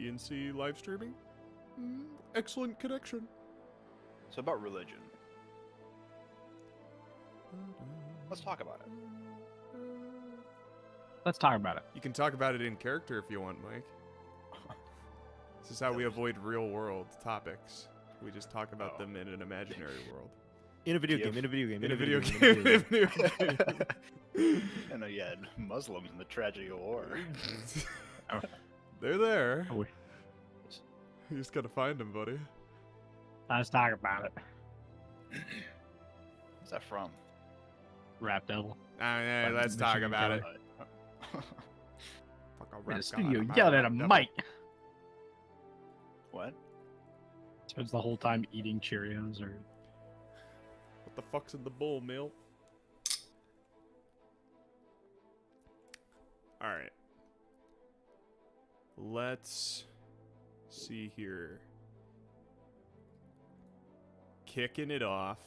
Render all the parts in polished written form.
TNC live streaming. Excellent connection. So about religion. Let's talk about it. Let's talk about it. You can talk about it in character if you want, Mike. This is how we avoid real-world topics. We just talk about them in an imaginary world. In a video game, in a video game, In a video game. I know you had Muslims in the tragedy of war. They're there. Oh, You just gotta find them, buddy. let's talk about it. What's that from? Rap Devil. Yeah, Like let's talk Machine about it. Gun. Fuck, I'll In rap the studio God, I'm yelled out at a of devil. mic. What? Spends the whole time eating Cheerios or What the fuck's in the bowl, Mill? Alright. Let's see here. Kicking it off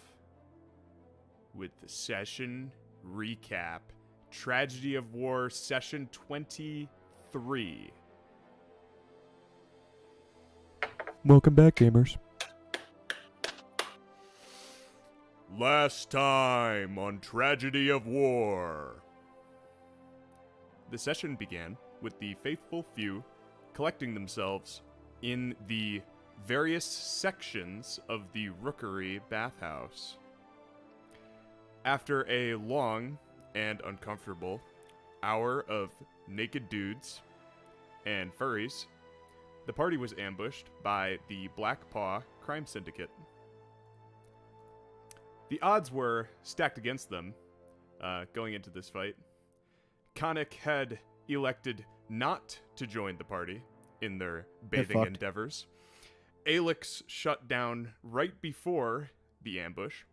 with the session recap. Tragedy of War, session 23. Welcome back, gamers. Last time on Tragedy of War. The session began with the faithful few collecting themselves in the various sections of the Rookery bathhouse. After a long and uncomfortable hour of naked dudes and furries, the party was ambushed by the Black Paw crime syndicate. The odds were stacked against them going into this fight. Khanek had elected not to join the party in their bathing fucked. endeavors. Alex shut down right before the ambush.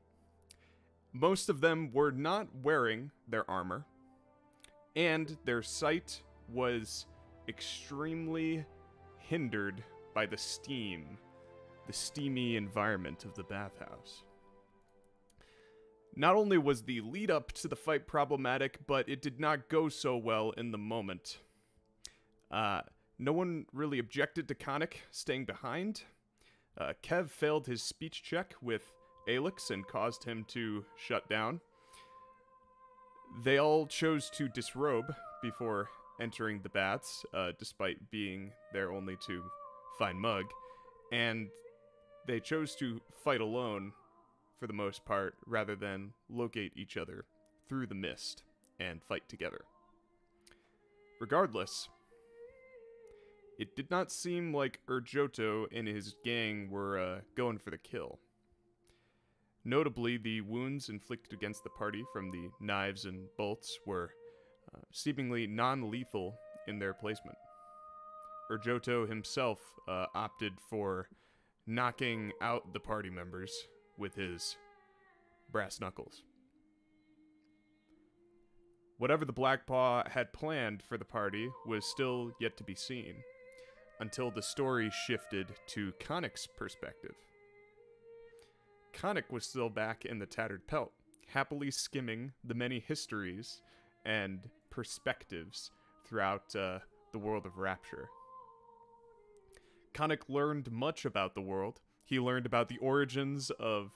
Most of them were not wearing their armor, and their sight was extremely hindered by the steamy environment of the bathhouse. Not only was the lead up to the fight problematic, but it did not go so well in the moment. No one really objected to Khanek staying behind. Kev failed his speech check with Alex and caused him to shut down. They all chose to disrobe before entering the baths, despite being there only to find Mug, and they chose to fight alone for the most part, rather than locate each other through the mist and fight together. Regardless, it did not seem like Urjoto and his gang were going for the kill. Notably, the wounds inflicted against the party from the knives and bolts were seemingly non-lethal in their placement. Urjoto himself opted for knocking out the party members with his brass knuckles. Whatever the Black Paw had planned for the party was still yet to be seen, until the story shifted to Khanek's perspective. Khanek was still back in the tattered pelt, happily skimming the many histories and perspectives throughout the world of Rapture. Khanek learned much about the world. He learned about the origins of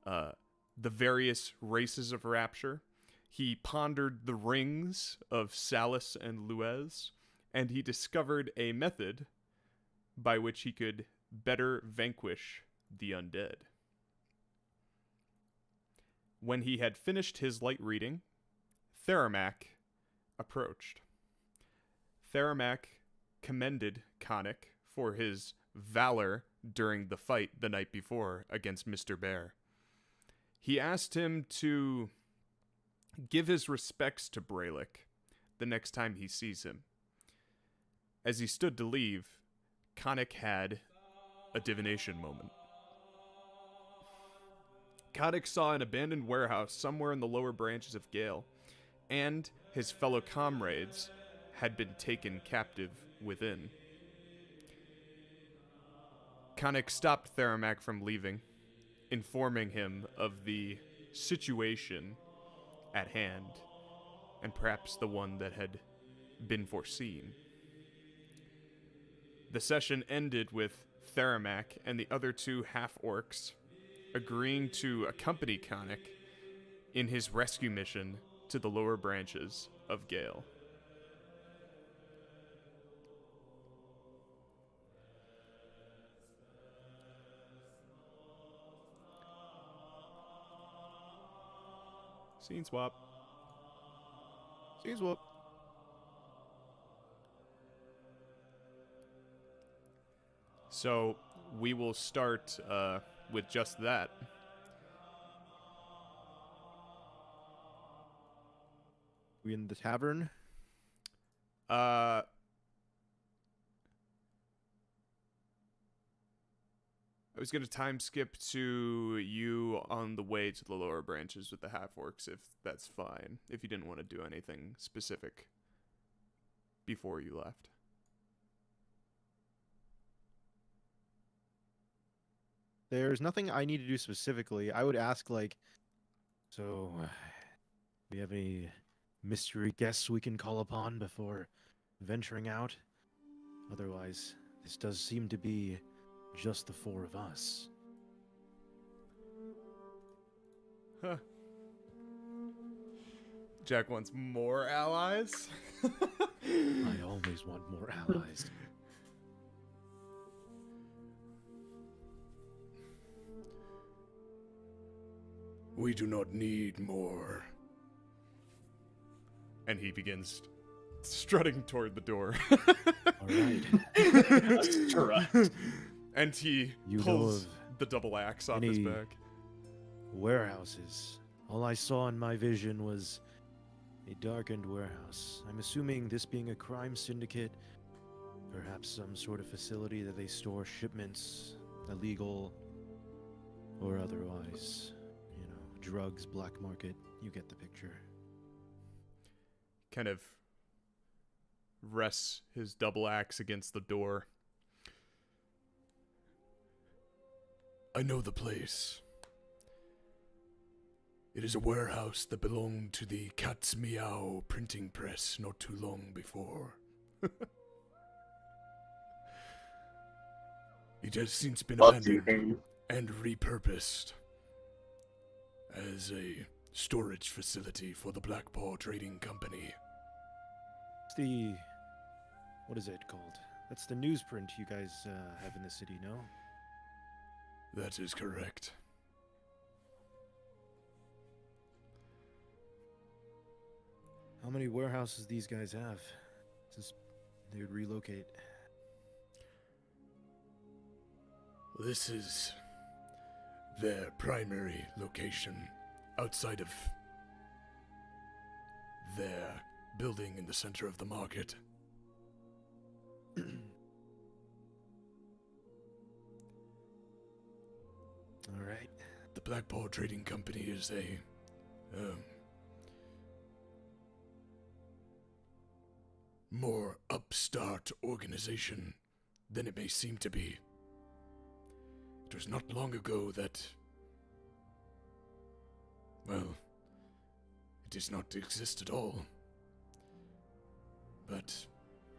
the various races of Rapture. He pondered the rings of Salus and Luez, and he discovered a method by which he could better vanquish the undead. When he had finished his light reading, Theramak approached. Theramak commended Khanek for his valor during the fight the night before against Mr. Bear. He asked him to give his respects to Brelikk the next time he sees him. As he stood to leave, Khanek had a divination moment. Khanek saw an abandoned warehouse somewhere in the lower branches of Gale, and his fellow comrades had been taken captive within. Khanek stopped Theramak from leaving, informing him of the situation at hand, and perhaps the one that had been foreseen. The session ended with Theramak and the other two half-orcs agreeing to accompany Khanek in his rescue mission to the lower branches of Gale. Scene swap. Scene swap. So we will start with just that. We in the tavern? I was going to time skip to you on the way to the lower branches with the half-orcs, if that's fine. If you didn't want to do anything specific before you left. There's nothing I need to do specifically. I would ask, like, so, do we have any mystery guests we can call upon before venturing out? Otherwise, this does seem to be just the four of us. Huh. Jack wants more allies? I always want more allies. We do not need more. And he begins strutting toward the door. All right. Strut. And he You know pulls of the double axe off his any- back. Warehouses. All I saw in my vision was a darkened warehouse. I'm assuming this being a crime syndicate, perhaps some sort of facility that they store shipments, illegal or otherwise. You know, drugs, black market, you get the picture. Kind of rests his double axe against the door. I know the place. It is a warehouse that belonged to the Cat's Meow printing press not too long before. It has since been abandoned and repurposed as a storage facility for the Black Paw Trading Company. It's the... what is it called? That's the newsprint you guys have in the city, no? That is correct. How many warehouses these guys have since they would relocate? This is their primary location outside of their building in the center of the market. All right. The Black Paw Trading Company is a more upstart organization than it may seem to be. It was not long ago that, well, it does not exist at all. But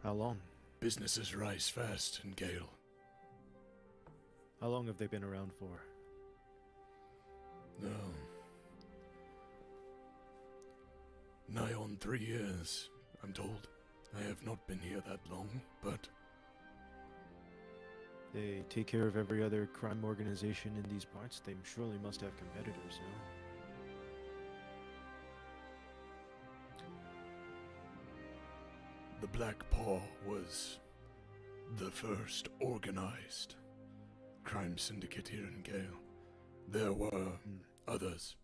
How long? businesses rise fast in Gale. How long have they been around for? No. Nigh on 3 years, I'm told. I have not been here that long, but They take care of every other crime organization in these parts. They surely must have competitors, no? the Black Paw was the first organized crime syndicate here in Gale. There were others,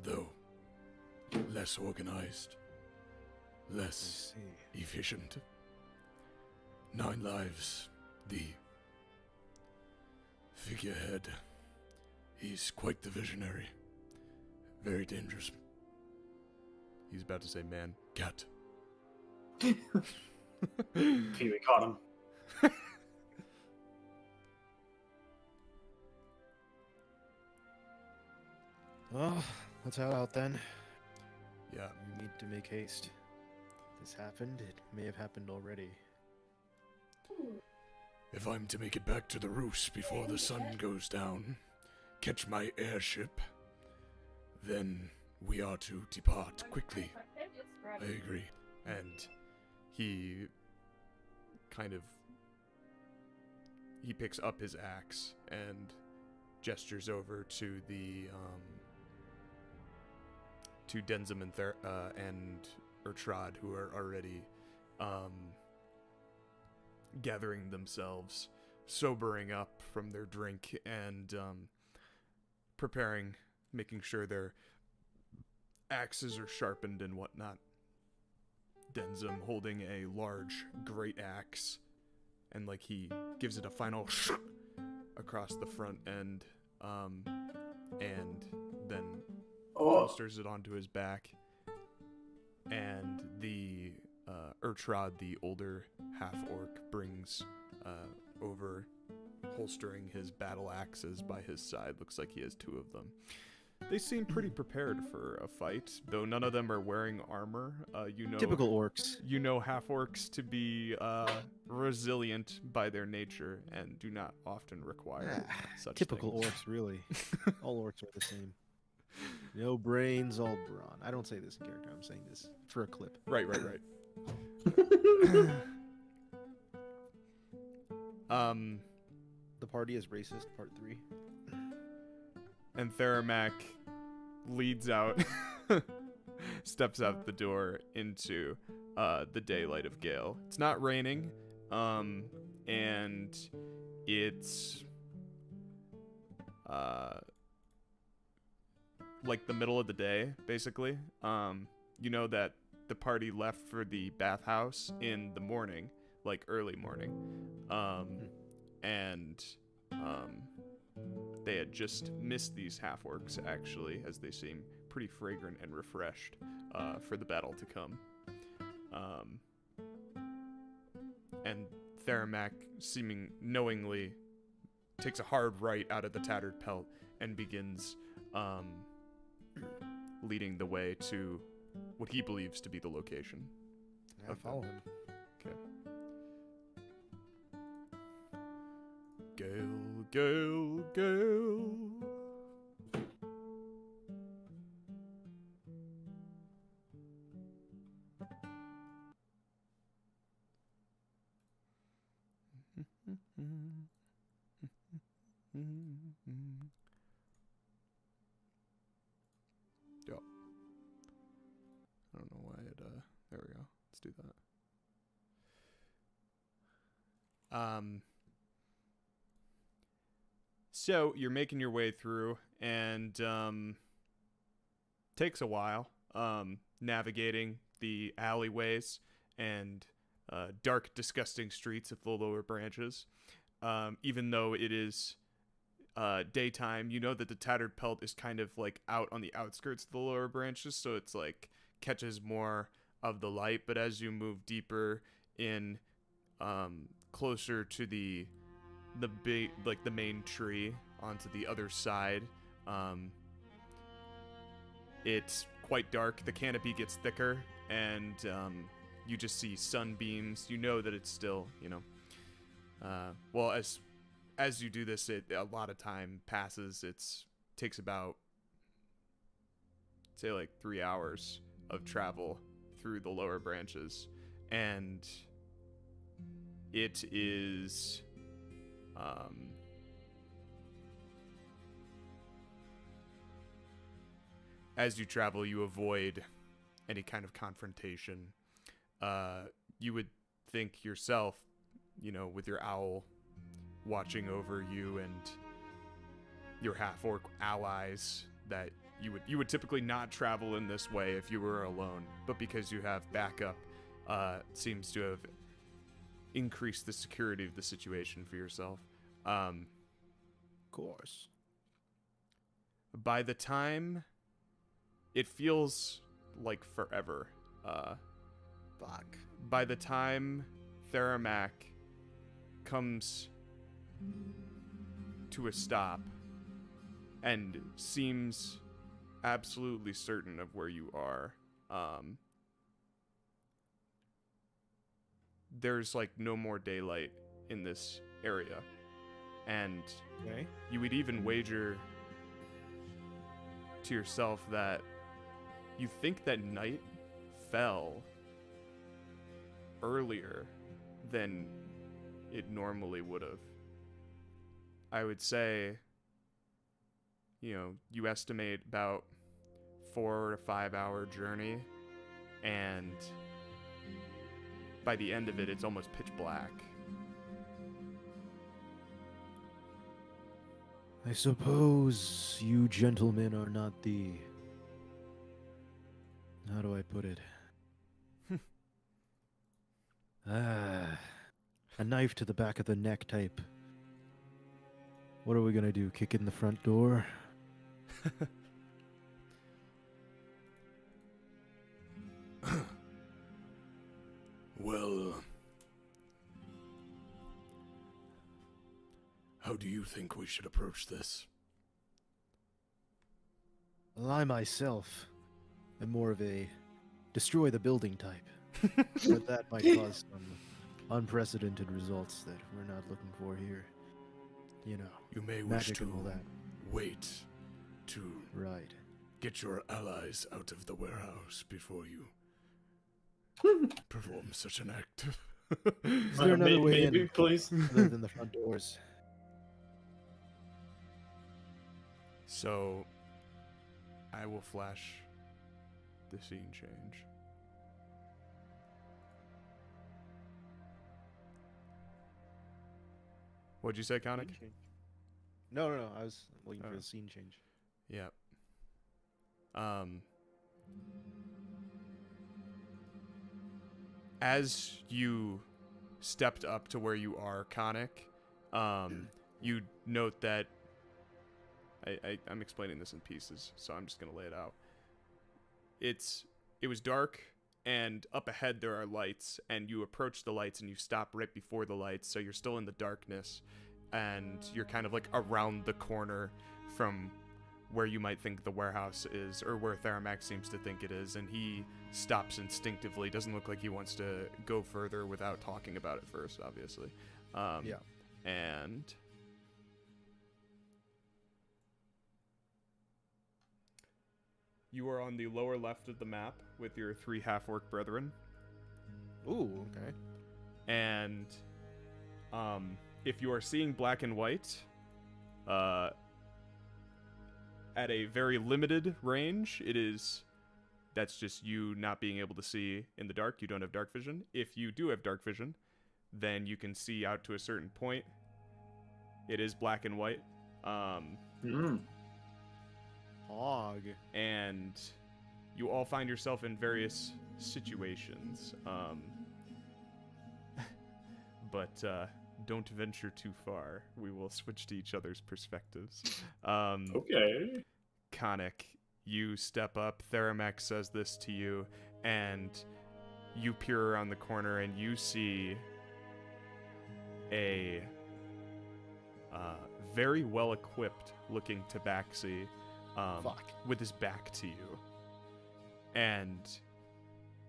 though less organized, I less see. efficient. 9 Lives, the figurehead, he's quite the visionary. Very dangerous He's about to say man. cat. Pee-wee caught him. Well, let's head out then. Yeah. We need to make haste. This happened. It may have happened already. If I'm to make it back to the roost before the sun goes down, catch my airship, then we are to depart quickly. I agree. And he picks up his axe and gestures over to the to Denzim and Ertrad, who are already gathering themselves, sobering up from their drink and preparing, making sure their axes are sharpened and whatnot. Denzim holding a large great axe, and like he gives it a final across the front end, and then holsters it onto his back. And the Ertrad, the older half-orc, brings over, holstering his battle axes by his side. Looks like he has two of them. They seem pretty prepared for a fight, though none of them are wearing armor. Typical orcs. You know half-orcs to be resilient by their nature and do not often require such Typical things. orcs, really. All orcs are the same. No brains, all brawn. I don't say this in character. I'm saying this for a clip. Right. The party is racist, part 3. And Theramak leads out, steps out the door into the daylight of Gale. It's not raining, and it's like the middle of the day, basically. You know that the party left for the bathhouse in the morning, like early morning, and they had just missed these half-orcs, actually, as they seem pretty fragrant and refreshed for the battle to come. And Theramak, seeming knowingly, takes a hard right out of the tattered pelt and begins leading the way to what he believes to be the location. I follow him. Okay. Gale, Gale, Gale. Yep. I don't know why it, there we go. Let's do that. So you're making your way through, and takes a while navigating the alleyways and dark, disgusting streets of the lower branches. Even though it is daytime, you know that the tattered pelt is kind of like out on the outskirts of the lower branches, so it's like catches more of the light. But as you move deeper in, closer to the big, like the main tree onto the other side, it's quite dark. The canopy gets thicker, and you just see sunbeams. You know that it's still, well, as you do this, a lot of time passes. Takes about, say, like 3 hours of travel through the lower branches, and it is as you travel, you avoid any kind of confrontation. You would think yourself, with your owl watching over you and your half-orc allies, that you would typically not travel in this way if you were alone, but because you have backup, seems to have increased the security of the situation for yourself. Of course. By the time, it feels like forever. Fuck. By the time Theramak comes to a stop and seems absolutely certain of where you are, there's like no more daylight in this area. And Okay. you would even wager to yourself that you think that night fell earlier than it normally would have. I would say, you estimate about 4 to 5 hour journey, and by the end of it, it's almost pitch black. I suppose you gentlemen are not the... How do I put it? A knife to the back of the neck type. What are we gonna do? Kick in the front door? Well, how do you think we should approach this? Well, I myself am more of a destroy the building type. But that might cause some unprecedented results that we're not looking for here. You know, You may wish magic to and all that. wait to Right. get your allies out of the warehouse before you perform such an act. Is there another way maybe, in please. other than the front doors? So, I will flash the scene change. What'd you say, Khanek? No. I was waiting for Oh. the scene change. Yeah. As you stepped up to where you are, Khanek, you note that I'm explaining this in pieces, so I'm just gonna lay it out. It was dark, and up ahead there are lights, and you approach the lights and you stop right before the lights, so you're still in the darkness, and you're kind of like around the corner from where you might think the warehouse is, or where Theramax seems to think it is, and he stops instinctively. Doesn't look like he wants to go further without talking about it first, obviously. Yeah. And you are on the lower left of the map with your 3 half-orc brethren. Ooh, okay. And if you are seeing black and white, at a very limited range, that's just you not being able to see in the dark. You don't have dark vision. If you do have dark vision, then you can see out to a certain point. It is black and white. Hog. And you all find yourself in various situations. But don't venture too far. We will switch to each other's perspectives. Okay. Khanek, you step up. Theramax says this to you, and you peer around the corner and you see a very well-equipped looking tabaxi with his back to you. And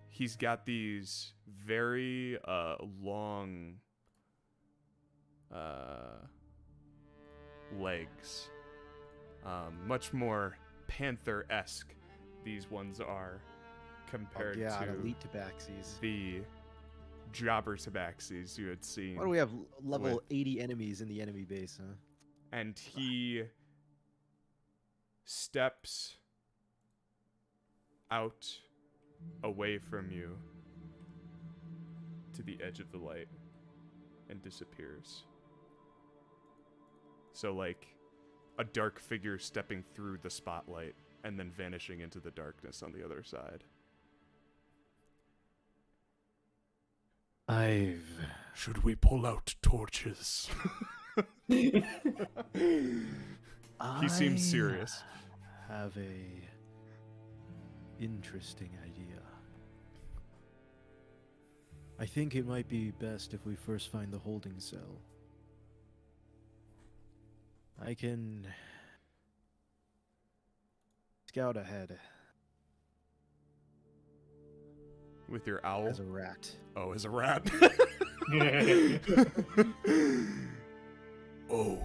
he's got these very long legs. Much more panther-esque these ones are compared yeah, to elite tabaxis. the jobber tabaxis you had seen. Why do we have level with- 80 enemies in the enemy base, huh? And he steps out away from you to the edge of the light and disappears. So like a dark figure stepping through the spotlight and then vanishing into the darkness on the other side. Should we pull out torches? He seems serious. Have a interesting idea. I think it might be best if we first find the holding cell. I can scout ahead With your owl? as a rat. Oh, as a rat. Oh.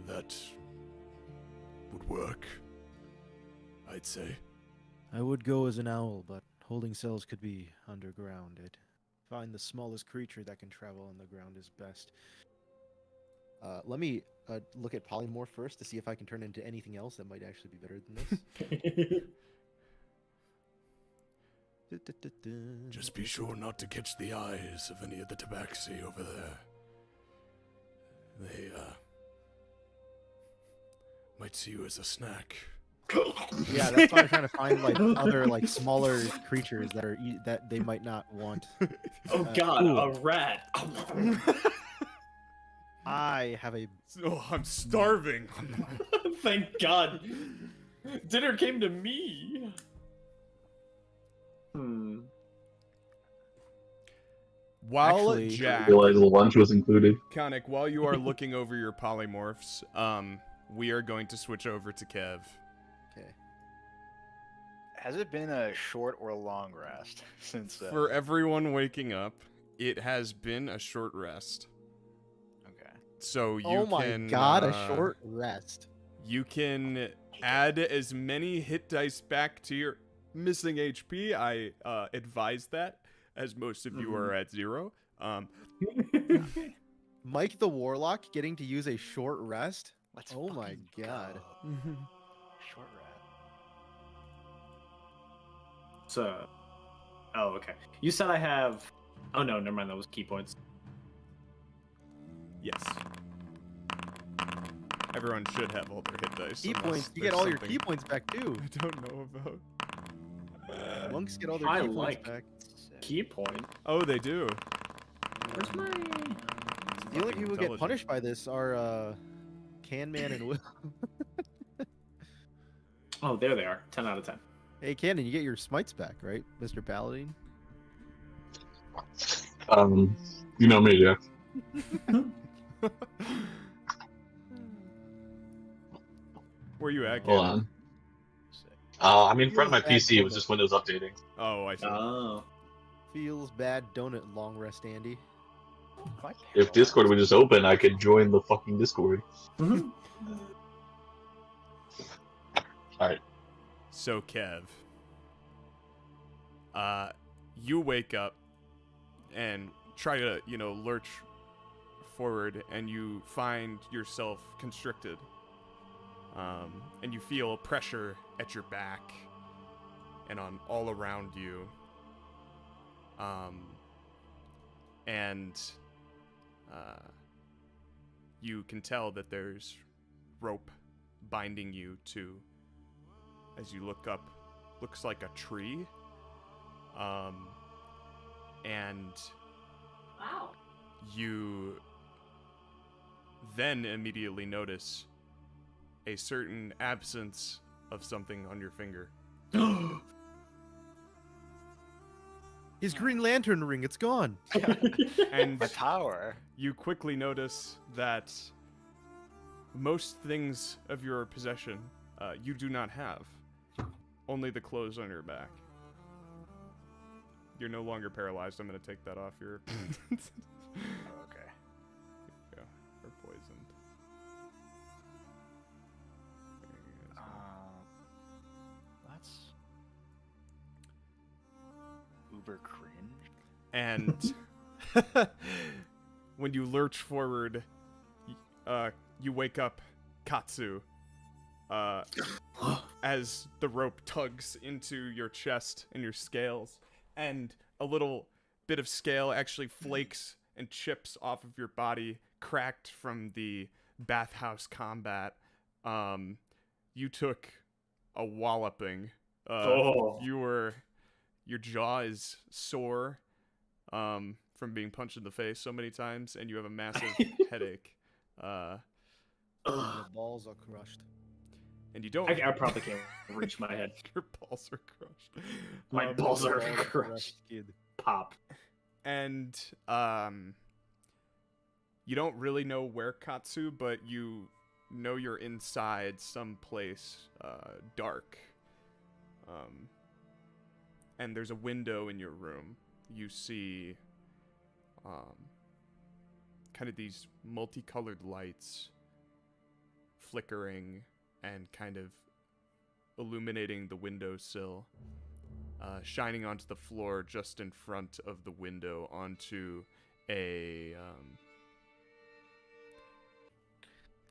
That would work, I'd say. I would go as an owl, but holding cells could be underground. I'd find the smallest creature that can travel on the ground is best. Let me look at polymorph first to see if I can turn into anything else that might actually be better than this. Just be sure not to catch the eyes of any of the tabaxi over there. They, might see you as a snack. Yeah, that's why I'm trying to find like other like smaller creatures that are that they might not want. Oh god, ooh. a rat. I have a Oh, I'm starving. Thank god. Dinner came to me. While Actually- Jack, Realize the lunch was included. Khanek, while you are looking over your polymorphs, we are going to switch over to Kev. okay. Has it been a short or long rest since? For everyone waking up, it has been a short rest. Okay. So you Oh my can, god, a short rest. You can add as many hit dice back to your missing HP. I advise that, as most of you are at 0. Mike the Warlock getting to use a short rest? Let's Oh my fucking god. go. Short rest. So, oh, okay. You said I have. Oh no, never mind. That was key points. Yes. Everyone should have all their hit dice. Key unless points. You there's get all your something key points back too. I don't know about. Monks get all their I key like- points back. Key point. Oh, they do. Where's my? The only people who get intelligent. punished by this are Canman and Will. Oh, there they are. 10 out of 10. Hey Cannon, you get your smites back, right, Mr. Paladin? You know me, Jack. Where you at, Hold Ganon? on. I'm in front of my PC. It was just Windows updating. Oh, I see. Oh. Feels bad, don't it, long rest Andy? My If Discord would just open, I could join the fucking Discord. Alright. So, Kev, you wake up and try to, lurch forward, and you find yourself constricted. And you feel pressure at your back and on all around you. And you can tell that there's rope binding you to, as you look up, looks like a tree. And Wow. you then immediately notice a certain absence of something on your finger. His Green Lantern ring, it's gone. And My power. you quickly notice that most things of your possession you do not have. Only the clothes on your back. You're no longer paralyzed. I'm going to take that off your... Okay. Yeah, or poisoned. That's uber cringe. And when you lurch forward, you wake up Katsu as the rope tugs into your chest and your scales, and a little bit of scale actually flakes and chips off of your body, cracked from the bathhouse combat. You took a walloping. Your jaw is sore from being punched in the face so many times, and you have a massive headache. The balls are crushed. And you don't. I probably can't reach my head. Your balls are crushed. My balls are Balls crushed. kid. Pop. And you don't really know where Katsu, but you know you're inside some place dark. And there's a window in your room. You see kind of these multicolored lights flickering and kind of illuminating the windowsill, shining onto the floor just in front of the window onto a...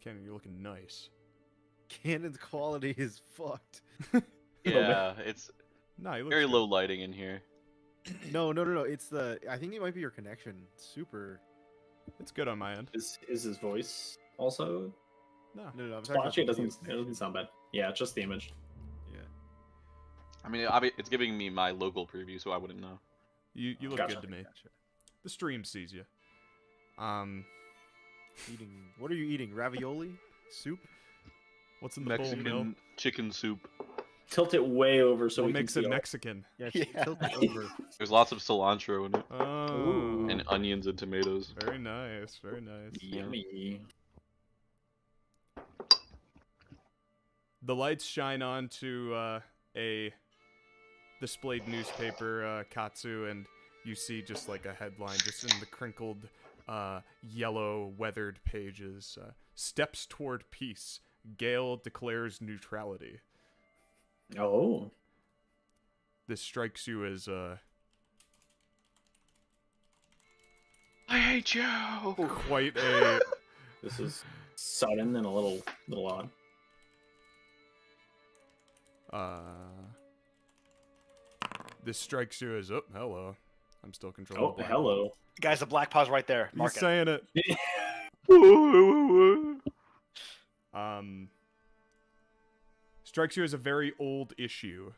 Cannon, you're looking nice. Cannon's quality is fucked. Yeah, it's Nah, you look very good. low lighting in here. No. It's the. I think it might be your connection. Super. It's good on my end. Is his voice also No. No. I'm talking about splotchy? It the doesn't video connection. sound bad. Yeah, just the image. Yeah. I mean, it's giving me my local preview, so I wouldn't know. You look Gotcha. good to me. The stream sees you. Eating. What are you eating? Ravioli? Soup? What's in the bowl, Mill? Mexican chicken soup. Tilt it way over so What we can makes see it all- Mexican? Yeah. Yeah. Tilt it over. There's lots of cilantro in it, Oh, and onions and tomatoes. very nice, very nice. Yummy. The lights shine onto a displayed newspaper, Katsu, and you see just like a headline, just in the crinkled, yellow, weathered pages. Steps toward peace. Gale declares neutrality. Oh. This strikes you as I hate you. quite a This is sudden and a little odd. This strikes you as, oh, hello. I'm still controlling Oh, the black. hello. Guys, the black paw's right there. He's Mark it. saying it. Strikes you as a very old issue.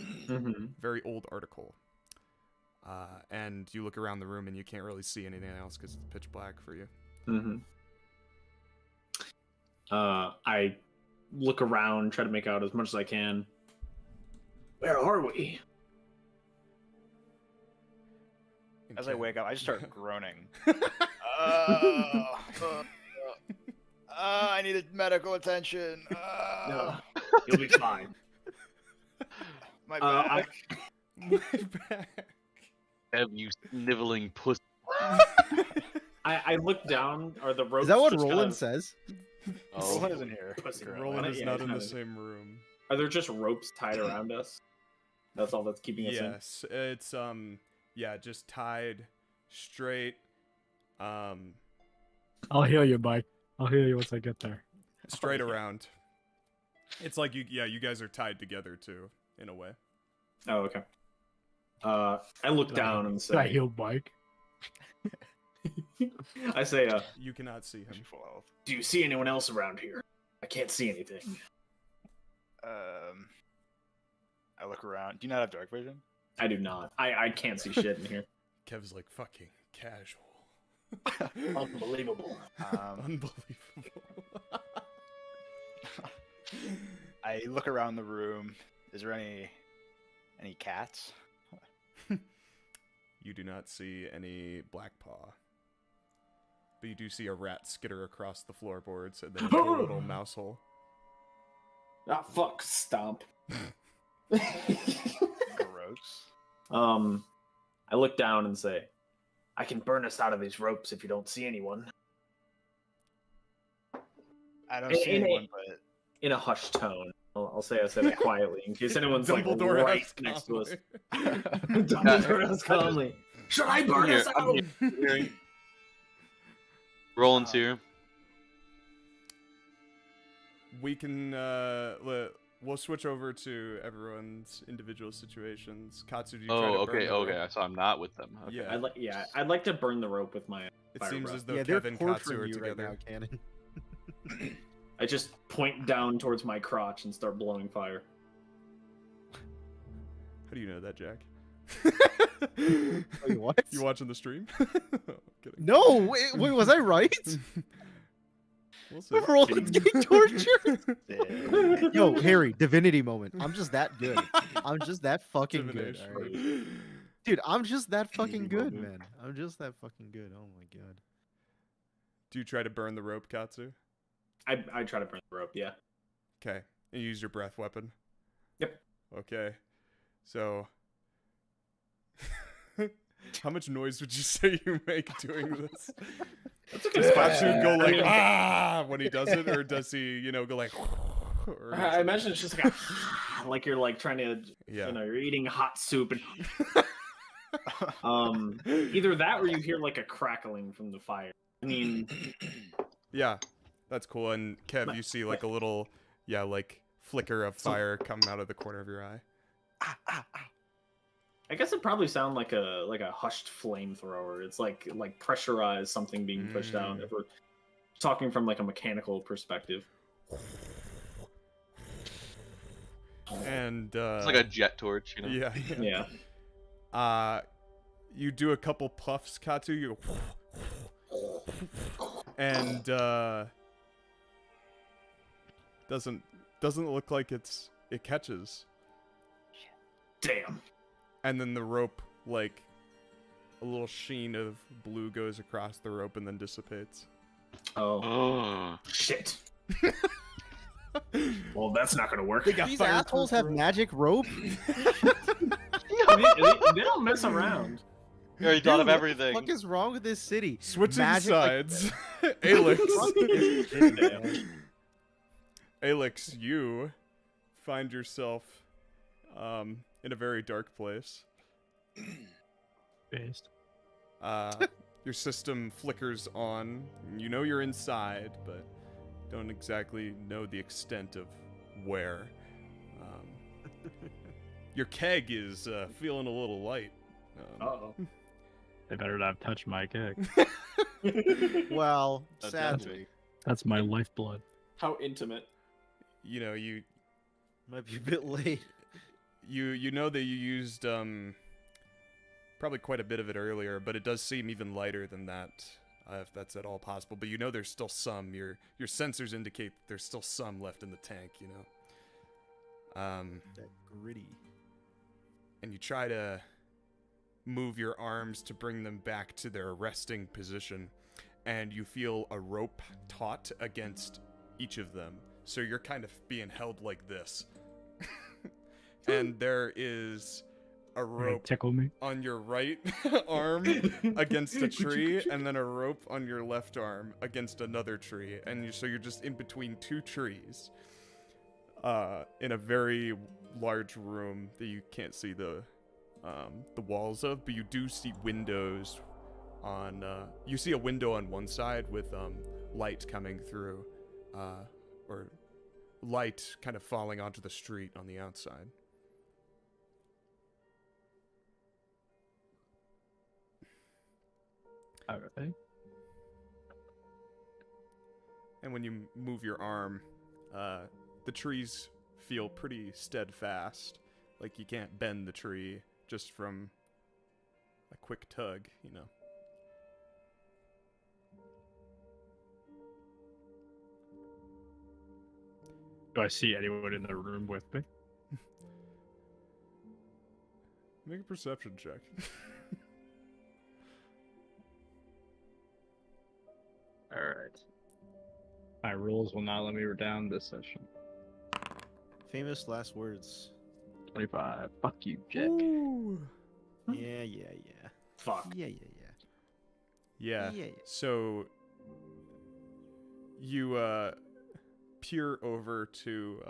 Mm-hmm. Very old article. And you look around the room and you can't really see anything else because it's pitch black for you. Mm-hmm. I look around, try to make out as much as I can. Where are we? As I wake up, I just start groaning. I needed medical attention. No, you'll be fine. My I- back. My back. Have you sniveling puss? I look down. Are the ropes? Is that what just kind Roland of- says? Oh, Roland isn't here. Pussy. Roland is Yeah, not he's in the not same room. Are there just ropes tied around us? That's all that's keeping us in. Yes, it's yeah, just tied straight, I'll heal you, Mike. I'll heal you once I get there. straight around. It's like you guys are tied together too, in a way. Oh, okay. I look down and I say, healed Mike. I say, You cannot see him. Full health. do you see anyone else around here? I can't see anything. I look around. Do you not have dark vision? I do not. I can't see shit in here. Kev's like fucking casual. Unbelievable. Unbelievable. I look around the room. Is there any cats? You do not see any black paw. But you do see a rat skitter across the floorboards and then into a little mouse hole. Ah, fuck. Stomp. Gross. I look down and say, I can burn us out of these ropes if you don't see anyone. I don't see In a- anyone, but In a hushed tone. I say that quietly in case anyone's like Dumbledore right asks next to us. calmly. Dumbledore asks calmly. Should I burn here, us I'm out? here. Roland's here. We can we'll switch over to everyone's individual situations. Katsu, do you try to Oh, burn okay, the okay. rope? So I'm not with them. Okay. Yeah. I'd like to burn the rope with my. It fire seems breath. as though Yeah, they're Kev and Katsu torturing are you together. right now, Cannon. I just point down towards my crotch and start blowing fire. How do you know that, Jack? Wait, what? You watching the stream? Kidding. No, wait, was I right? We'll see. Roland's getting tortured. yeah. Yo, Harry, divinity moment. I'm just that good. I'm just that fucking good. Divination. Alright? Dude, I'm just that fucking good, man. I'm just that fucking good. Oh my god. Do you try to burn the rope, Katsu? I try to burn the rope. Yeah. Okay. And you use your breath weapon? Yep. Okay. So How much noise would you say you make doing this? That's a good Does question. Fatsu go I like mean, ah when he does it, or does he, go like? Or I imagine it's just like like you're like trying to, Yeah. you're eating hot soup and either that or you hear like a crackling from the fire. I mean, Yeah, that's cool. And Kev, you see like a little, like flicker of fire come out of the corner of your eye. I guess it probably sounds like a hushed flamethrower. It's like pressurized something being pushed out. If we're talking from like a mechanical perspective. And It's like a jet torch, you know. Yeah. Yeah. You do a couple puffs, Katsu. You go, and doesn't look like it catches. Damn. And then the rope, like a little sheen of blue goes across the rope and then dissipates. Oh. Shit. Well, that's not gonna work. These assholes have magic rope? They don't mess around. You already thought of Dude, everything. What the fuck is wrong with this city? Switching Magic, sides. Alex. Damn. Alex, you find yourself in a very dark place. Based. Your system flickers on. You know you're inside, but don't exactly know the extent of where. Your keg is feeling a little light. Uh-oh. They better not touch my keg. Well, That's sadly, That's my lifeblood. How intimate. You might be a bit late. you know that you used probably quite a bit of it earlier, but it does seem even lighter than that, if that's at all possible. But you know there's still some. Your sensors indicate there's still some left in the tank. That gritty. And you try to move your arms to bring them back to their resting position, and you feel a rope taut against each of them. So you're kind of being held like this. And there is a rope Tickle me. on your right arm against a tree, and then a rope on your left arm against another tree. And so you're just in between two trees in a very large room that you can't see the walls of, but you do see windows on you see a window on one side with light coming through, or light kind of falling onto the street on the outside. Alright. And when you move your arm, the trees feel pretty steadfast, like you can't bend the tree just from a quick tug, Do I see anyone in the room with me? Make a perception check. Alright. My rules will not let me down this session. Famous last words. 25. Fuck you, Jack. Ooh. Yeah. Fuck. Yeah. Yeah. Yeah. So you peer over to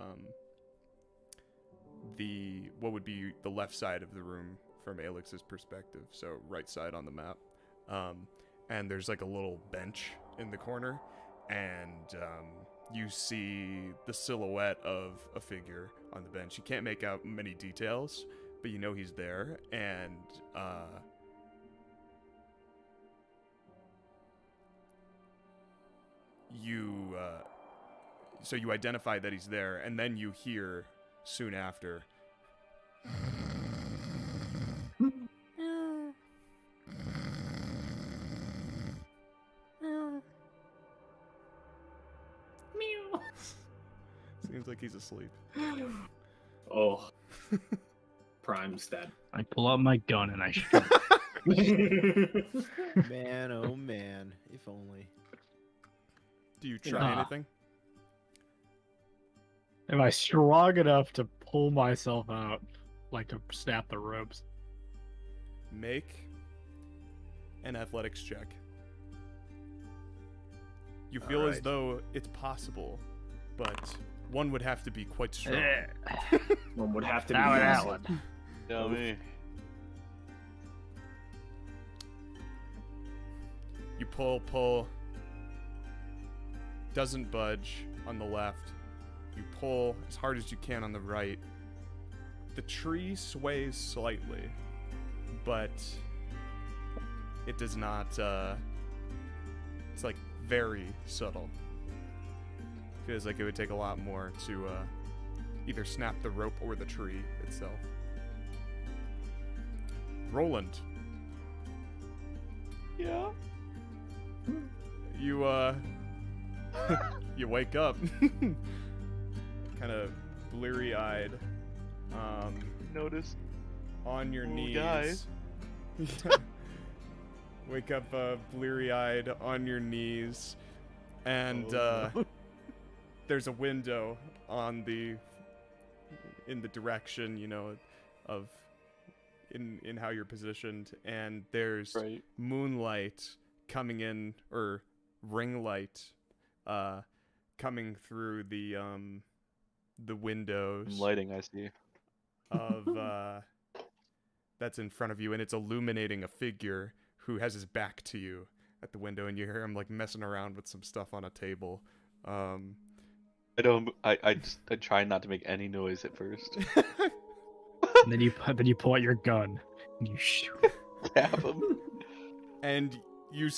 what would be the left side of the room from Alex's perspective, so right side on the map. And there's like a little bench in the corner, and you see the silhouette of a figure on the bench. You can't make out many details, but you know he's there, and so you identify that he's there, and then you hear soon after, seems like he's asleep. Oh. Prime's dead. I pull out my gun and I shoot. Man, oh man. If only. Do you try Nah. anything? Am I strong enough to pull myself out? Like to snap the ropes? Make an athletics check. You feel as though it's possible, but one would have to be quite strong. One would have to be Now that massive. one. Tell me. You pull, doesn't budge on the left. You pull as hard as you can on the right. The tree sways slightly, but it does not, it's like very subtle. Feels like it would take a lot more to either snap the rope or the tree itself. Rolland. Yeah. You you wake up kind of bleary-eyed, Notice. on your Little knees. guy. Wake up bleary-eyed on your knees, and there's a window on in the direction, you know, of in how you're positioned, and there's Right. moonlight coming in, or ring light coming through the windows Lighting, I see. of that's in front of you, and it's illuminating a figure who has his back to you at the window, and you hear him like messing around with some stuff on a table. I don't. I try not to make any noise at first. And then you pull out your gun and you shoot. Stab him. And you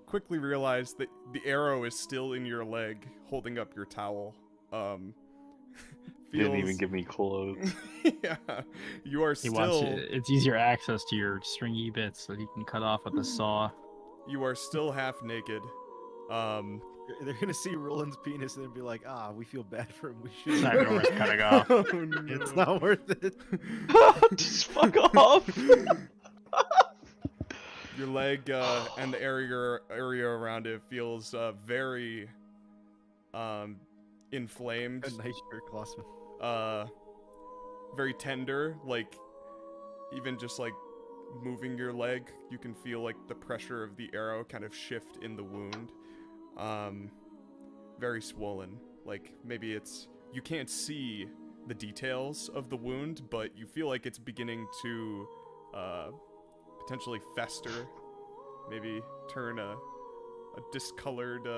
quickly realize that the arrow is still in your leg, holding up your towel. Didn't even give me clothes. Yeah, you are He wants still it's easier access to your stringy bits so he can cut off with the saw. you are still half naked. They're gonna see Roland's penis and then be like, "Ah, we feel bad for him. We It's should." not even worth cutting off. Oh, no. It's not worth it. Just fuck off. Your leg and the area around it feels very inflamed. A nice shirt, Klossman. Very tender, like even just like moving your leg, you can feel like the pressure of the arrow kind of shift in the wound. Very swollen, like maybe you can't see the details of the wound, but you feel like it's beginning to potentially fester, maybe turn a discolored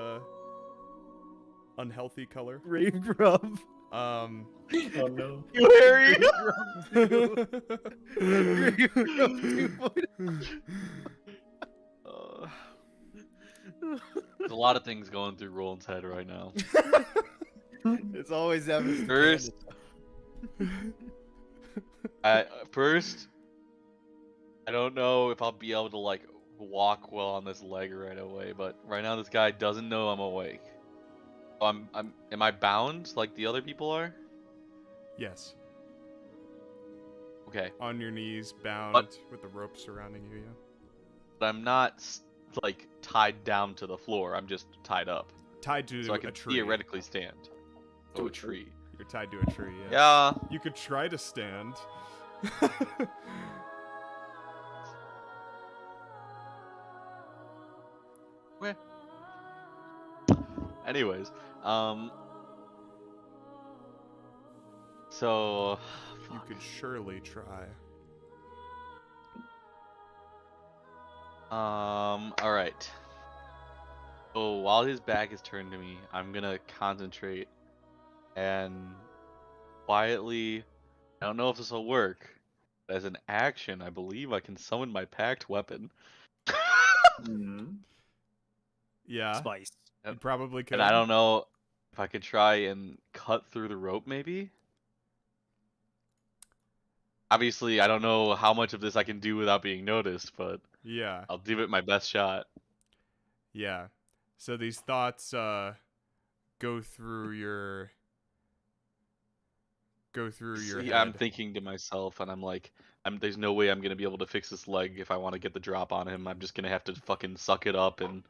unhealthy color. Rave rub. Oh no. You Harry. Rave rub 2.0. There's a lot of things going through Roland's head right now. It's always happens. First, I don't know if I'll be able to like walk well on this leg right away, but right now this guy doesn't know I'm awake. Am I bound like the other people are? Yes, Okay, on your knees, bound with the rope surrounding you. Yeah. but I'm not like tied down to the floor. I'm just tied up, Tied to so I a can tree. theoretically stand. To Oh, a a tree. tree. You're tied to a tree. Yes. Yeah. You could try to stand. Where? Anyways, so You could surely try. all right. So while his back is turned to me, I'm gonna concentrate and quietly. I don't know if this will work. But as an action, I believe I can summon my packed weapon. Mhm. Yeah, Spice. you probably could. And I don't know if I could try and cut through the rope, maybe? Obviously, I don't know how much of this I can do without being noticed, but Yeah, I'll give it my best shot. yeah. So these thoughts go through your See, head. I'm thinking to myself, and I'm like, there's no way I'm gonna be able to fix this leg if I want to get the drop on him. I'm just gonna have to fucking suck it up and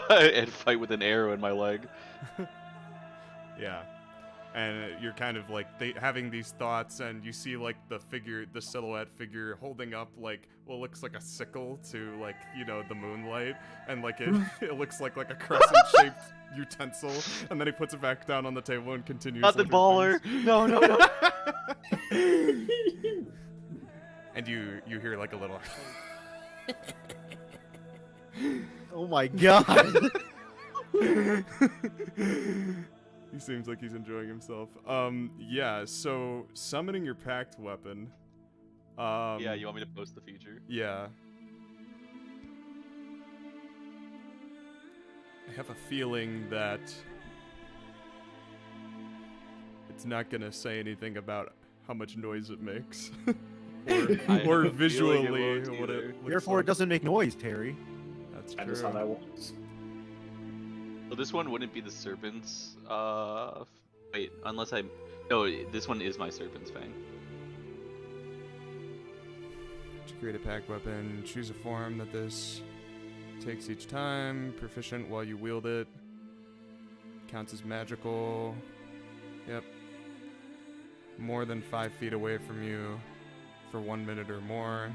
and fight with an arrow in my leg. Yeah. and you're kind of like having these thoughts, and you see like the silhouette figure holding up like what looks like a sickle to like the moonlight, and like it looks like a crescent-shaped utensil, and then he puts it back down on the table and continues. Not the looting baller. things. No. And you hear like a little. Oh my god! He seems like he's enjoying himself. Yeah, so summoning your packed weapon. Yeah, you want me to post the feature? Yeah. I have a feeling that it's not gonna say anything about how much noise it makes. or visually what it looks Therefore, like. it doesn't make noise, Terry. That's That is how true. that works. So this one wouldn't be the serpent's. Wait, unless I. No, this one is my serpent's fang. To create a packed weapon, choose a form that this takes each time. Proficient while you wield it. Counts as magical. Yep. More than 5 feet away from you for 1 minute or more.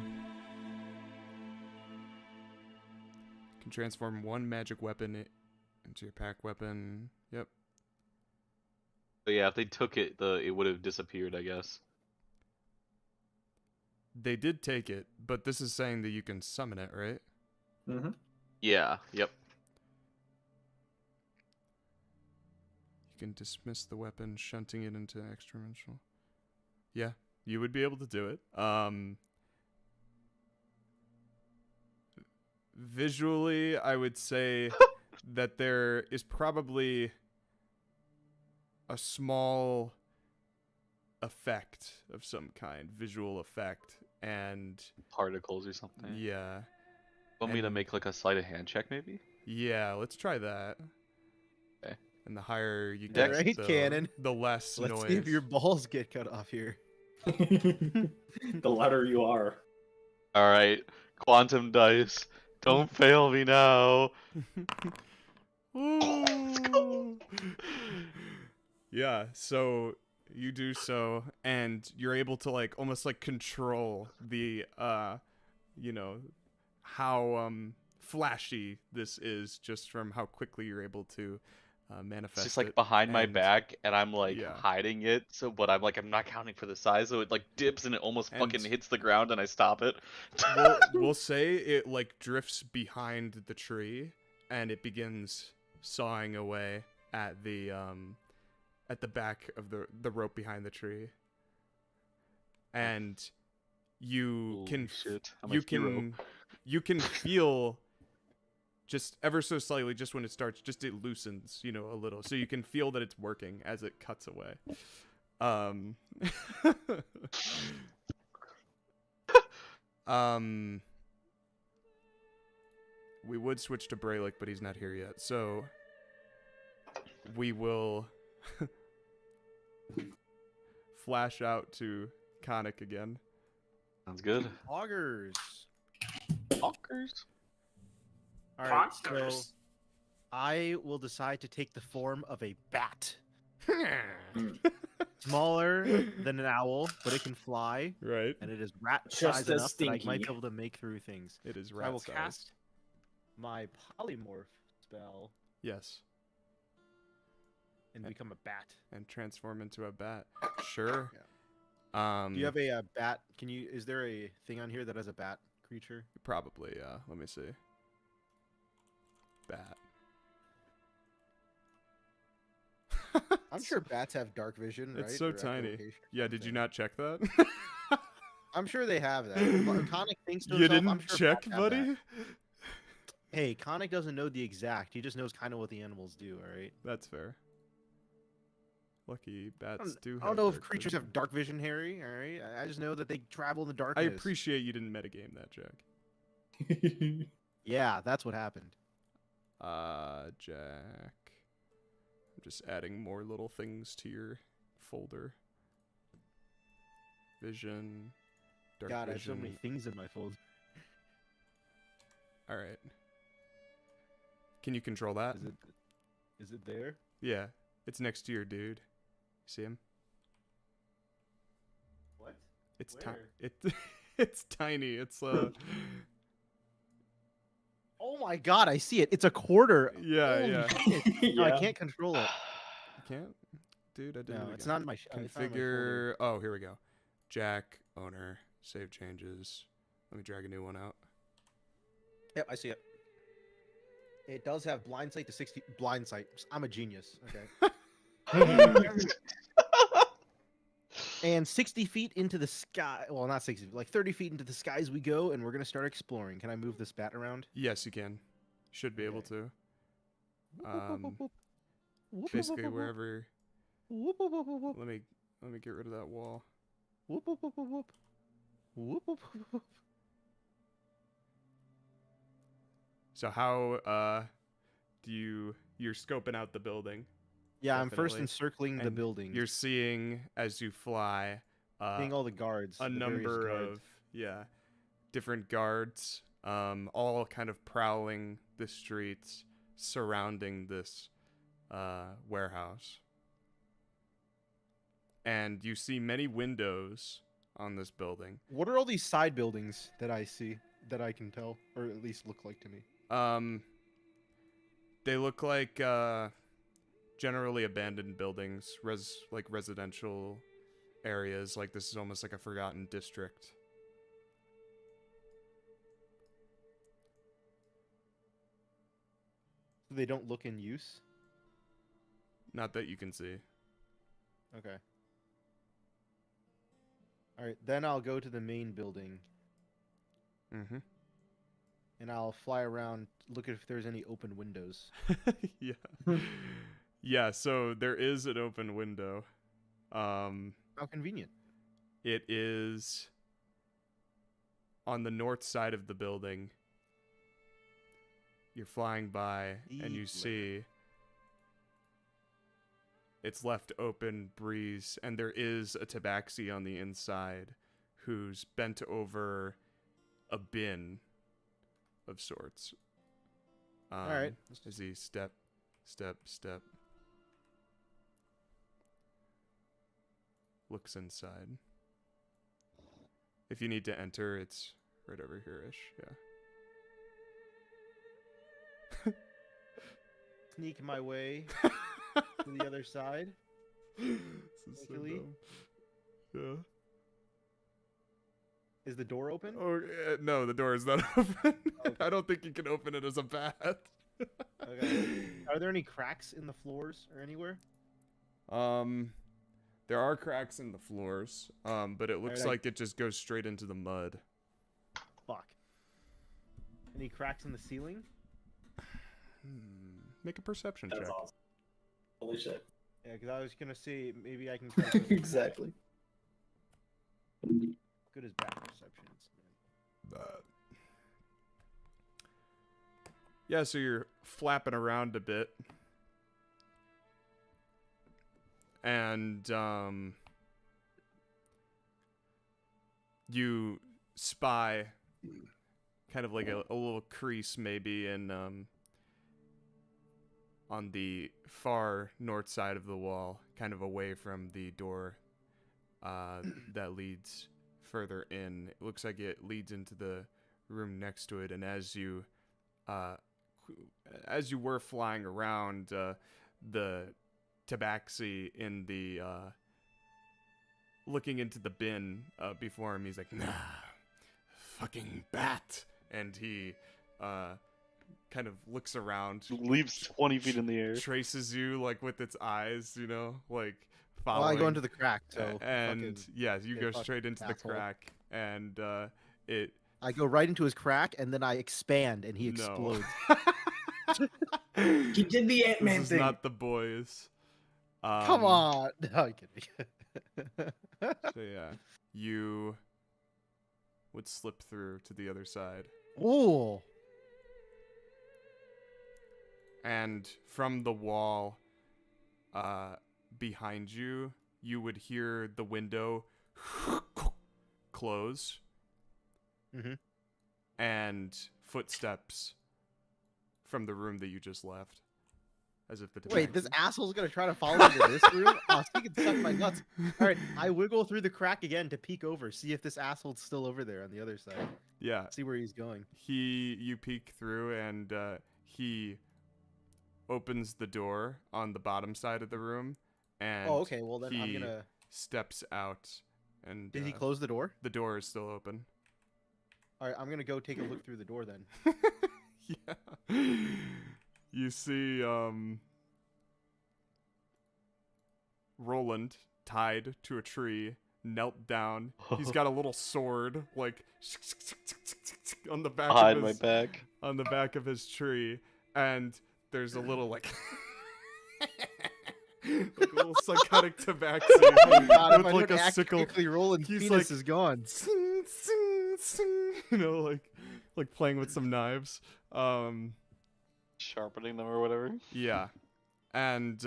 Can transform one magic weapon into your pack weapon. Yep. But yeah, if they took it, it would have disappeared, I guess. They did take it, but this is saying that you can summon it, right? Mm-hmm. Yeah. Yep. You can dismiss the weapon, shunting it into extra-dimensional. Yeah, you would be able to do it. Visually, I would say that there is probably a small effect of some kind, visual effect, and Particles or something. yeah. Want me to and- make like a sleight of hand check, maybe? Yeah, let's try that. Okay. And the higher you Dex. get, Alright, the, Cannon. the less Let's noise. see if your balls get cut off here. The louder you are. All right, quantum dice. Don't fail me now. Ooh. Yeah, so you do so, and you're able to like almost like control the how flashy this is just from how quickly you're able to manifest It's just like it. behind my and- back, and I'm like yeah. hiding it. So, but I'm not counting for the size, so it like dips and it almost And- fucking hits the ground, and I stop it. we'll say it like drifts behind the tree, and it begins sawing away at the back of the rope behind the tree, and you Holy can shit, I'm a you hero. can you can feel just ever so slightly, just when it starts, just it loosens a little, so you can feel that it's working as it cuts away. We would switch to Brelikk, but he's not here yet, so we will flash out to Khanek again. Sounds good. Augers. Fuckers. All right, so Monsters. I will decide to take the form of a bat. Smaller than an owl, but it can fly, Right. and it is rat Just size as enough that I might stinky. be able to make through things. It is So I will rat-sized. cast my polymorph spell Yes. and become a bat. And transform into a bat. Sure. Do you have Mm. a bat? Is there a thing on here that has a bat creature? Probably, yeah. Let me see. Bat. I'm sure bats have dark vision, right? It's so Or tiny. echolocation or Yeah, did you something. not check that? I'm sure they have that. Khanek thinks to You himself, I'm didn't sure check, bats have that. buddy? Hey, Khanek doesn't know the exact. He just knows kind of what the animals do, all right? That's fair. Lucky bats do have I don't know if dark creatures vision. have dark vision, Harry, all right? I just know that they travel in the I darkness. appreciate you didn't metagame that, Jack. Yeah, that's what happened. Jack. I'm just adding more little things to your folder. Vision. Dark God, I have vision. so many things in my folder. Alright. Can you control that? Is it there? Yeah. It's next to your dude. See him? What? It's Where? it's tiny. It's Oh my god, I see it. It's a quarter. yeah, Holy yeah. shit. No, I can't control it. You can't, dude. I did No, it it's again. not in my it's not in my folder. Configure. Oh, here we go. Jack owner save changes. Let me drag a new one out. Yep, I see it. It does have blind sight to 60 blind sight. I'm a genius. Okay. And 60 feet into the sky. Well, not 60, like 30 feet into the skies we go, and we're gonna start exploring. Can I move this bat around? Yes, you can. Should be able Okay. to. Basically wherever. Let me get rid of that wall. So how do you're scoping out the building? Yeah, I'm first Definitely. encircling the And building. You're seeing as you fly seeing all the guards. a the various number guards. of different guards, all kind of prowling the streets surrounding this warehouse. And you see many windows on this building. What are all these side buildings that I see that I can tell, or at least look like to me? They look like generally abandoned buildings, residential areas. Like this is almost like a forgotten district. They don't look in use. Not that you can see. Okay. All right, then I'll go to the main building Mm-hmm. and I'll fly around, look if there's any open windows. Yeah. Yeah, so there is an open window. How convenient. It is on the north side of the building. You're flying by and you see it's left open breeze, and there is a tabaxi on the inside who's bent over a bin of sorts. All right. As he step. Looks inside. If you need to enter, it's right over here-ish, yeah. Sneak my way to the other side. This is so Luckily. dumb. Yeah. Is the door open? Oh, no, the door is not open. Okay. I don't think you can open it as a bat. Okay. Are there any cracks in the floors or anywhere? There are cracks in the floors, but it looks Alright, like it just goes straight into the mud. Fuck. Any cracks in the ceiling? Make a perception That's check. awesome. Holy shit. Yeah, because I was gonna say maybe I can. Try to- Exactly. Good as bat perception. Yeah, so you're flapping around a bit. And you spy kind of like a little crease maybe in on the far north side of the wall, kind of away from the door that leads further in. It looks like it leads into the room next to it, and as you were flying around, the tabaxi in the looking into the bin before him, he's like, nah, fucking bat, and he kind of looks around, Leaps 20 feet in the air. traces you like with its eyes, you know, like Well, following. I go into the crack, so and fucking- yeah, you yeah, go fuck straight into the asshole. crack, and it I go right into his crack, and then I expand, and he no. explodes. He did the Ant-Man This is thing. not the boys. Come on! No, I'm kidding. So yeah, you would slip through to the other side, Ooh. and from the wall behind you, you would hear the window close, Mhm. and footsteps from the room that you just left. as if the Wait, this tabaxi- asshole's gonna try to follow me to this room? Oh, so he can suck my nuts. All right, I wiggle through the crack again to peek over, see if this asshole's still over there on the other side. Yeah, See where he's going. you peek through and he opens the door on the bottom side of the room, and Oh, okay. Well, then I'm he gonna. steps out, and Did he close the door? the door is still open. All right, I'm gonna go take a look through the door then. Yeah. You see Rolland tied to a tree, knelt down. He's got a little sword like on the back Behind of my his back. on the back of his tree, and there's a little like like a little psychotic tabaxi Oh God, if with I like don't a act sickle. quickly, Roland's He's penis like- is gone. Sing, sing, sing, you know, like playing with some knives. Sharpening them or whatever. Yeah. And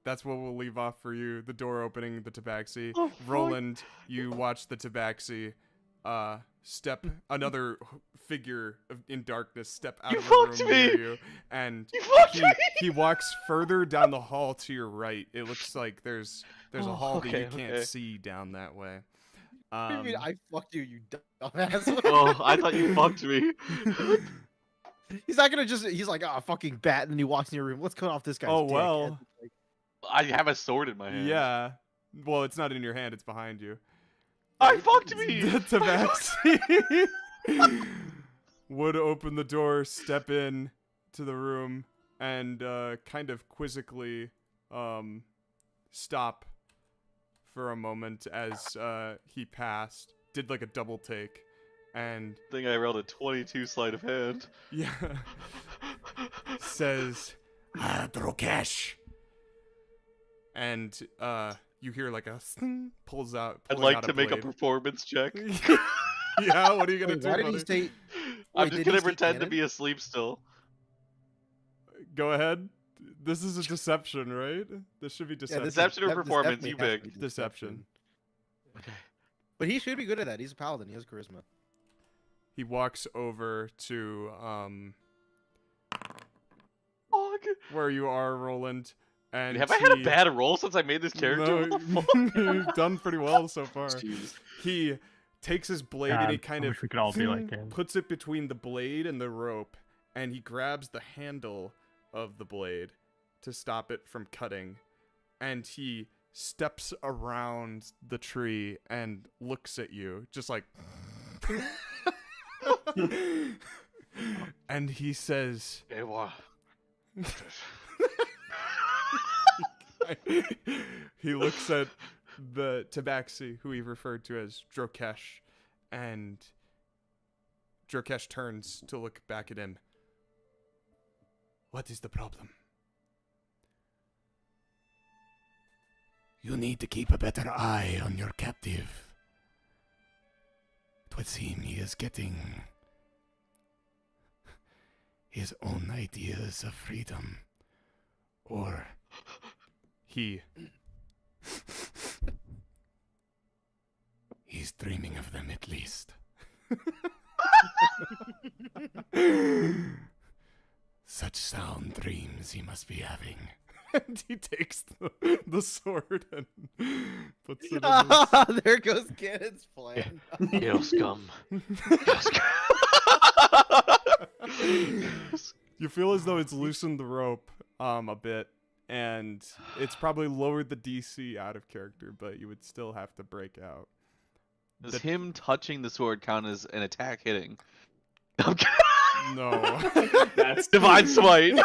that's what we'll leave off for you. The door opening, the tabaxi. Oh, fuck. Roland, you watch the tabaxi step another figure in darkness step out You of the room fucked near me! you, and You fucked he, me! he walks further down the hall to your right. It looks like there's a Oh, hall that you okay, can't okay. see down that way. What do you mean I fucked you, you dumbass? Oh, I thought you fucked me. He's not gonna just. He's like, oh, fucking bat, and then he walks in your room. Let's cut off this guy's Oh, dick. well. And, like, I have a sword in my hand. Yeah. Well, it's not in your hand, it's behind you. I fucked me! The tabaxi would open the door, step in to the room, and kind of quizzically stop for a moment as he passed. Did like a double take, and I think I rolled a 22 sleight of hand. yeah, says, Drokesh. And you hear like a pulls out. I'd pulling like out to make a blade. performance check. Yeah, what are you gonna wait, do? why did he buddy? say? I'm Wait, just did gonna he say pretend to cannon? be asleep still. Go ahead. This is a deception, right? This should be deception. this is- Deception or this performance, definitely you has to pick. be Deception. But he should be good at that. He's a paladin. He has charisma. He walks over to Fuck. where you are, Roland. And Have I had a he- bad roll since I made this character? No, What the fuck? you've done pretty well so far. Jeez. He takes his blade and he God, kind I of wish we could all be like him. puts it between the blade and the rope, and he grabs the handle of the blade to stop it from cutting, and he steps around the tree and looks at you, just like and he says Aewa. he looks at the tabaxi, who he referred to as Drokesh, and Drokesh turns to look back at him. What is the problem? You need to keep a better eye on your captive. It would seem he is getting his own ideas of freedom. Or He he's dreaming of them at least. Such sound dreams he must be having. and he takes the sword and puts it in his... There goes Cannon's plan. Gale scum. You feel as though it's loosened the rope a bit, and it's probably lowered the DC out of character, but you would still have to break out. Does him touching the sword count as an attack hitting? Okay. No. That's Divine Smite.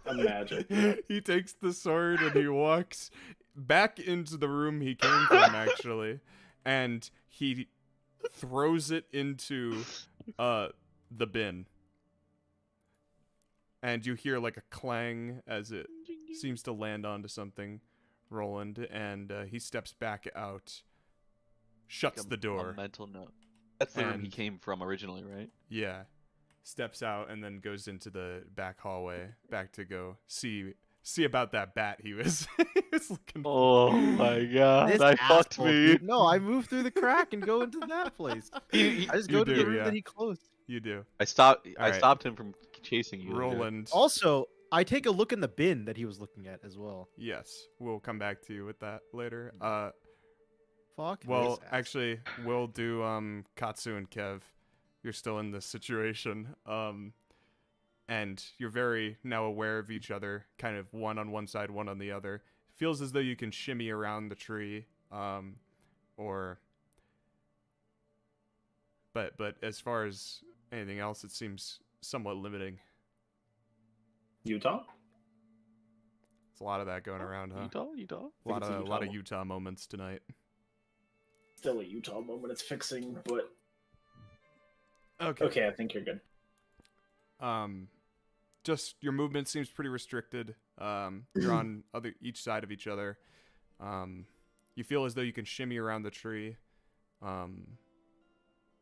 magic. He takes the sword and he walks back into the room he came from, actually, and he throws it into the bin. And you hear like a clang as it seems to land onto something, Roland, and he steps back out, shuts the A door. mental note. That's the room he And- came from originally, right? Yeah. Steps out and then goes into the back hallway, back to go see about that bat he was, he was looking for. Oh my god, This I fucked asshole, me. dude. No, I moved through the crack and go into that place. I just You go to do, the room yeah. that he closed. You do. I stopped Alright. him from chasing you. later. Rolland. Also, I take a look in the bin that he was looking at as well. Yes, we'll come back to you with that later. Fuck. Well, this ass. actually, we'll do Katsu and Kev. You're still in this situation. And you're very now aware of each other, kind of one on one side, one on the other. Feels as though you can shimmy around the tree, but as far as anything else, it seems somewhat limiting. Utah? There's a lot of that going around, huh? Utah. A lot it's a of Utah one. Utah moments tonight. Still a Utah moment it's fixing, but Okay. okay, I think you're good. Just your movement seems pretty restricted. You're on each side of each other. You feel as though you can shimmy around the tree.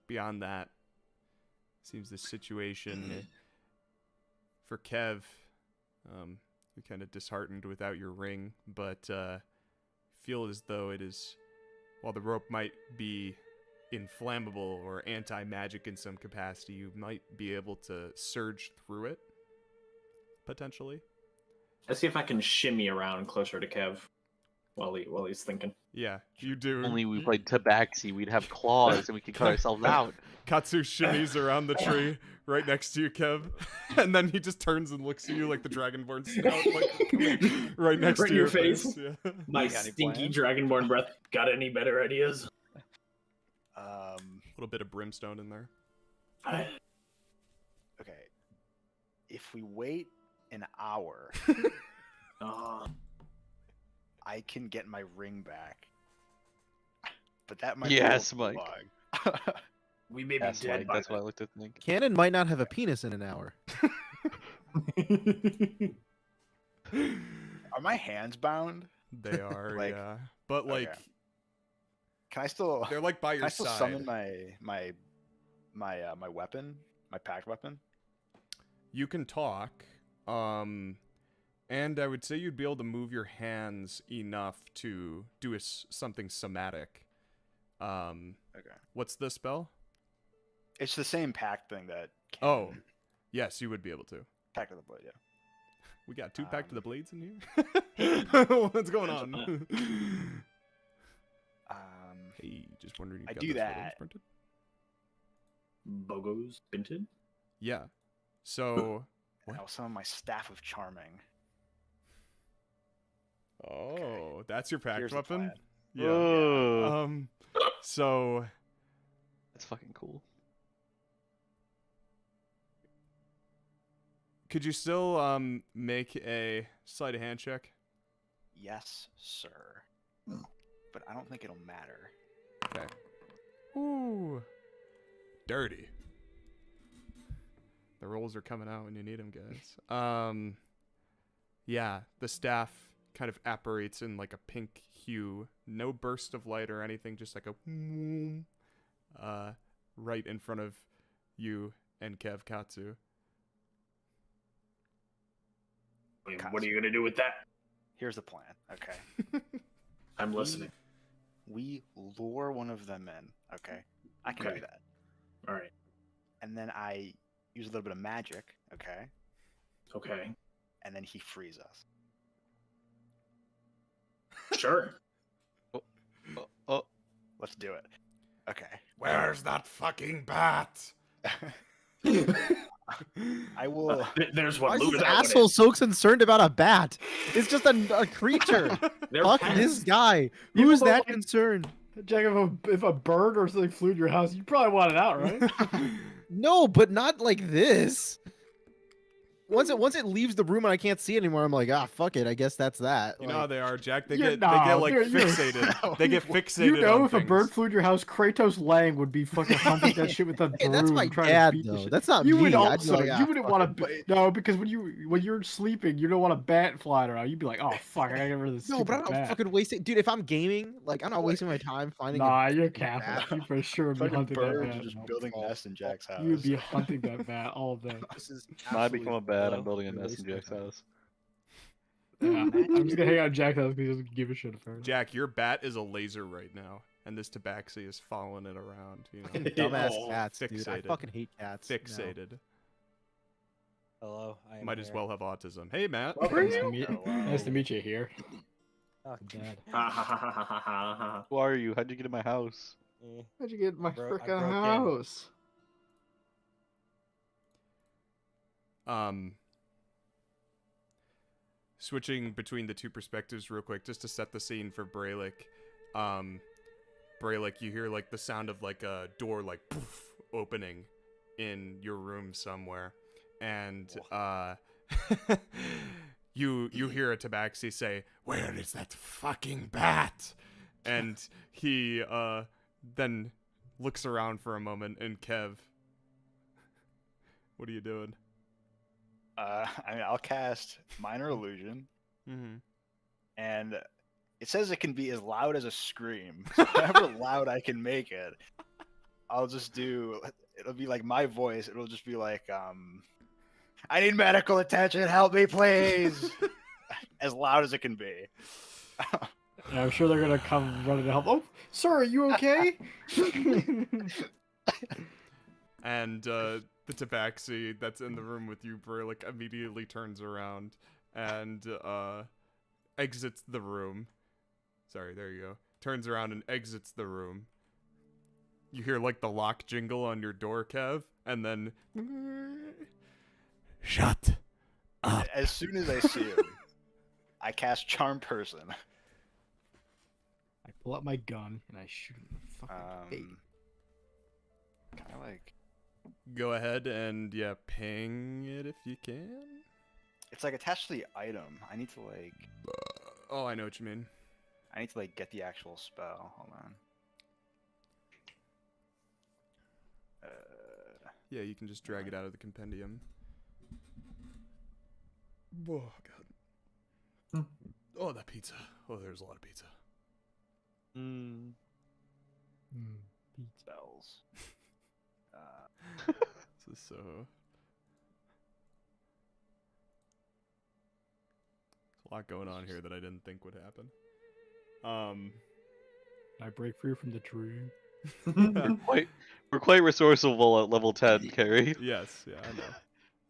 Beyond that, seems the situation for Kev. You're kind of disheartened without your ring, but feel as though it is, while the rope might be inflammable or anti-magic in some capacity, you might be able to surge through it, potentially. Let's see if I can shimmy around closer to Kev while he's thinking. Yeah, you do. Only we played Tabaxi, we'd have claws and we could cut ourselves out. Katsu shimmies around the tree right next to you, Kev, and then he just turns and looks at you like the Dragonborn scout, like right next Right to in your your face. Yeah. My got any stinky plans? dragonborn breath. Got any better ideas? A little bit of brimstone in there. Okay. If we wait an hour, I can get my ring back. But that might Yes, be a little long. We may be Yes, dead Mike, by that's then. why I looked at the thing. Cannon might not have a penis in an hour. Are my hands bound? They are, Like, yeah, but like okay. Can I still? they're like by Can your I still side. summon my weapon, my packed weapon? You can talk, and I would say you'd be able to move your hands enough to do something somatic. Okay. What's the spell? It's the same pack thing that. Oh, yes, you would be able to. Pack of the Blade, yeah. We got two Pact of the Blades in here. What's going on? Hey, just wondering. I Got do those photos that. printed? Bogos Binted? Yeah. So. And I'll summon my Staff of Charming. Oh, that's your pact Here's the weapon. plan. Yeah. Oh. So. That's fucking cool. Could you still make a sleight of hand check? Yes, sir. But I don't think it'll matter. Okay. Ooh. Dirty. The rolls are coming out when you need them, guys. Yeah, the staff kind of apparates in like a pink hue. No burst of light or anything, just like a right in front of you and Kev Katsu. What are you gonna do with that? Here's the plan. Okay. I'm listening. We lure one of them in. Okay. I can Okay. do that. All right. And then I use a little bit of magic. Okay. Okay. And then he frees us. Sure. Oh. Let's do it. Okay. Where's that fucking bat? I will. There's Why one. is Lure this that one asshole so concerned about a bat? It's just a creature. They're Fuck pets. this guy. People Who's don't that like- concerned? Jack, if a bird or something flew in your house, you probably want it out, right? No, but not like this. Once it leaves the room and I can't see it anymore, I'm like, fuck it. I guess that's that. You know how they are, Jack. They You're- get they get no, like you're- fixated. They get fixated. You know, on if a things. bird flew in your house, Kratos Lang would be fucking hunting that shit with a Hey, broom. that's my trying dad, to beat the though. shit. That's not You me. would I'd be also, like, you wouldn't fuck want it. to. No, because when you're sleeping, you don't want a bat flying around. You'd be like, oh fuck, I gotta get rid of this. No, but I'm stupid not bat. fucking wasting. Dude, if I'm gaming, like, I'm not wasting my time finding. Nah, a you're bat. Catholic. You for sure would be Fucking hunting that birds bat. are just building nests in Jack's house. You would be hunting that bat all day. This is When I become a absolutely bat, low. I'm building a You're nest in wasting Jack's my time. house. Yeah, I'm just gonna hang out at Jack's house because he doesn't give a shit apparently. Jack, your bat is a laser right now, and this tabaxi is following it around. You know, Dumbass Oh, cats, dude. I fixated. fucking hate cats. now. fixated. Hello. I am Might as here. well have autism. Hey, Matt. Nice to meet you here. Oh, Dad. Who are you? How'd you get in my house? How'd you get in my I broke frickin' in. house? Switching between the two perspectives real quick, just to set the scene for Brelikk. Brelikk, you hear like the sound of like a door like poof opening in your room somewhere, and you hear a tabaxi say, Where is that fucking bat? and he then looks around for a moment. And Kev, what are you doing? I'll cast Minor Illusion, Mm-hmm. and it says it can be as loud as a scream. So however loud I can make it, I'll just do. It'll be like my voice. It'll just be like, I need medical attention. Help me, please. As loud as it can be. Yeah, I'm sure they're gonna come running to help. Oh, sir, are you okay? And the tabaxi that's in the room with you, Brelikk, immediately turns around and exits the room. Sorry, there you go. Turns around and exits the room. You hear like the lock jingle on your door, Kev, and then Shut up. As soon as I see him, I cast Charm Person. I pull out my gun and I shoot him in the fucking face. Kind of like. go ahead and yeah, ping it if you can. It's like attached to the item. I need to like. Oh, I know what you mean. I need to like get the actual spell. Hold on. Yeah, you can just drag it out of the compendium. Oh god. Oh, that pizza. Oh, there's a lot of pizza. Spells. This is so. There's a lot going on here that I didn't think would happen. I break free from the tree. We're quite resourceful at level 10, Carrie. Yes, yeah, I know.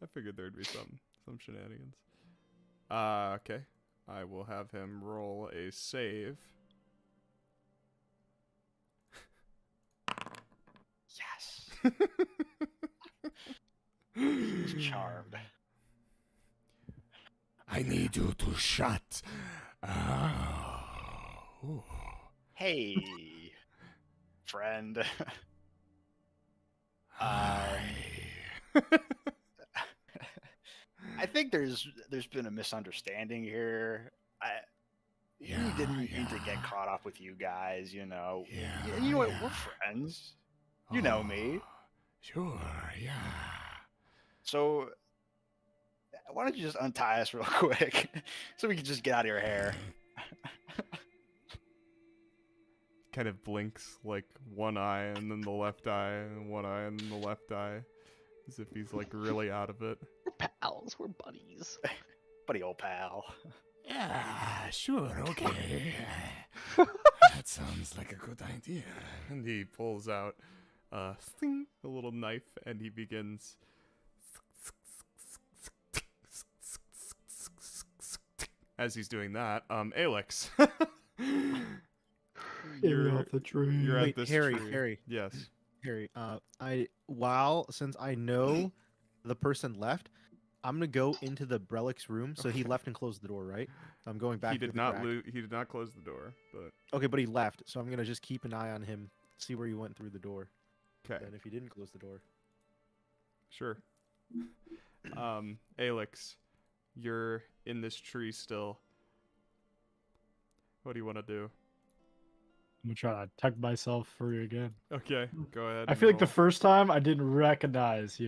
I figured there'd be some shenanigans. Okay. I will have him roll a save. Yes. He's charmed. I need you to shut. Oh. Hey, friend. Hi. I think there's been a misunderstanding here. We didn't mean to get caught up with you guys, you know. Yeah, you know what? We're friends. You know me. Sure, yeah. So, why don't you just untie us real quick so we can just get out of your hair? Kind of blinks like one eye and then the left eye and one eye and then the left eye. As if he's like really out of it. We're pals, we're buddies. Buddy old pal. Yeah, sure, okay. That sounds like a good idea. And he pulls out sting, a little knife and he begins as he's doing that, Alex. You're off the tree. You're at Wait, this Harry, tree. Harry. Yes. Harry, since I know the person left, I'm gonna go into the Brelick's room. So he left and closed the door, right? I'm going back. He through did the not crack. he did not close the door, but Okay, but he left, so I'm gonna just keep an eye on him, see where he went through the door. okay. And if he didn't close the door, Sure. Alex, you're in this tree still. What do you want to do? I'm gonna try to tug myself free again. Okay, go ahead. I and feel like the roll. first time I didn't recognize,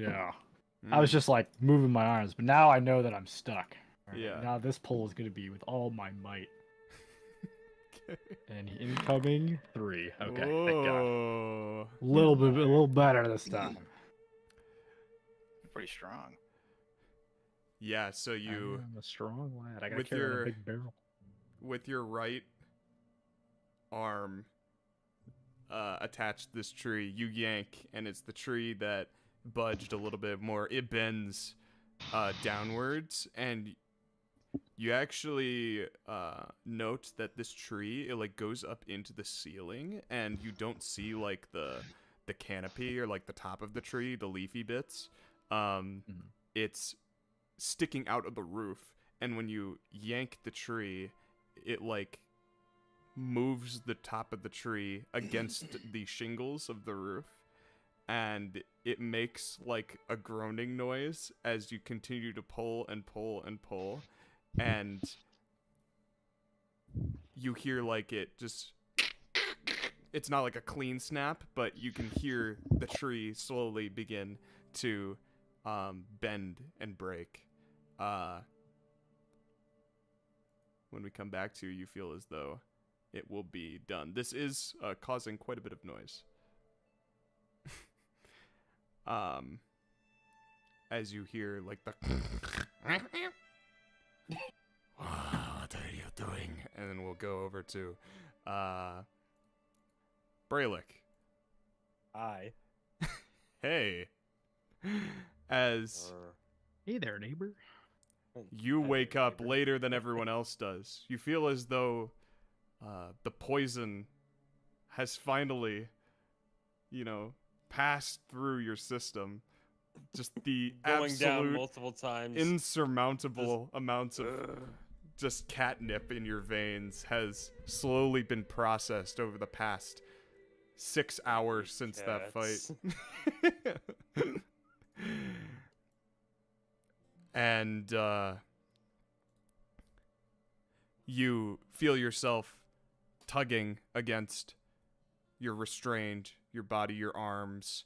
I was just like moving my arms, but now I know that I'm stuck. All right, Yeah. Now this pull is gonna be with all my might. Okay. And incoming 3. Okay. Thank God. Whoa. A little better this time. Pretty strong. Yeah, so you I'm a strong lad. I got with carry your- a big barrel. with your right arm attached to this tree, you yank and it's the tree that budged a little bit more. It bends downwards, and you actually note that this tree, it like goes up into the ceiling, and you don't see like the canopy or like the top of the tree, the leafy bits. It's sticking out of the roof, and when you yank the tree, it like moves the top of the tree against the shingles of the roof, and it makes like a groaning noise as you continue to pull and pull and pull, and you hear like it just, it's not like a clean snap, but you can hear the tree slowly begin to bend and break. When we come back to you feel as though it will be done. This is causing quite a bit of noise. As you hear like the what are you doing? And then we'll go over to Brelikk. Hi. Hey. As Hey there, neighbor. you wake up later than everyone else does. You feel as though the poison has finally, passed through your system. Just the Going down absolute multiple times. insurmountable amounts of just catnip in your veins has slowly been processed over the past 6 hours since that fight. And you feel yourself tugging against your restrained, your body, your arms,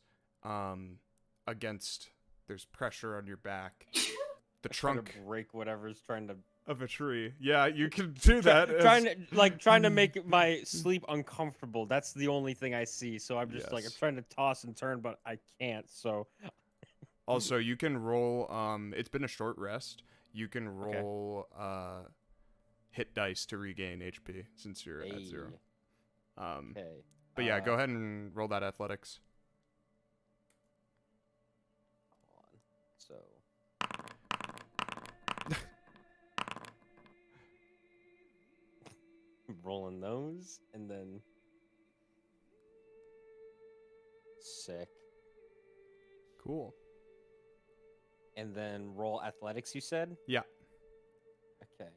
against, there's pressure on your back. The trunk to break whatever's trying to of a tree. Yeah, you can do that. trying to make my sleep uncomfortable. That's the only thing I see. So I'm just like, I'm trying to toss and turn, but I can't. So also, you can roll. It's been a short rest. You can roll hit dice to regain HP since you're at 0. But yeah, go ahead and roll that athletics. So rolling those and then sick. Cool. And then roll athletics, you said? Yeah. Okay.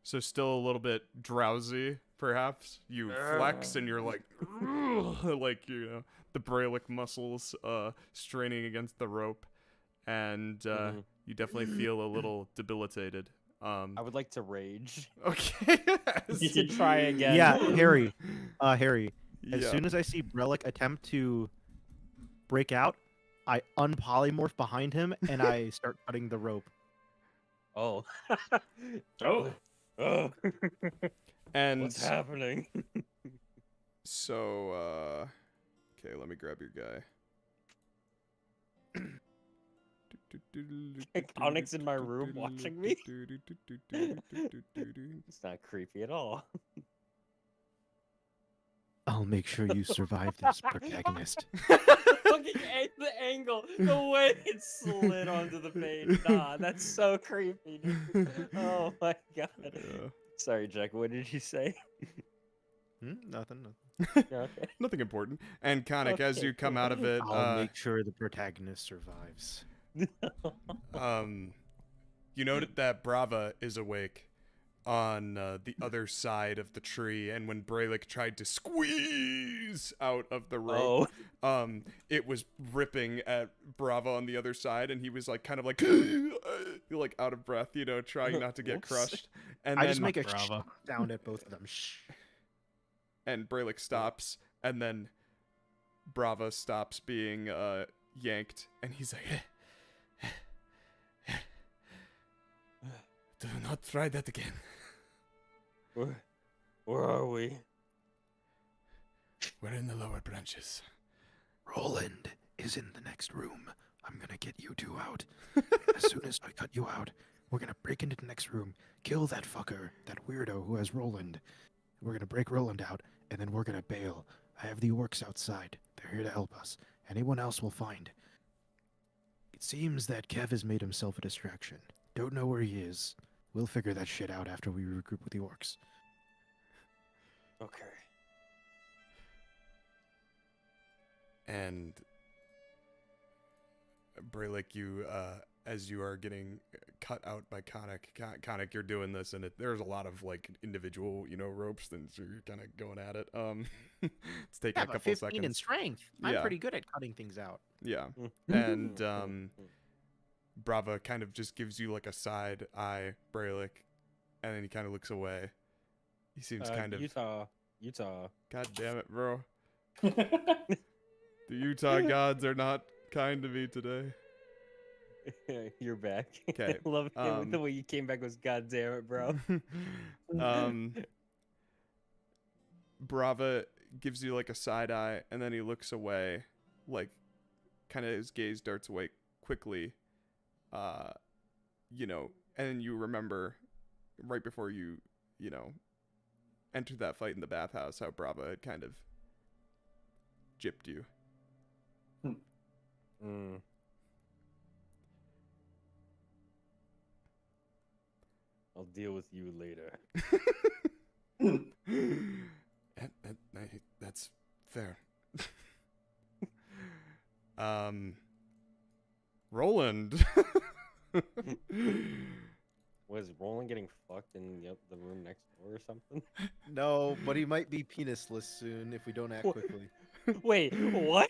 So still a little bit drowsy, perhaps. You flex and you're like, like, the Brelikk muscles straining against the rope. And you definitely feel a little debilitated. I would like to rage. Okay. You could try again. Yeah, Harry. Harry. As soon as I see Brelikk attempt to break out, I unpolymorph behind him and I start cutting the rope. Oh. Oh. And what's happening? So, okay, let me grab your guy. Khanek's in my room watching me. It's not creepy at all. I'll make sure you survive this, protagonist. Looking at the angle, the way it slid onto the page. Nah, that's so creepy, dude. Oh my god. Yeah. Sorry, Jack, what did you say? Nothing. Okay. Nothing important. And Khanek, as you come out of it, I'll make sure the protagonist survives. You noted that Brava is awake on the other side of the tree, and when Brelikk tried to squeeze out of the rope, it was ripping at Brava on the other side, and he was like kind of like like out of breath, trying not to get crushed. And I just make a sound at both of them. And Brelikk stops, and then Brava stops being yanked, and he's like, do not try that again. Where are we? We're in the lower branches. Rolland is in the next room. I'm gonna get you two out. As soon as I cut you out, we're gonna break into the next room, kill that fucker, that weirdo who has Rolland, We're gonna break Rolland out, and then we're gonna bail. I have the orcs outside. They're here to help us. Anyone else will find. It seems that Kev has made himself a distraction. Don't know where he is. We'll figure that shit out after we regroup with the orcs. Okay. And Brelikk, you as you are getting cut out by Khanek, you're doing this, and there's a lot of like individual, ropes, and so you're kind of going at it. It's taking a couple 15 seconds. in strength. Yeah. I'm pretty good at cutting things out. Yeah, and Brava kind of just gives you like a side eye, Brelikk, and then he kind of looks away. He seems kind of Utah. God damn it, bro. The Utah gods are not kind to me today. You're back. 'Kay, I love the way you came back was God damn it, bro. Brava gives you like a side eye, and then he looks away, like kind of his gaze darts away quickly. And then you remember right before you entered that fight in the bathhouse how Brava had kind of gypped you. I'll deal with you later. That's fair. Roland. Was Rolland getting fucked in the room next door or something? No, but he might be penisless soon if we don't act quickly. Wait, what?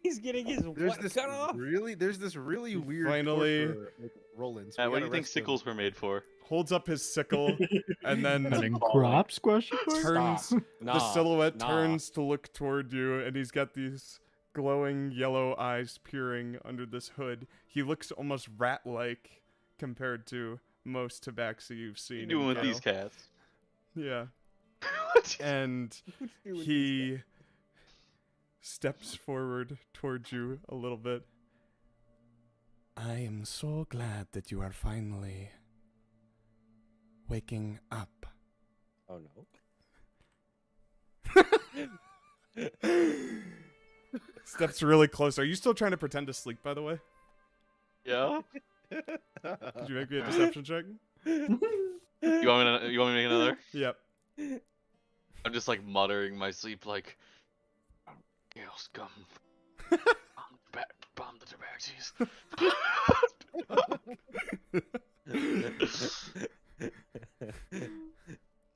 He's getting his There's what cut off? There's this really weird Finally- torture, like, Roland. So we What do gotta you think rest him. sickles were made for? Holds up his sickle, and then Cutting crops? Question mark? turns. Nah, The silhouette nah. turns to look toward you, and he's got these glowing yellow eyes peering under this hood. He looks almost rat-like compared to most tabaxi you've seen. What are you in doing with Gale. these cats? Yeah. What? And he steps forward towards you a little bit. I am so glad that you are finally waking up. Oh no. Steps really close. Are you still trying to pretend to sleep, by the way? Yeah. Did you make me a deception check? You want me to make another? Yep. I'm just like muttering my sleep, like, Gale scum. Bomb the tabaxis.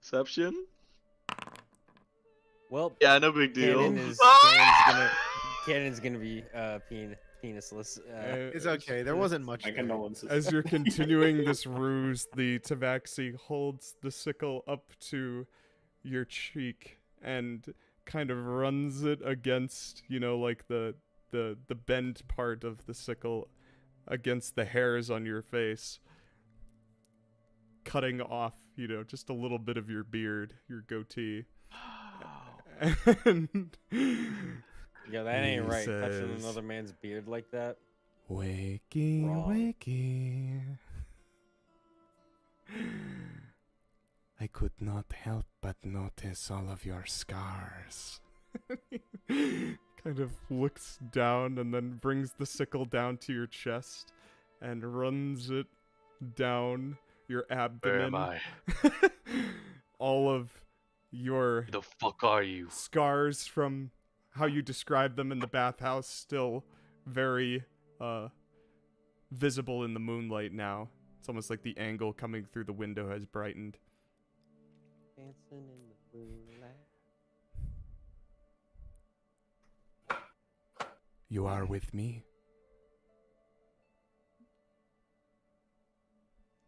Deception? Well, Yeah, no big deal. Cannon's gonna be penisless. It's okay. There wasn't much. My there. condolences. As you're continuing this ruse, the tabaxi holds the sickle up to your cheek and kind of runs it against, like the bent part of the sickle against the hairs on your face, cutting off, just a little bit of your beard, your goatee. And Yeah, that ain't he right. Touching says, another man's beard like that. Wakey, Wrong. wakey. I could not help but notice all of your scars. Kind of looks down and then brings the sickle down to your chest and runs it down your abdomen. Where am I? All of your Who the fuck are you? scars from how you described them in the bathhouse still very visible in the moonlight now. It's almost like the angle coming through the window has brightened. Dancing in the moonlight. You are with me.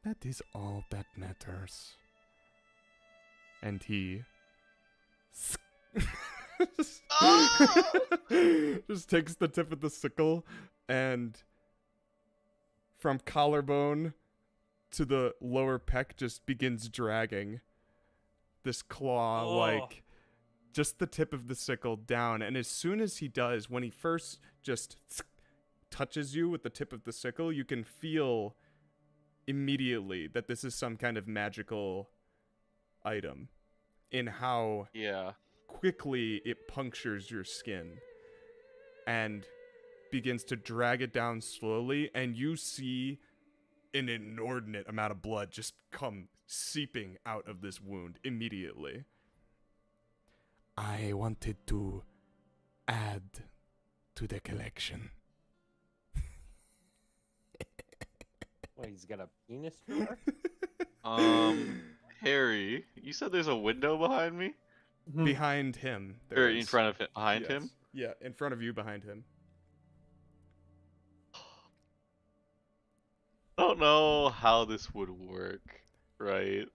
That is all that matters. And he just takes the tip of the sickle and from collarbone to the lower pec just begins dragging this claw like just the tip of the sickle down. And as soon as he does, when he first just touches you with the tip of the sickle, you can feel immediately that this is some kind of magical item in how Yeah. quickly it punctures your skin and begins to drag it down slowly, and you see an inordinate amount of blood just come seeping out of this wound immediately. I wanted to add to the collection. What, he's got a penis drawer? Harry, you said there's a window behind me? Behind him. Or in front of him? Behind Yes. him? Yeah, in front of you, behind him. I don't know how this would work, right?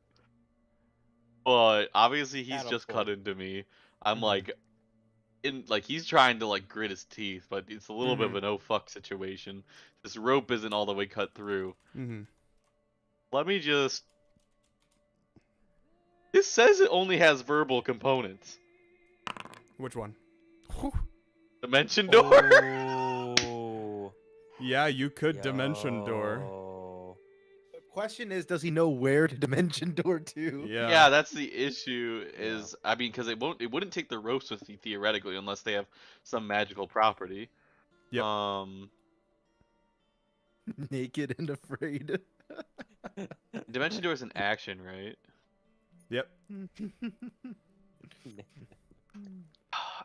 But obviously he's just cut into me. I'm like, he's trying to like grit his teeth, but it's a little bit of an oh fuck situation. This rope isn't all the way cut through. Let me just. This says it only has verbal components. Which one? Dimension door. Oh. Yeah, you could dimension door. The question is, does he know where to dimension door to? Yeah, that's the issue. Is I mean, because it wouldn't take the ropes with you theoretically unless they have some magical property. Yep. Naked and afraid. Dimension door is an action, right? Yep.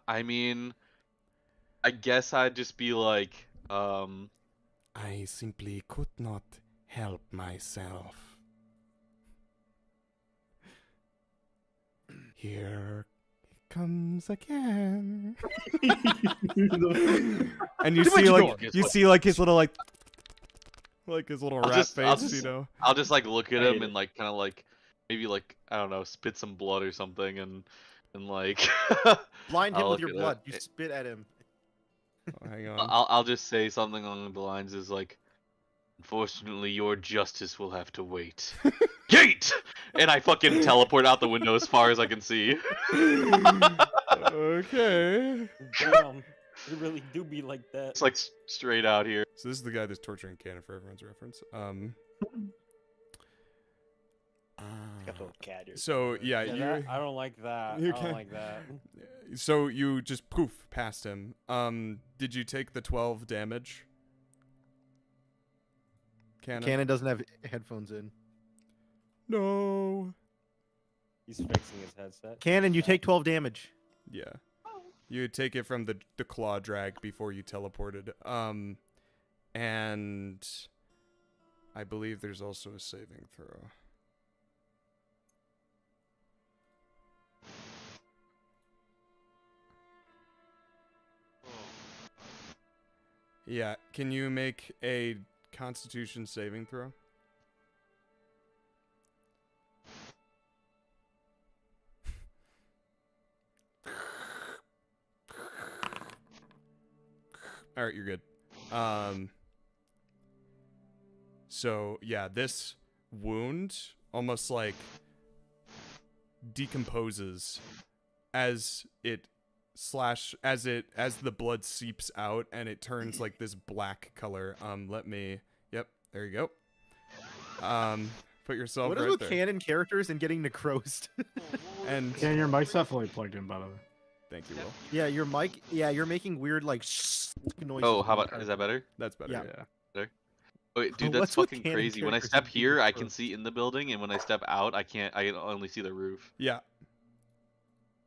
I mean, I guess I'd just be like, I simply could not help myself. Here it comes again. And you see like his little his little rat face, you know. I'll just like look at him and like kind of like maybe like I don't know, spit some blood or something and like blind him I'll with look your at blood. it. You spit at him. Oh, hang on. I'll just say something along the lines is like, unfortunately, your justice will have to wait. Gate! And I fucking teleport out the window as far as I can see. Okay. Damn. You really do be like that. It's like straight out here. So this is the guy that's torturing Khanek for everyone's reference. Got the little cat ears. So yeah, I don't like that. I don't like that. So you just poof past him. Did you take the 12 damage? Cannon doesn't have headphones in. No. He's fixing his headset. Cannon, you take 12 damage. Yeah. You take it from the claw drag before you teleported. And I believe there's also a saving throw. Yeah, can you make a Constitution saving throw? All right, you're good. So yeah, this wound almost like decomposes as the blood seeps out and it turns like this black color. Yep, there you go. Put yourself What is right with there. canon characters and getting necrosed? And Yeah, your mic's definitely plugged in, by the way. thank you, Will. Yeah, your mic. Yeah, you're making weird like noises. Oh, how about is that better? That's better. Yeah. Yeah. Better? Wait, dude, that's What's with fucking canon crazy. When I characters step and being here, I can necrosed? see in the building, and when I step out, I can't. I can only see the roof. Yeah.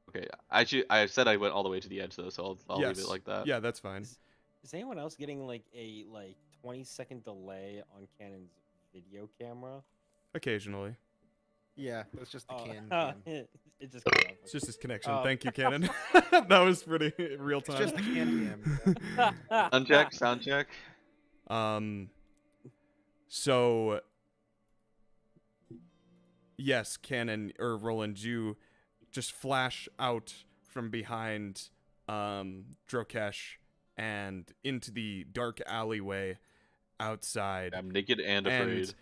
Okay, I said I went all the way to the edge though, so I'll leave it like that. Yeah, that's fine. Is anyone else getting like a 20-second delay on Canon's video camera? Occasionally. Yeah, that's just the canon. It just cut off. It's just his connection. Oh. Thank you, Cannon. That was pretty real It's time. just the can cam. Sound check. So yes, Cannon or Rolland, you just flash out from behind Drokesh and into the dark alleyway outside. I'm naked and afraid.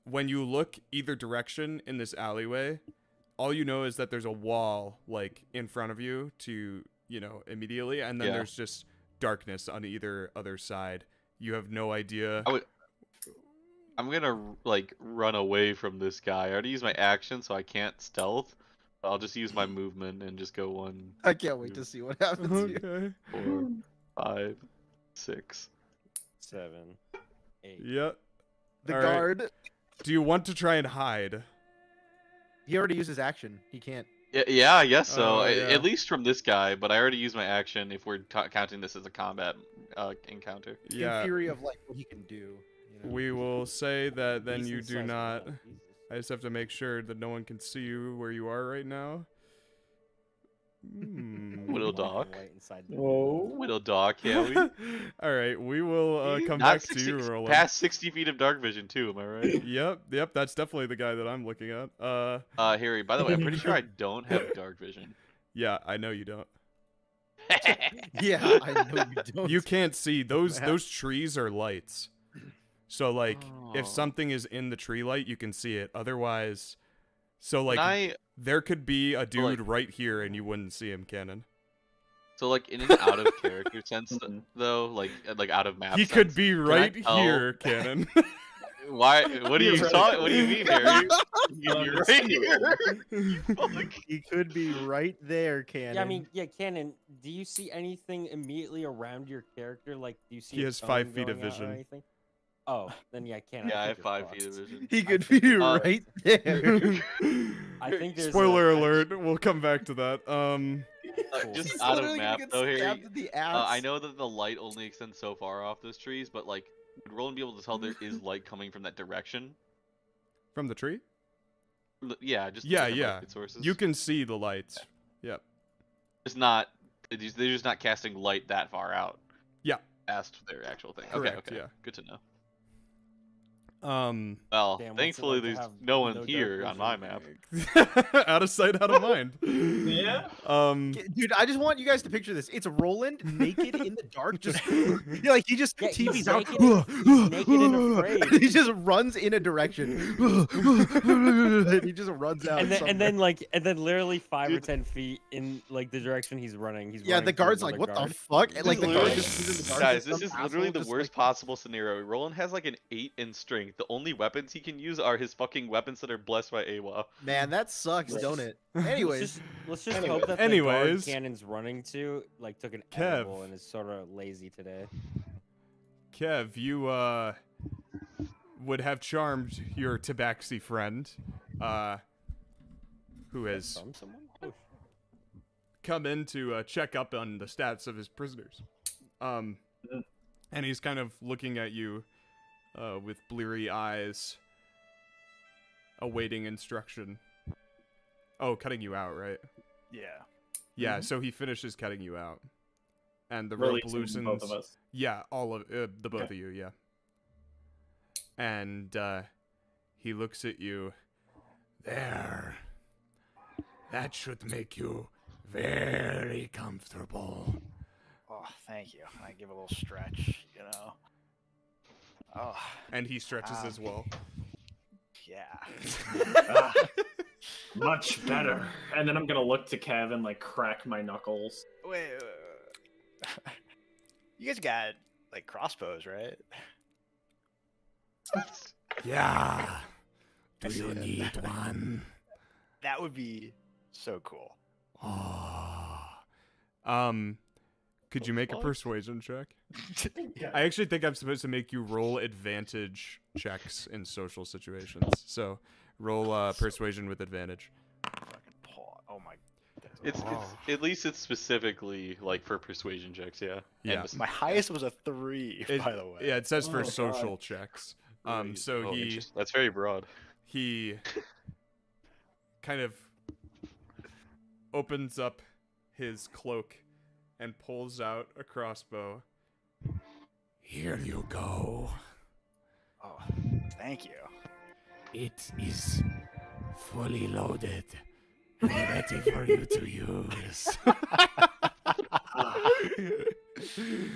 When you look either direction in this alleyway, all you know is that there's a wall like in front of you to, immediately, and then there's just darkness on either other side. You have no idea. I'm gonna like run away from this guy. I already used my action, so I can't stealth. I'll just use my movement and just go 1. I can't wait to see what happens here. Okay. 4, 5, 6. 7, 8. Yep. The All right. guard. Do you want to try and hide? He already used his action. He can't. Yeah, I guess so. Oh, yeah. At least from this guy, but I already used my action if we're counting this as a combat encounter. Yeah. In theory of like what he can do. You know? We will say that then you Decent do sized not. wall, Jesus. I just have to make sure that no one can see you where you are right now. Widow Black and Doc. white inside the- Whoa. Widow Doc, yeah. We All right, we will come not back to you, Rolland. past 60 feet of dark vision too. Am I right? Yep, that's definitely the guy that I'm looking at. Harry. By the way, I'm pretty sure I don't have dark vision. Yeah, I know you don't. Yeah, I know you don't. You can't see those trees are lights. So like if Oh. something is in the tree light, you can see it. Otherwise, so like I there could be a dude like- right here and you wouldn't see him, Cannon. so like in an out of character sense though, like out of map. He sense, could be can I right tell- here, Cannon. Why? What do you saw? What do you mean, Harry? You're right here. He could be right there, Cannon. Yeah, I mean, yeah, Cannon. Do you see anything immediately around your character? Like, do you see? He a has phone 5 feet of going out or vision. anything? Oh, then yeah, Cannon. Yeah, I think have you're 5 feet of fucked. vision. he could think be you're- right there. I think there's. Spoiler a, alert, we'll come back to that. Just He's out of literally gonna map get though, Harry. stabbed in the I ass. know that the light only extends so far off those trees, but like, would Roland be able to tell there is light coming from that direction? From the tree? Yeah, just Yeah, different yeah. light sources. You can see the lights. Yep. Just not. They're just not casting light that far out. Yeah. Past their actual thing. Correct, okay. yeah. Good to know. Well, Damn, what's it thankfully like to there's have no one dark here on my map. out of sight, out of mind. Yeah. Dude, I just want you guys to picture this. It's Roland naked in the dark, just like he just Yeah, he's TV's out. naked and- he's naked and afraid. And he just runs in a direction. And he just runs out. And then, somewhere. and then literally 5 or 10 feet in like the direction he's running. He's Yeah, running the through guard's like, another what guard. the fuck? And, like the guard Literally- just is in the dark. Guys, and this some is literally asshole the just, worst like, possible scenario. Roland has like an 8 in strength. The only weapons he can use are his fucking weapons that are blessed by Aewa. Man, that sucks, don't it? Anyways, Let's just hope that the Anyways. guard Cannon's running to like took an Kev. edible and is sort of lazy today. Kev, you would have charmed your tabaxi friend, who has From someone? Oh, come in to check up on the stats of his prisoners. And he's kind of looking at you with bleary eyes, awaiting instruction. Oh, cutting you out, right? Yeah. Yeah, so he finishes cutting you out. And the Releasing rope loosens. both of us. Yeah, all of the both of you, yeah. And he looks at you. There. That should make you very comfortable. Oh, thank you. And I give a little stretch, you know. Oh, And he stretches as well. yeah. Ah, much better. And then I'm gonna look to Kev and like crack my knuckles. Wait. You guys got like crossbows, right? Yeah. Do I see you it. need one? That would be so cool. Oh. Could you make a fuck? persuasion check? Yeah. I actually think I'm supposed to make you roll advantage checks in social situations. So roll persuasion with advantage. Fucking paw. Oh my. It's at least it's specifically like for persuasion checks, yeah. Yeah. And My highest was a 3, It- by the way. Yeah, it says for Oh, God. social checks. So Oh, he interesting. That's very broad. he kind of opens up his cloak and pulls out a crossbow. Here you go. Oh, thank you. It is fully loaded and ready for you to use. Very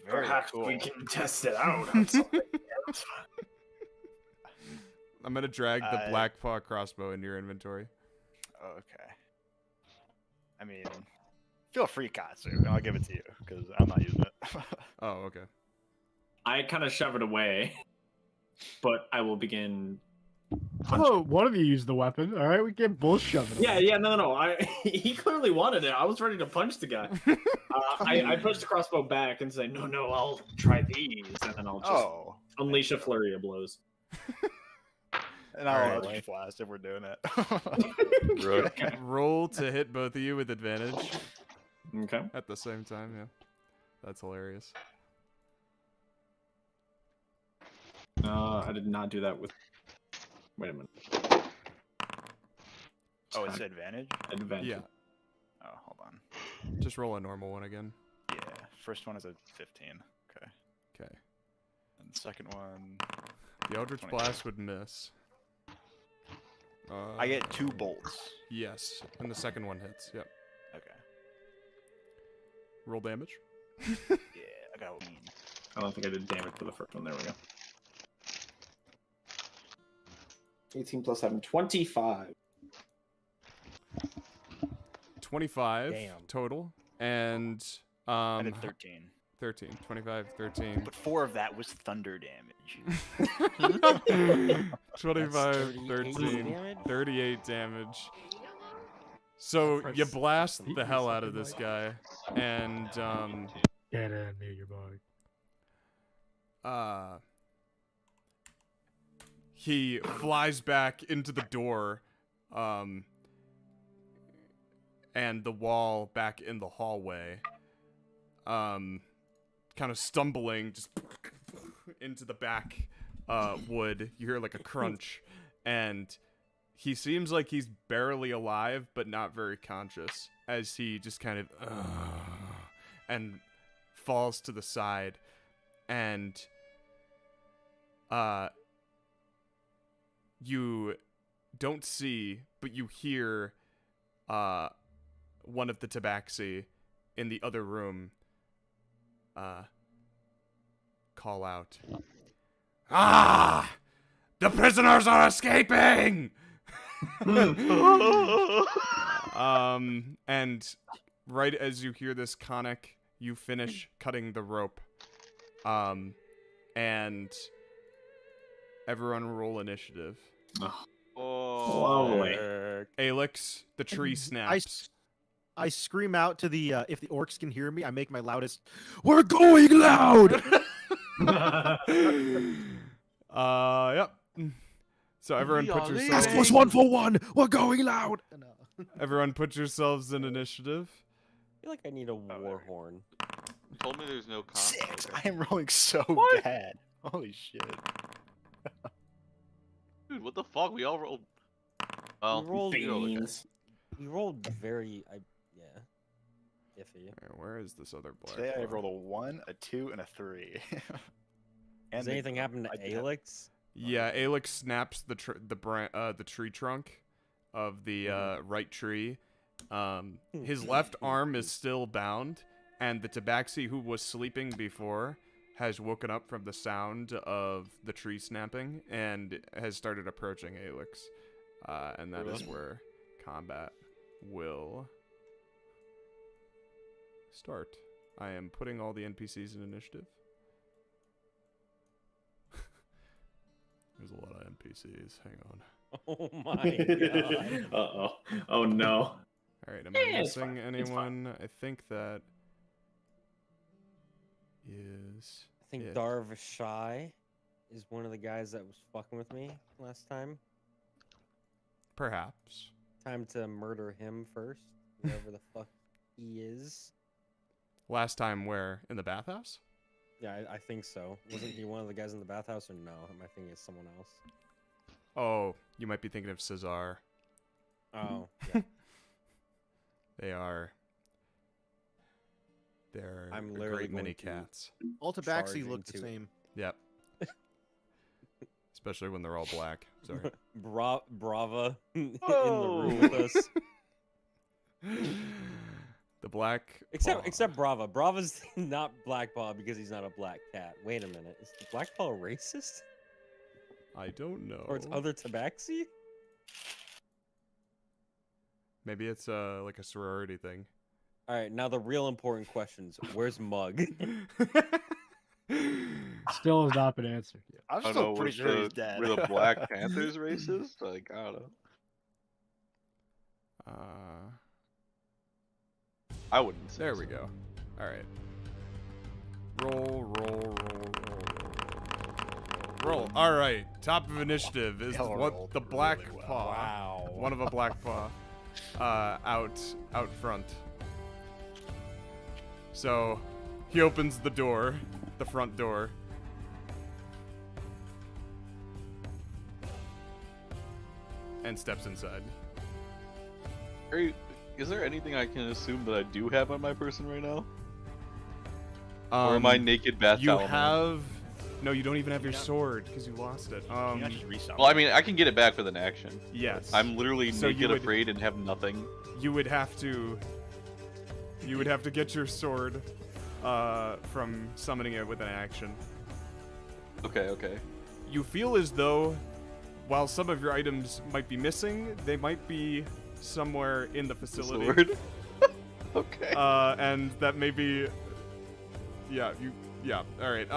Perhaps cool. we can test it out on something else. I'm gonna drag the Uh, black paw crossbow into your inventory. Okay. I mean, feel free, Katsu. I'll give it to you because I'm not using it. Oh, okay. I kind of shove it away. but I will begin. Oh, one of you used the weapon. All right, we can't bullshit him. Yeah, no. He clearly wanted it. I was ready to punch the guy. I pushed the crossbow back and say, no, I'll try these, and then I'll just unleash a flurry of blows. And I'll Eldritch Blast if we're doing it. Okay. Roll to hit both of you with advantage. Okay. At the same time, yeah. That's hilarious. I did not do that with. Wait a minute. Oh, it's advantage? Advantage. Yeah. Oh, hold on. Just roll a normal one again. Yeah. First one is a 15. Okay. Okay. And the second one. The Eldritch 22. Blast would miss. I get 2 bolts. Yes, and the second one hits. Yep. Okay. Roll damage. Yeah, I got mean. I don't think I did damage for the first one. There we go. 18 plus 7, 25. 25 Damn. total. And I did 13. 13. 25, 13. But 4 of that was thunder damage. 25, 38 13, damage? 38 damage. So you blast the hell out of this guy, and Get in near your body. he flies back into the door, and the wall back in the hallway, kind of stumbling just into the back wood. You hear like a crunch, and he seems like he's barely alive, but not very conscious, as he just kind of and falls to the side, and you don't see, but you hear one of the tabaxi in the other room call out, "Ah! The prisoners are escaping!" And right as you hear this, Khanek, you finish cutting the rope. And everyone roll initiative. Oh, lovely. Alex, the tree snaps. I scream out to the if the orcs can hear me, I make my loudest, "We're going loud!" Yep. So everyone put yourselves. Ask us 1 for 1. We're going loud. No. Everyone put yourselves in initiative. I feel like I need a war horn. You told me there's no comp. 6. I am rolling so bad. Holy shit. Dude, what the fuck? We all rolled. Well, We rolled you rolled okay. Beans. We rolled very, iffy. Alright, where is this other black? Today I bar? rolled a 1, a 2, and a 3. Does anything happen to I did have- Alex? Yeah, Alex snaps the tree trunk of the right tree. His left arm is still bound, and the tabaxi who was sleeping before has woken up from the sound of the tree snapping and has started approaching Alex. And that is where combat will start. I am putting all the NPCs in initiative. There's a lot of NPCs. Hang on. Oh my god. Uh-oh. Oh no. Alright, am I it's missing fine, it's fine. anyone? I think that is... I think it. Darvashai is one of the guys that was fucking with me last time. Perhaps. Time to murder him first, whoever the fuck he is. Last time where? In the bathhouse? Yeah, I think so. Wasn't he one of the guys in the bathhouse, or no? Am I thinking it's someone else? Oh, you might be thinking of Cesar. Oh, yeah. They're I'm a literally great many going to cats. All tabaxi charge look the into it. same. Yep. Especially when they're all black. Sorry. Brava in the Whoa. room with us. The black Except paw. except Brava. Brava's not Black Paw because he's not a black cat. Wait a minute. Is the Black Paw racist? I don't know. Or it's other tabaxi? Maybe it's like a sorority thing. Alright, now the real important questions. Where's Mug? still has not been answered yet. I'm I don't still know pretty what sure he's dead. where the Black Panthers racist? Like, I don't know. I wouldn't say There we go. All right. Roll. All right. Top of initiative is the Black Paw. Wow. One of a Black Paw. Out front. So, he opens the door, the front door. And steps inside. Is there anything I can assume that I do have on my person right now? Or am I naked bath You towel? have... No, you don't even have your sword, because you lost it. Can you just resell Well, I it? mean, I can get it back with an action. Yes. I'm literally So you naked, would- afraid, and have nothing. You would have to get your sword from summoning it with an action. Okay. You feel as though, while some of your items might be missing, they might be somewhere in the facility. Sword? Okay. And that maybe... Yeah, alright,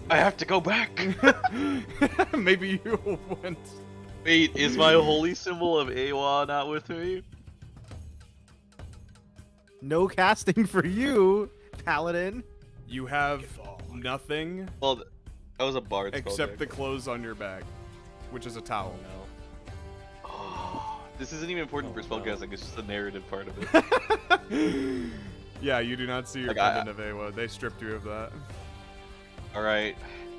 I have to go back! maybe you went... Wait, is my holy symbol of Aewa not with me? No casting for you, Paladin. You have nothing Well, that was a bard spell except check. the clothes on your back, which is a towel. This isn't even important for spellcasting, it's just the narrative part of it. Yeah, you do not see your Like, pendant of Aewa. They stripped you of that. Alright.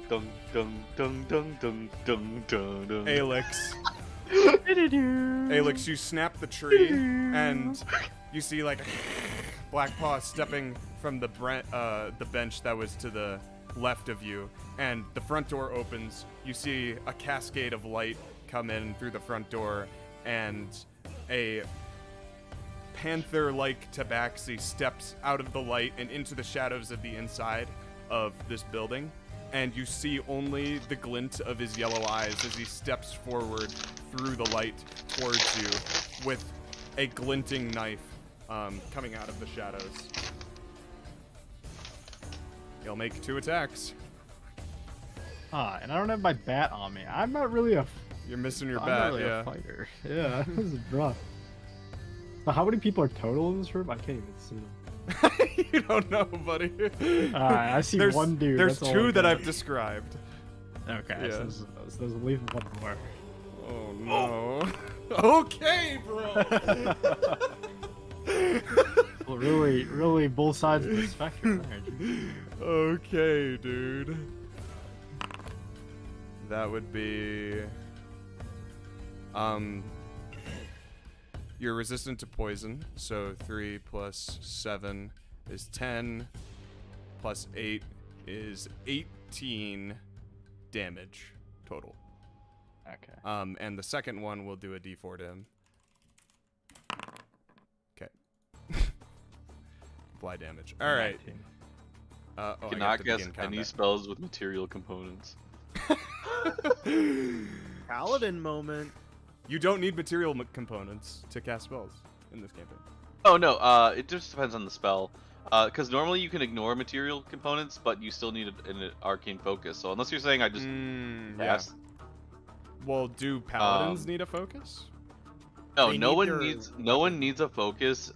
Dun dun dun dun dun dun dun dun. Alex. Alex, you snap the tree, and you see like Black Paw stepping from the bench that was to the left of you, and the front door opens. You see a cascade of light come in through the front door, and a panther-like tabaxi steps out of the light and into the shadows of the inside of this building. And you see only the glint of his yellow eyes as he steps forward through the light towards you with a glinting knife coming out of the shadows. He'll make 2 attacks. And I don't have my bat on me. I'm not really a. You're missing your I'm bat, not really yeah. a fighter. Yeah, this is rough. So how many people are total in this room? I can't even see them. You don't know, buddy. Alright, I see There's- one dude. There's that's all 2 I that got. I've described. Okay, Yeah. so there's at least one more. Oh no. Okay, bro. Well, really both sides of the spectrum there, dude. Okay, dude. That would be... You're resistant to poison, so 3 plus 7 is 10, plus 8 is 18 damage total. Okay. And the second one will do a d4 to him. Okay. Apply damage. All right. 19. Oh, I Cannot got to guess begin any combat. spells with material components. Paladin moment. You don't need material components to cast spells in this campaign. Oh no, it just depends on the spell. Because normally you can ignore material components, but you still need an arcane focus. So unless you're saying I just yeah. cast... Well, do paladins need a focus? No, They no need one their- needs a focus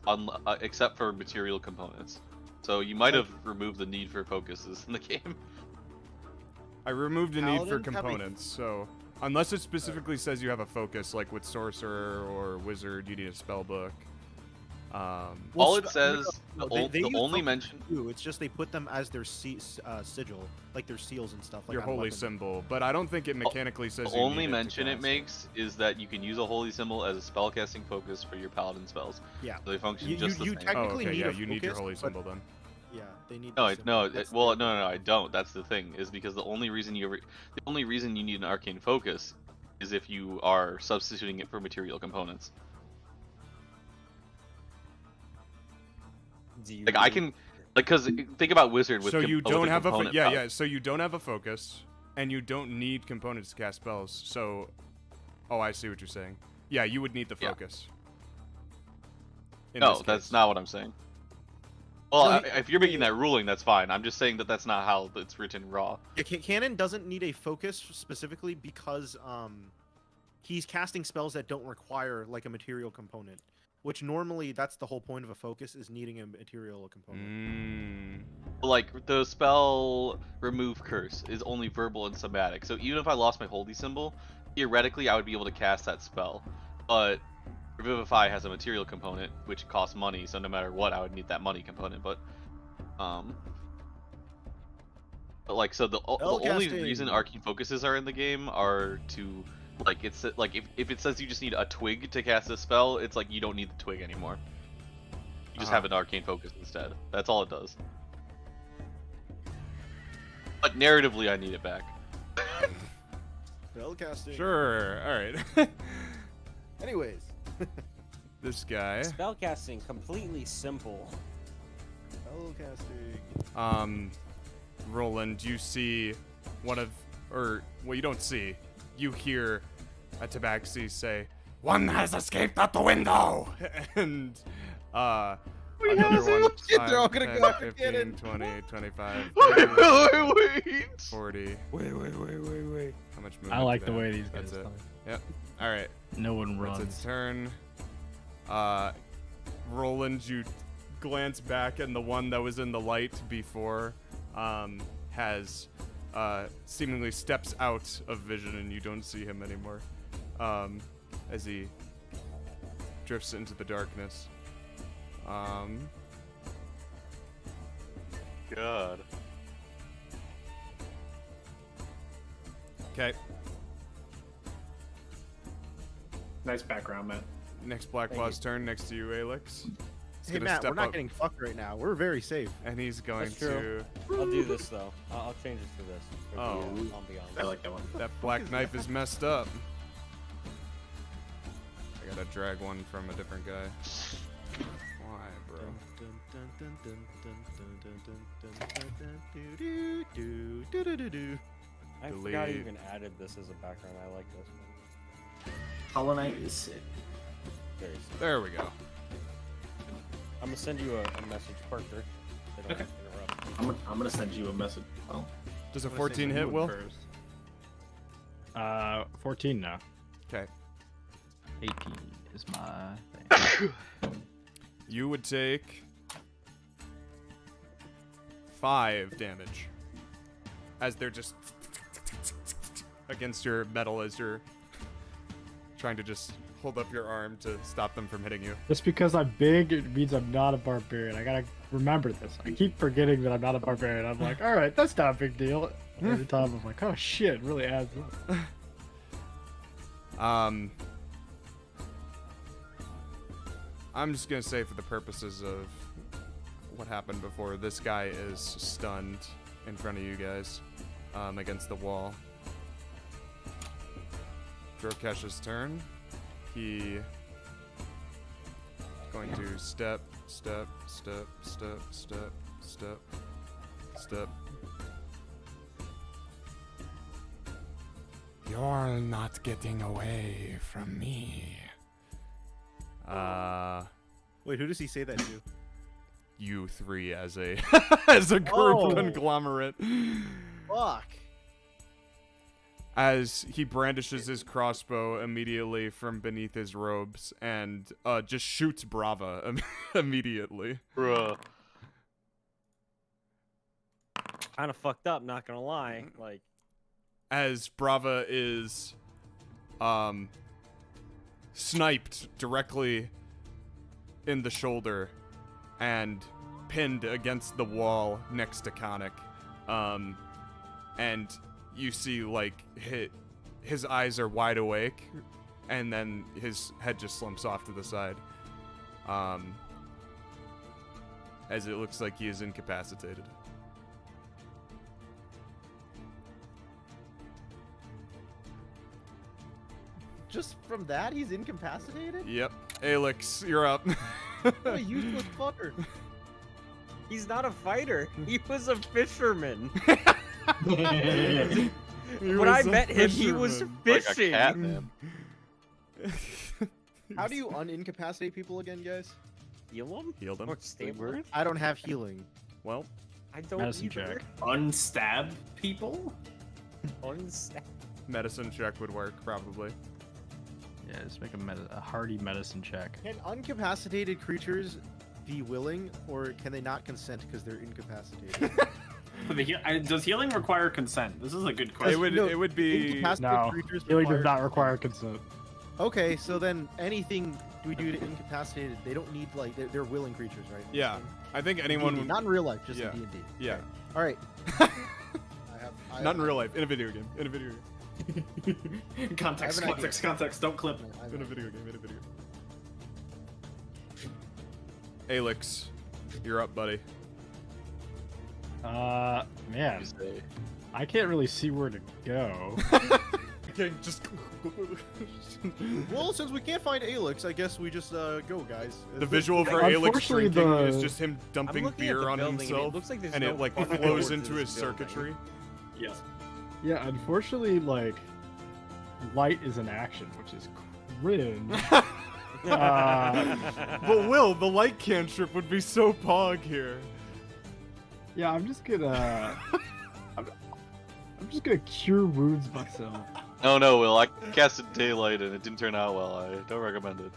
except for material components. So you might have removed the need for focuses in the game. I removed the need for Paladins have a- components, so unless it specifically says you have a focus, like with sorcerer or wizard, you need a spell book. All it says, no, the they use only focus mention. too. It's just they put them as their sigil, like their seals and stuff. Like your on holy weapons. symbol, but I don't think it mechanically says The you only need mention to it cast makes is that you can use a holy symbol as a spellcasting focus for your paladin spells. Yeah. So they function You- just you the same. Oh, technically okay, need yeah, a you need your focus, holy but- symbol then. Yeah, they need. No, the symbol. no, That's well, the- no, I don't. That's the thing, is because the only reason you need an arcane focus is if you are substituting it for material components. Like I can, because think about wizard with. So you with don't have a component yeah, power. yeah. So you don't have a focus, and you don't need components to cast spells. So, oh, I see what you're saying. Yeah, you would need the Yeah. focus. In No, this that's case. not what I'm saying. Well, No, if you're making that ruling, that's fine. I'm just saying that that's not how it's written raw. Yeah, Canon doesn't need a focus specifically because he's casting spells that don't require like a material component, which normally that's the whole point of a focus is needing a material component. Like the spell remove curse is only verbal and somatic. So even if I lost my holy symbol, theoretically I would be able to cast that spell. But Revivify has a material component which costs money, so no matter what I would need that money component. But like so the only reason arcane focuses are in the game are to like it's like if it says you just need a twig to cast a spell, it's like you don't need the twig anymore. You just have an arcane focus instead. That's all it does. But narratively, I need it back. Spellcasting. Sure. All right. Anyways, this guy. Spellcasting completely simple. Spellcasting. Rolland, you see one of, or well, you don't see. You hear a Tabaxi say, "One has escaped out the window," and another one. They're all gonna 10, go after 15, Cannon. 20, 25, Wait. 40. Wait. How much movement? I like do the they way have? these guys That's it. talk. Yep. All right. No one That's runs. its turn. Rolland, you glance back, and the one that was in the light before has seemingly steps out of vision, and you don't see him anymore as he drifts into the darkness. God. Okay. Nice background, Matt. Next Black Thank Claw's you. turn next to you, Alex. He's Hey gonna Matt, step we're not up, getting fucked right now. We're very safe. and he's going That's true. I'll do this though. I'll change it to this. For Oh. the, ambiance. I like that one. That black knife is messed up. I gotta drag one from a different guy. Why, bro? I forgot I Delete. even added this as a background. I like this one. Hollow Knight is sick. Very simple. There we go. I'm gonna send you a message, Parker. They don't Okay. interrupt. I'm gonna send you a message. Oh. Does a 14 hit, Will? 14 now. Okay. 18 is my thing. You would take 5 damage as they're just against your metal as you're trying to just hold up your arm to stop them from hitting you. Just because I'm big, it means I'm not a barbarian. I gotta remember this. I keep forgetting that I'm not a barbarian. I'm like, alright, that's not a big deal. Every time I'm like, oh shit, it really adds up. I'm just gonna say for the purposes of what happened before, this guy is stunned in front of you guys against the wall. Drokesh's turn. He is going to step. You're not getting away from me. Wait, who does he say that to? You three as a as a group Oh. conglomerate. Fuck. As he brandishes his crossbow immediately from beneath his robes and just shoots Brava immediately. Bruh. Kind of fucked up, not gonna lie. Like, As Brava is sniped directly in the shoulder and pinned against the wall next to Khanek. And you see, like, his eyes are wide awake, and then his head just slumps off to the side. As it looks like he is incapacitated. Just from that, he's incapacitated? Yep. Alex, you're up. What a useless fucker. he's not a fighter. He was a fisherman. He When I was a met him, he was fisherman. Like a fishing. cat, man. How do you unincapacitate people again, guys? heal him? Heal them. Or stabilize? I don't have healing. Well, I don't Medicine either. check. Unstab people? Unstab. medicine check would work probably. Yeah, just make a hardy medicine check. Can incapacitated creatures be willing, or can they not consent because they're incapacitated? Does healing require consent? This is a good question. It would be. Incapacitated No, creatures healing does require- not require consent. Okay, so then anything we do to incapacitated, they don't need like they're willing creatures, right? Yeah, I think In anyone D&D, would. not in real life, just Yeah. in D&D. Yeah. All right. Not in real life. In a video game. In a video game. Context, I have an context, context. Don't clip. In a video game. In a video game. Alex, you're up, buddy. Man, I can't really see where to go. Okay, just. Well, since we can't find Alex, I guess we just go, guys. The visual for Alex Unfortunately, drinking is the- just him dumping looking at beer the on building, and it himself, looks like there's and no it like fucking flows door to into this his building. circuitry. Yes. Yeah, unfortunately, like, light is an action, which is cringe. But Will, the light cantrip would be so pog here. Yeah, I'm just gonna. I'm just gonna cure wounds myself. No, Will. I casted daylight and it didn't turn out well. I don't recommend it.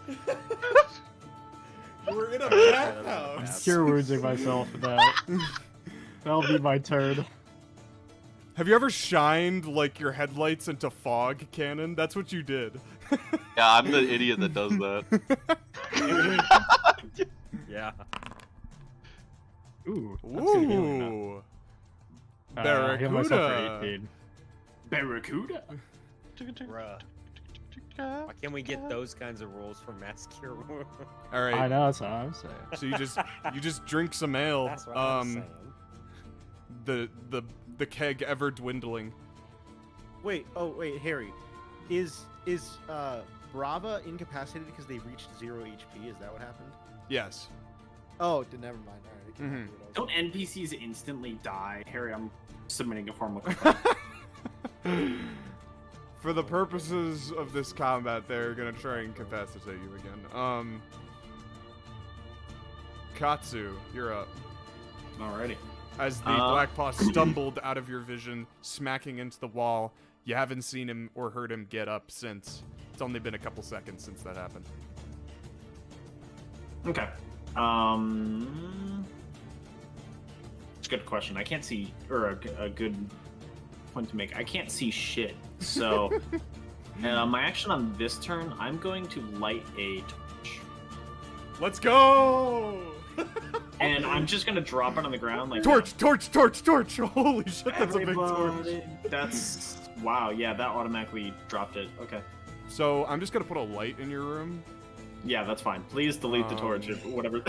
We're in a bathhouse. Cure woundsing myself. That'll be my turn. Have you ever shined like your headlights into fog cannon? That's what you did. Yeah, I'm the idiot that does that. Yeah. Ooh. That's gonna be really nice. Ooh. I heal myself for Barracuda. 18. Barracuda. Bruh. Why can't we get those kinds of rolls from Mass Cure Wound? All right. I know, that's what I'm saying. So you just drink some ale. That's what I'm saying. The keg ever dwindling. Wait, Harry, is Brava incapacitated because they reached 0 HP? Is that what happened? Yes. Oh, never mind. All right. I can't do what I was- Don't NPCs instantly die? Harry, I'm submitting a formal complaint. For the purposes of this combat, they're gonna try and incapacitate you again. Katsu, you're up. Alrighty. As the Black Paw stumbled out of your vision, smacking into the wall, you haven't seen him or heard him get up since. It's only been a couple seconds since that happened. Okay. It's a good question. I can't see, or a good point to make. I can't see shit. So, my action on this turn, I'm going to light a torch. Let's go! And I'm just gonna drop it on the ground like Torch! Holy shit, that's a big torch. Everybody. That's wow. Yeah, that automatically dropped it. Okay. So I'm just gonna put a light in your room. Yeah, that's fine. Please delete the torch if whatever.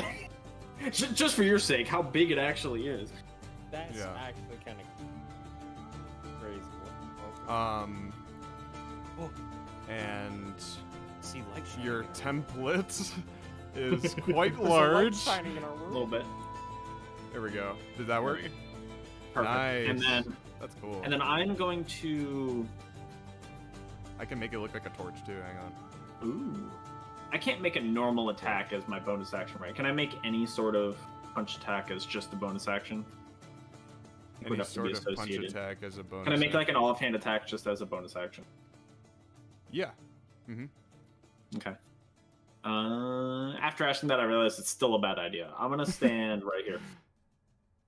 Just for your sake, how big it actually is. That's Yeah. actually kind of crazy. And See light shining your in our template is quite There's a light large. shining in our A room. little bit. There we go. Did that work? Perfect. Nice. And then That's cool. and then I'm going to. I can make it look like a torch too. Hang on. Ooh. I can't make a normal attack as my bonus action, right? Can I make any sort of punch attack as just a bonus action? It would Any have to be sort of punch associated. attack as a bonus. Can I make like action. an offhand attack just as a bonus action? Yeah. Mm-hmm. Okay. After asking that, I realized it's still a bad idea. I'm gonna stand right here.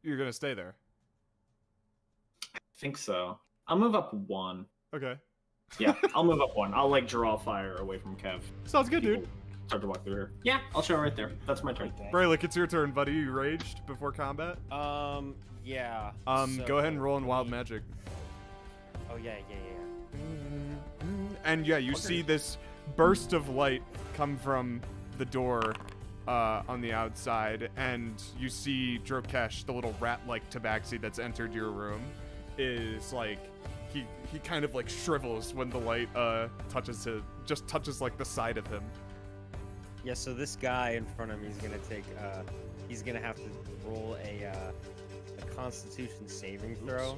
You're gonna stay there. I think so. I'll move up one. Okay. Yeah, I'll move up one. I'll like draw fire away from Kev. Sounds good, dude. Start to walk through here. Yeah, I'll show right there. That's my turn. Brelikk, it's your turn, buddy. You raged before combat. Yeah. Go ahead and roll in wild magic. Oh yeah. And yeah, you see this burst of light come from the door on the outside, and you see Drokesh, the little rat-like tabaxi that's entered your room, is like he kind of like shrivels when the light touches like the side of him. Yeah. So this guy in front of me is gonna take. He's gonna have to roll a Constitution saving throw.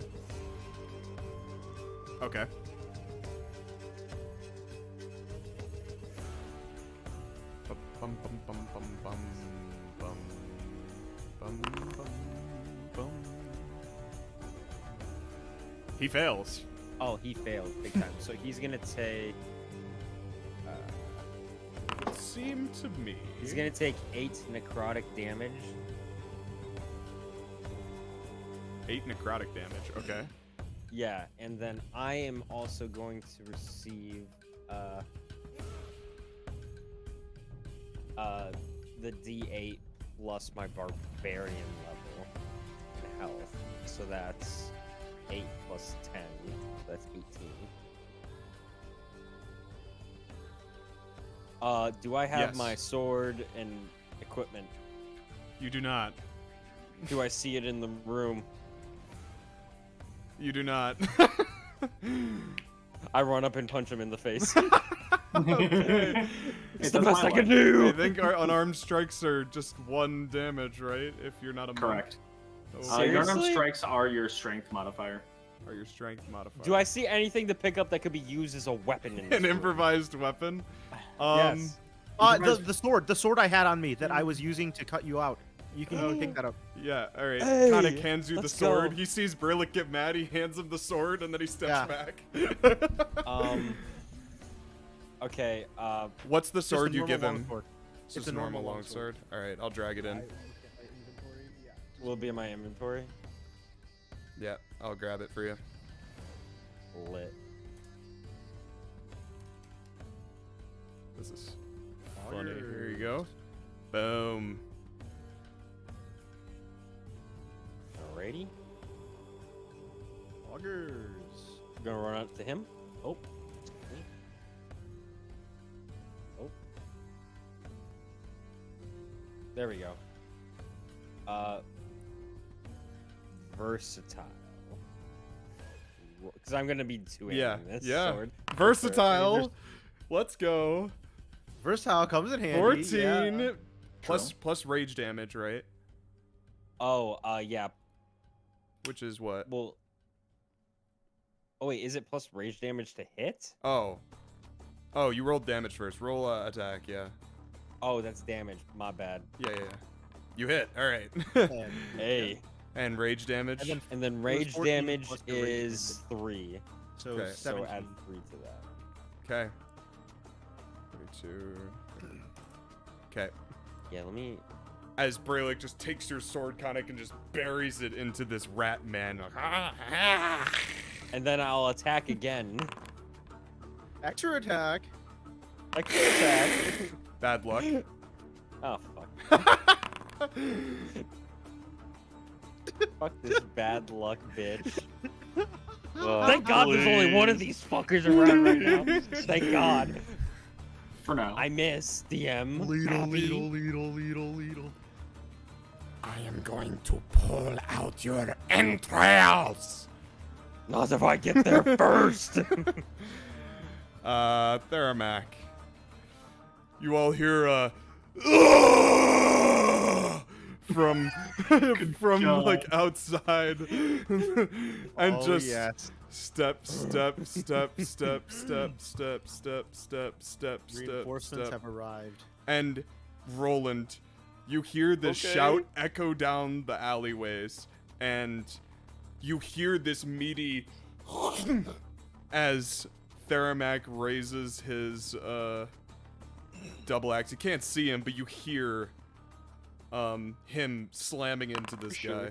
Okay. Bum, bum, bum, bum, bum. bum, bum, bum, bum. He fails. Oh, he failed big time. So he's gonna take. It seemed to me. He's gonna take 8 necrotic damage. 8 necrotic damage. Okay. Yeah, and then I am also going to receive the D8 plus my barbarian level in health. So that's 8 plus 10. So that's 18. Do I have Yes. my sword and equipment? You do not. Do I see it in the room? You do not. I run up and punch him in the face. Okay. It's the best I can do. I think our unarmed strikes are just 1 damage, right? If you're not a monk. Correct. Oh, Your unarmed Seriously? strikes are your strength modifier. or your strength modifier. Do I see anything to pick up that could be used as a weapon in this An room? improvised weapon? Yes. The sword I had on me that I was using to cut you out. You can go pick that up. Yeah, alright. Hey, Khanek hands you the let's sword. go. He sees Brelikk get mad, he hands him the sword, and then he steps Yeah. back. Okay, What's the Just a sword you normal give him? longsword. It's just a normal longsword. Alright, I'll drag it in. will it be in my inventory? Yeah, I'll grab it for you. Lit. This is funny. Here you go. Boom. Alrighty. Augers. Gonna run out to him. Oh. Oh. There we go. Versatile. Because I'm gonna be two-handing this sword. Versatile. Let's go. Versatile comes in handy. 14 Yeah. plus rage damage, right? Oh, yeah. Which is what? Well. Oh wait, is it plus rage damage to hit? Oh, you rolled damage first. Roll attack, yeah. Oh, that's damage. My bad. Yeah. You hit. All right. Hey. And rage damage. And then rage 14 damage plus the rage is 3. So Okay. So 17. add 3 to that. Okay. 32. Okay. Yeah, let me. As Brelikk just takes your sword, Khanek, and just buries it into this rat man. And then I'll attack again. Extra attack. Extra attack. Bad luck. Oh fuck. Fuck this bad luck, bitch. Thank God there's only one of these fuckers around right now. Thank God. For now. I miss DM. Leedle. I am going to pull out your entrails. Not if I get there first. Theramak. You all hear from like outside, and just step. Reinforcements have arrived. And Rolland, you hear this shout echo down the alleyways, and you hear this meaty as Theramak raises his double axe. You can't see him, but you hear him slamming into this guy.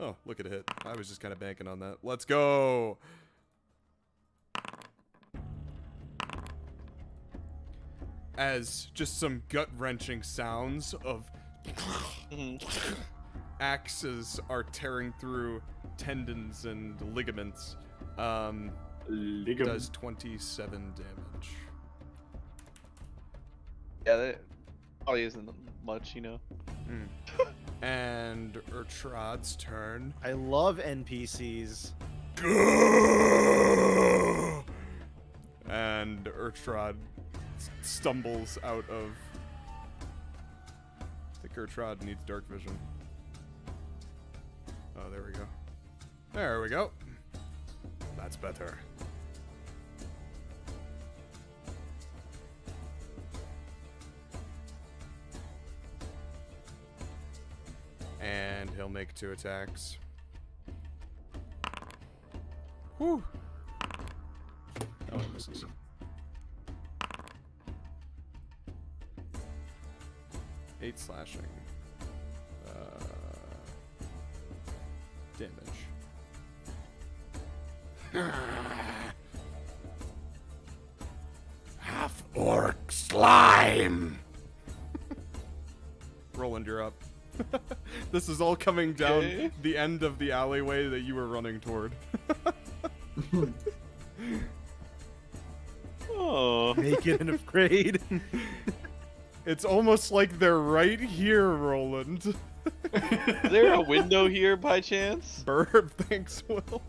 Oh, look at it hit. I was just kind of banking on that. Let's go. As just some gut-wrenching sounds of axes are tearing through tendons and ligaments. Does 27 damage. Yeah, that probably isn't much, you know. And Urtrad's turn. I love NPCs. And Urtrad stumbles out of... I think Urtrad needs dark vision. Oh, there we go. There we go. That's better. And he'll make 2 attacks. Whew. Oh, he misses. Eight slashing. Damage. Half-orc slime! Rolland, you're up. This is all coming down Okay. the end of the alleyway that you were running toward. Oh. Make it an upgrade. It's almost like they're right here, Rolland. Is there a window here by chance? Burp, thanks, Will.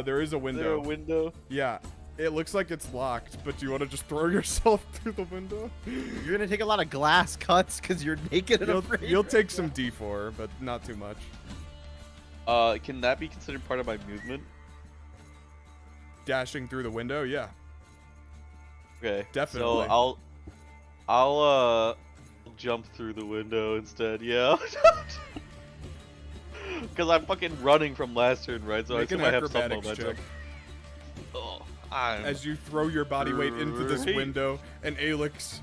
There is a Is window. there a window? Yeah, it looks like it's locked, but do you want to just throw yourself through the window? You're gonna take a lot of glass cuts because you're naked and afraid. You'll take some D4, but not too much. Can that be considered part of my movement? Dashing through the window, yeah. Okay. Definitely. So I'll jump through the window instead. Yeah. Because I'm fucking running from last turn, right? So Make I an assume I have some acrobatics momentum. check. Oh, I'm As you throw your body weight into this Great. window, and Alex,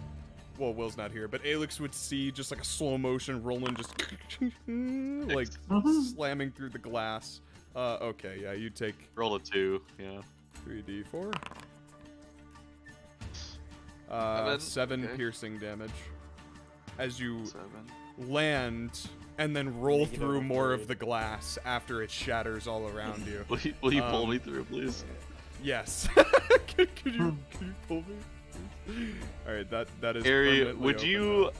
well, Will's not here, but Alex would see just like a slow motion Rolland just like slamming through the glass. Okay, yeah, you take roll a 2. Yeah. 3d4. 7, 7 okay. piercing damage. As you 7. land and then roll Make it through an more of upgrade. the glass after it shatters all around you. Will you pull me through, please? Yes. Can you pull me? All right, that is. Harry, permanently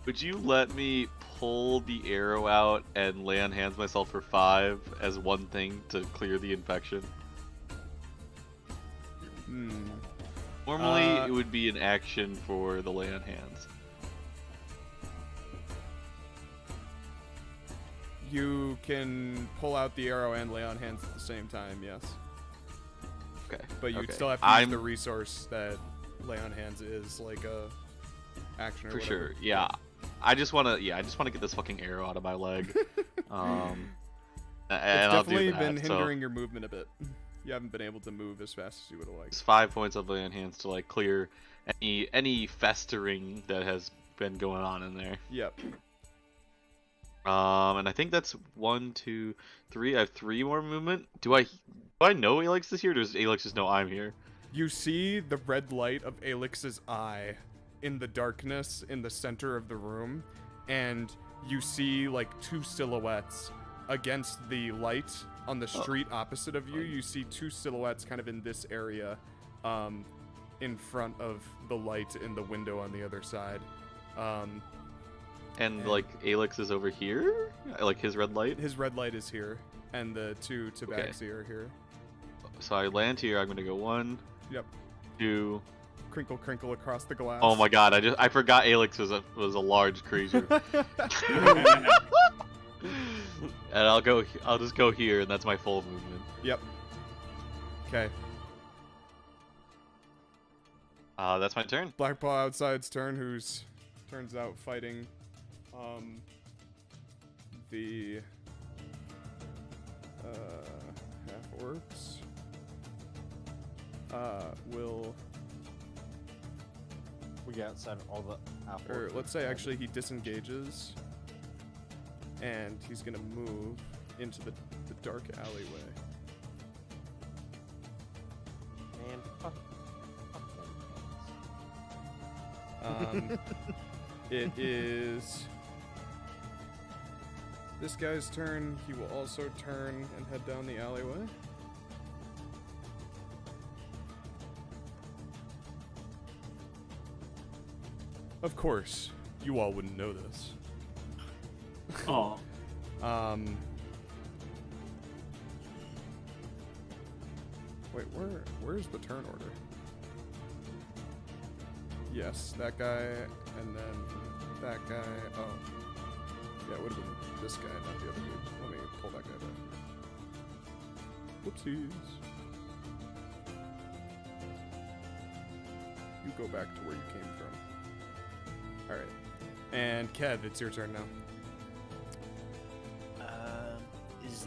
would you let me pull the arrow out and lay on hands myself for 5 as one thing to clear the infection? open? Normally, it would be an action for the lay on hands. You can pull out the arrow and lay on hands at the same time. Yes. Okay. But you'd okay. still have to use the resource that lay on hands is, like a action or For whatever. sure. Yeah. I just wanna get this fucking arrow out of my leg. And It's I'll do definitely that. been So hindering your movement a bit. You haven't been able to move as fast as you would have liked. it's 5 points of lay on hands to like clear any festering that has been going on in there. Yep. And I think that's 1, 2, 3. I have 3 more movement. Do I know Alex is here, or does Alex just know I'm here? You see the red light of Alex's eye in the darkness in the center of the room, and you see like 2 silhouettes against the light on the street opposite of you. You see 2 silhouettes kind of in this area, in front of the light in the window on the other side. And like Alex is over here, like his red light. His red light is here, and the 2 tabaxi are here. So I land here. I'm gonna go 1, Yep. 2. Crinkle, crinkle across the glass. Oh my god! I forgot Alex was a large creature. And I'll just go here, and that's my full movement. Yep. Okay. That's my turn. Black Paw outside's turn, who's turns out fighting the half orcs. Will, We get outside all the apple. or let's say actually he disengages, and he's gonna move into the dark alleyway. Man, fuck them. It is this guy's turn. He will also turn and head down the alleyway. Of course, you all wouldn't know this. Oh. Wait, where's the turn order? Yes, that guy, and then that guy. Oh, yeah, it would have been this guy, not the other dude. Let me pull that guy back. Whoopsies. You go back to where you came from. All right, and Kev, it's your turn now.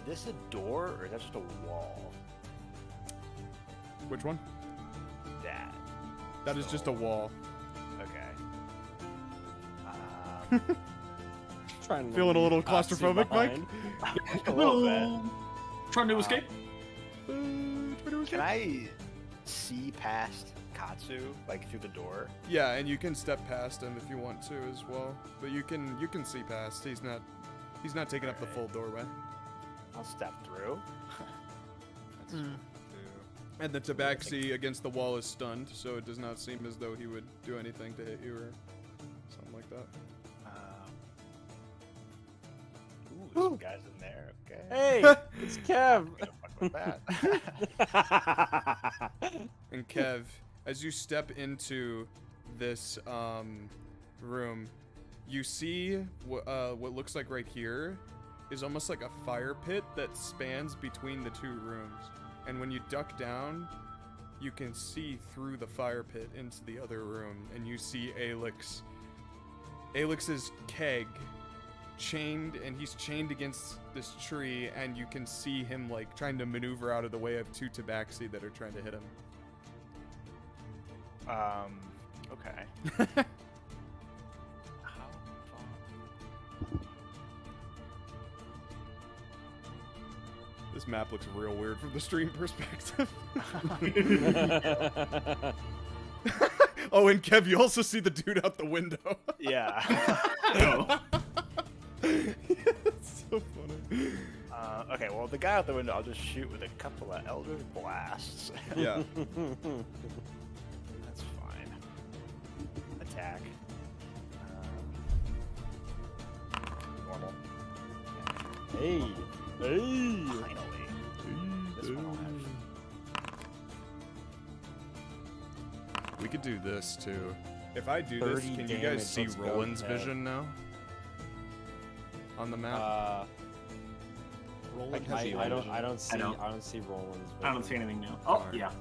this a door or is that just a wall? Which one? That. That is just a wall. Okay. Trying to Feeling a little leave Katsu claustrophobic, Mike? behind. A little bit. Trying to escape. Can I see past Katsu, like through the door? Yeah, and you can step past him if you want to as well. But you can see past. He's not taking up the full doorway. I'll step through. That's Mm. And the tabaxi against the wall is stunned, so it does not seem as though he would do anything to hit you or something like that. Ooh, there's some guys in there. Okay. Hey, it's Kev. Fuck with that. And Kev, as you step into this room, you see what looks like right here is almost like a fire pit that spans between the two rooms. And when you duck down, you can see through the fire pit into the other room, and you see Alex. Alex's keg chained, and he's chained against this tree, and you can see him like trying to maneuver out of the way of two tabaxi that are trying to hit him. Okay. How far? This map looks real weird from the stream perspective. Oh, and Kev, you also see the dude out the window. Yeah. It's so funny. Okay, well, the guy out the window, I'll just shoot with a couple of Eldritch Blasts. Yeah. That's fine. Attack. Normal. Hey, hey. Finally. This one I'll have. We could do this too. If I do this, 30 can you damage, guys see let's go, Roland's Kev. vision now? On the map? Roland I has don't see Roland's vision. I don't see anything now. Oh Alright. yeah.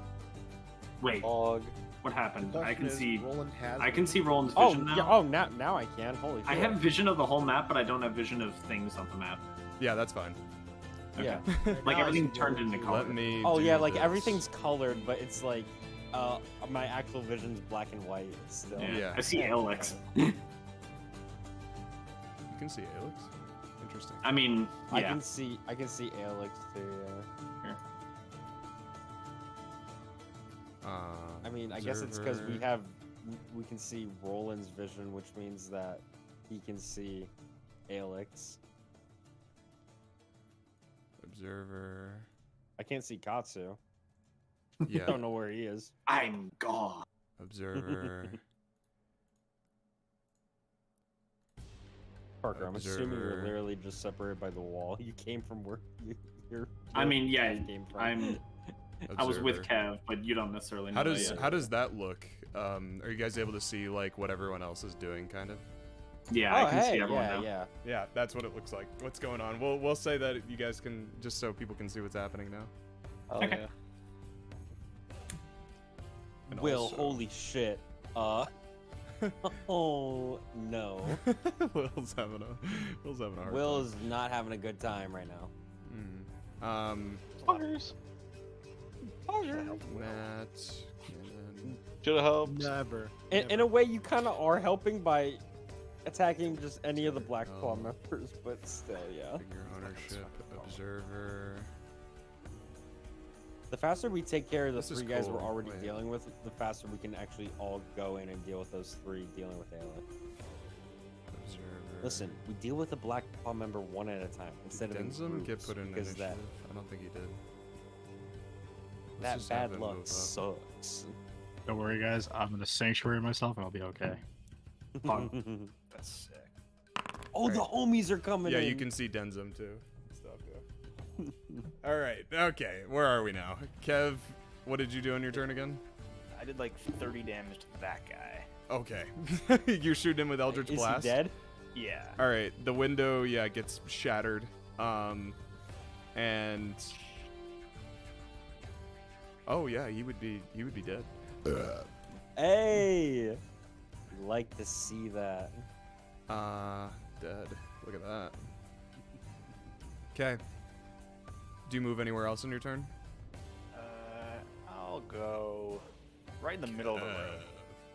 Wait, Log. what happened? The I can question see. is, Roland has I can see Roland's Oh, vision now. yeah, oh, now I can. Holy shit. I have vision of the whole map, but I don't have vision of things on the map. Yeah, that's fine. Okay. Yeah. Like Now I everything see turned Roland into too. color. Let me Oh do yeah, like this. everything's colored, but it's like, my actual vision's black and white still. Yeah. Yeah. I see Alex. You can see Alex? Interesting. I mean, yeah. I can see Alex too. Yeah. I mean, I guess it's because Observer. we can see Roland's vision, which means that he can see Alex. Observer. I can't see Katsu. Yeah. Don't know where he is. I'm gone. Observer. Parker, I'm assuming Observer. you're literally just separated by the wall. You came from where you're. I mean, yeah, came from. I was with Observer. Kev, but you don't necessarily know How that does yet. how does that look? Are you guys able to see like what everyone else is doing, kind of? Yeah, Oh, I can hey, see everyone yeah, now. yeah. Yeah, that's what it looks like. What's going on? We'll say that you guys can, just so people can see what's happening now. Oh, Okay. yeah. And Will, also- holy shit. Oh no. Will's having a hard Will time. is not having a good time right now. Buggers. Matt, Cannon. Should have helped. Never. In a way, you kind of are helping by attacking just any of the Black Claw Oh. members, but still, yeah. Figure ownership, observer. The faster we take care of the This is three guys we're cool. already Wait. dealing with, the faster we can actually all go in and deal with those three dealing with Aewa. Observer. Listen, we deal with the Black Claw member one at a time instead of in Denzum get groups, put in because initiative? I don't think he did. Let's that just have bad him luck move up. sucks. Don't worry, guys. I'm gonna sanctuary myself, and I'll be okay. That's sick. Oh, the homies are coming Yeah, in. you can see Denzum too. Stuff, yeah. All right. Okay. Where are we now? Kev, what did you do on your turn again? I did like 30 damage to that guy. Okay. You're shooting him with Eldritch Is Blast. he dead? Yeah. All right. The window, yeah, gets shattered. And oh yeah, he would be dead. Hey, like to see that. Dead. Look at that. Okay. Do you move anywhere else in your turn? I'll go right in the middle of the room.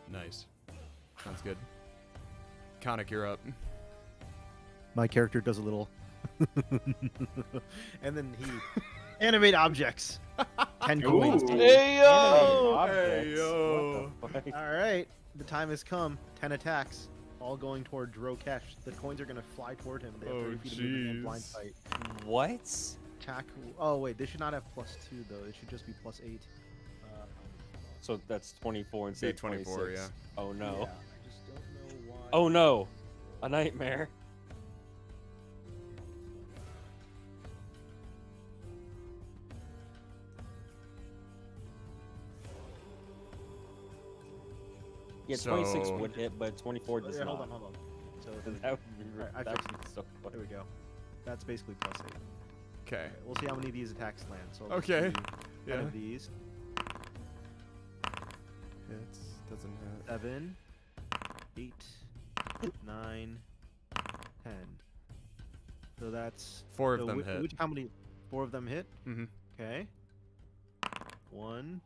Nice. Sounds good. Khanek, you're up. My character does a little, and then he animate objects. 10 coins. Ooh. Hey yo! Hey, yo. What the fuck? All right, the time has come. 10 attacks, all going toward Drokesh. The coins are gonna fly toward him. They have 30 feet of movement and blind jeez. sight. What? Attack. Oh wait, they should not have +2 though. It should just be +8. So that's 24 instead of 24, 26. yeah. Oh no. Yeah, I just don't know why. Oh no. A nightmare. Yeah, 26 So- would hit, but 24 does Yeah, not. hold on. So That would be Alright, I that fixed would be so there funny. we go. That's basically +8. Okay. We'll see how many of these attacks land. So I'll just Okay. do 10 Yeah. of these. Hits. Doesn't hit. 7, 8, 9, 10. So that's 4 of so them hit. How many? 4 of them hit. Mm-hmm. Okay. 1,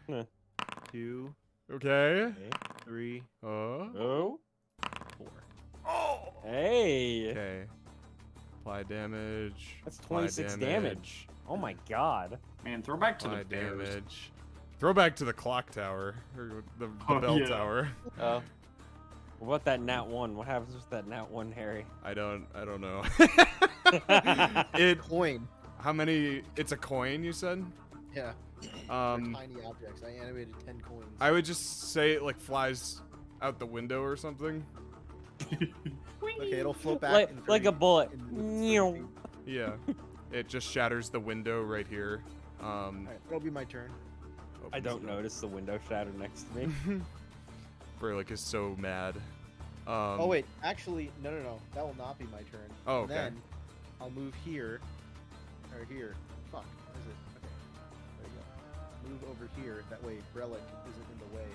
Huh. 2, Okay. 3, Oh. Oh. 4. Hey. Okay. Apply damage. That's apply 26 damage. Oh my god. Man, throw back to Apply the bears. damage. Throw back to the clock tower. Or the Oh, bell yeah. tower. Oh. What about that nat 1? What happens with that nat 1, Harry? I don't know. It Coin. how many it's a coin you said? Yeah. Um They're tiny objects. I animated 10 coins. I would just say it like flies out the window or something. Okay, it'll float back. Like, in like a 30 bullet. in the 30 Meow. feet. Yeah. It just shatters the window right here. Alright, that'll be my turn. I opens don't it up. notice the window shatter next to me. Brelikk is so mad. Oh wait, actually, no. That will not be my turn. Oh, And okay. then I'll move here, or here. Fuck, where is it? Okay, there you go. Move over here. That way, Brelikk isn't in the way.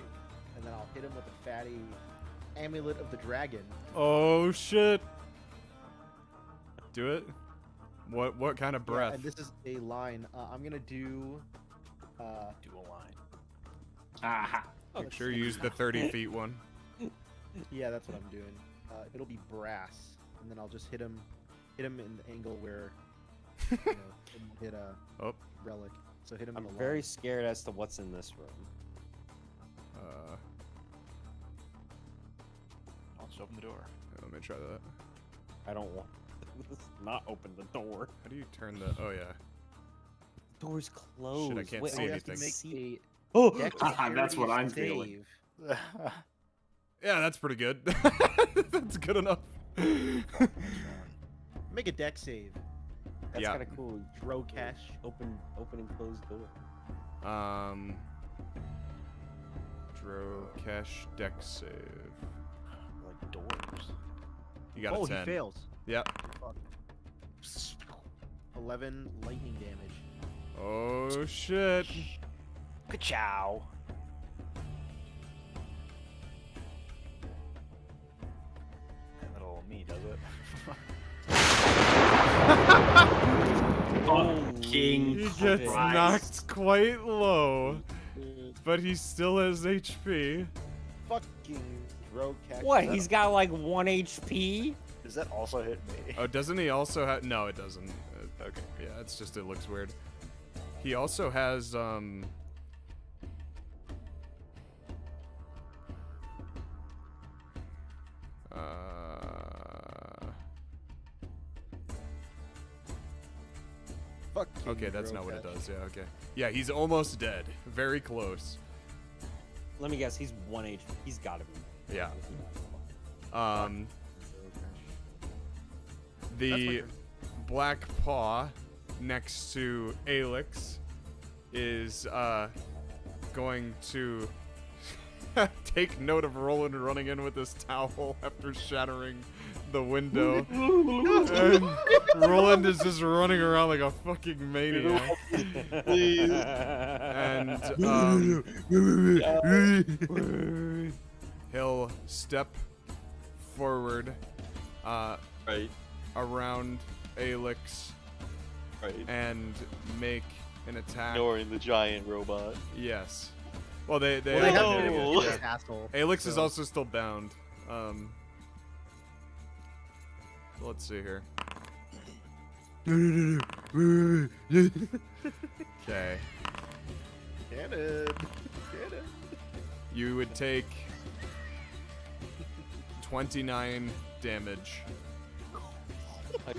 And then I'll hit him with a fatty amulet of the dragon. Oh shit. Do it. What kind of Yeah, breath? and this is a line. I'm gonna do. Dual line. Aha. Make sure you use the 30 feet one. Yeah, that's what I'm doing. It'll be brass, and then I'll just hit him in the angle where you know, it won't hit a Oh. relic. So hit him I'm in the very line. scared as to what's in this room. I'll just open the door. Let me try that. I don't want this not open the door. How do you turn the? Oh yeah. Door's closed. can't Wait, see I You have have anything. to make a Oh, That's what I'm dexterity feeling. save. Yeah, that's pretty good. That's good enough. Make a deck save. that's Yeah. kind of cool. Drokesh. Open and close door. Drokesh deck save. Like doors. You got Oh, a 10. he fails. Yep. Fuck. 11 lightning damage. Oh shit. Ka-chow. That little me does it. Fucking He gets Christ. knocked quite low, but he still has HP. Fucking Drokesh. What? He's got like 1 HP? Does that also hit me? Oh, doesn't he also have? No, it doesn't. Okay, yeah, it's just it looks weird. He also has Fucking Okay, that's not what it Drokesh. does. Yeah, okay. Yeah, he's almost dead. Very close. Let me guess. He's 1 HP. He's got to be. Yeah. That's my The turn. black paw next to Alix is going to take note of Rolland running in with his towel after shattering the window. And Rolland is just running around like a fucking maniac. And he'll step forward Right. around Alix Right. and make an attack. Ignoring the giant robot. Yes. Well, they Well, they all have hit to him, hit yeah. this asshole. Alex is so- also still bound. Let's see here. Okay. Cannon. You would take 29 damage. I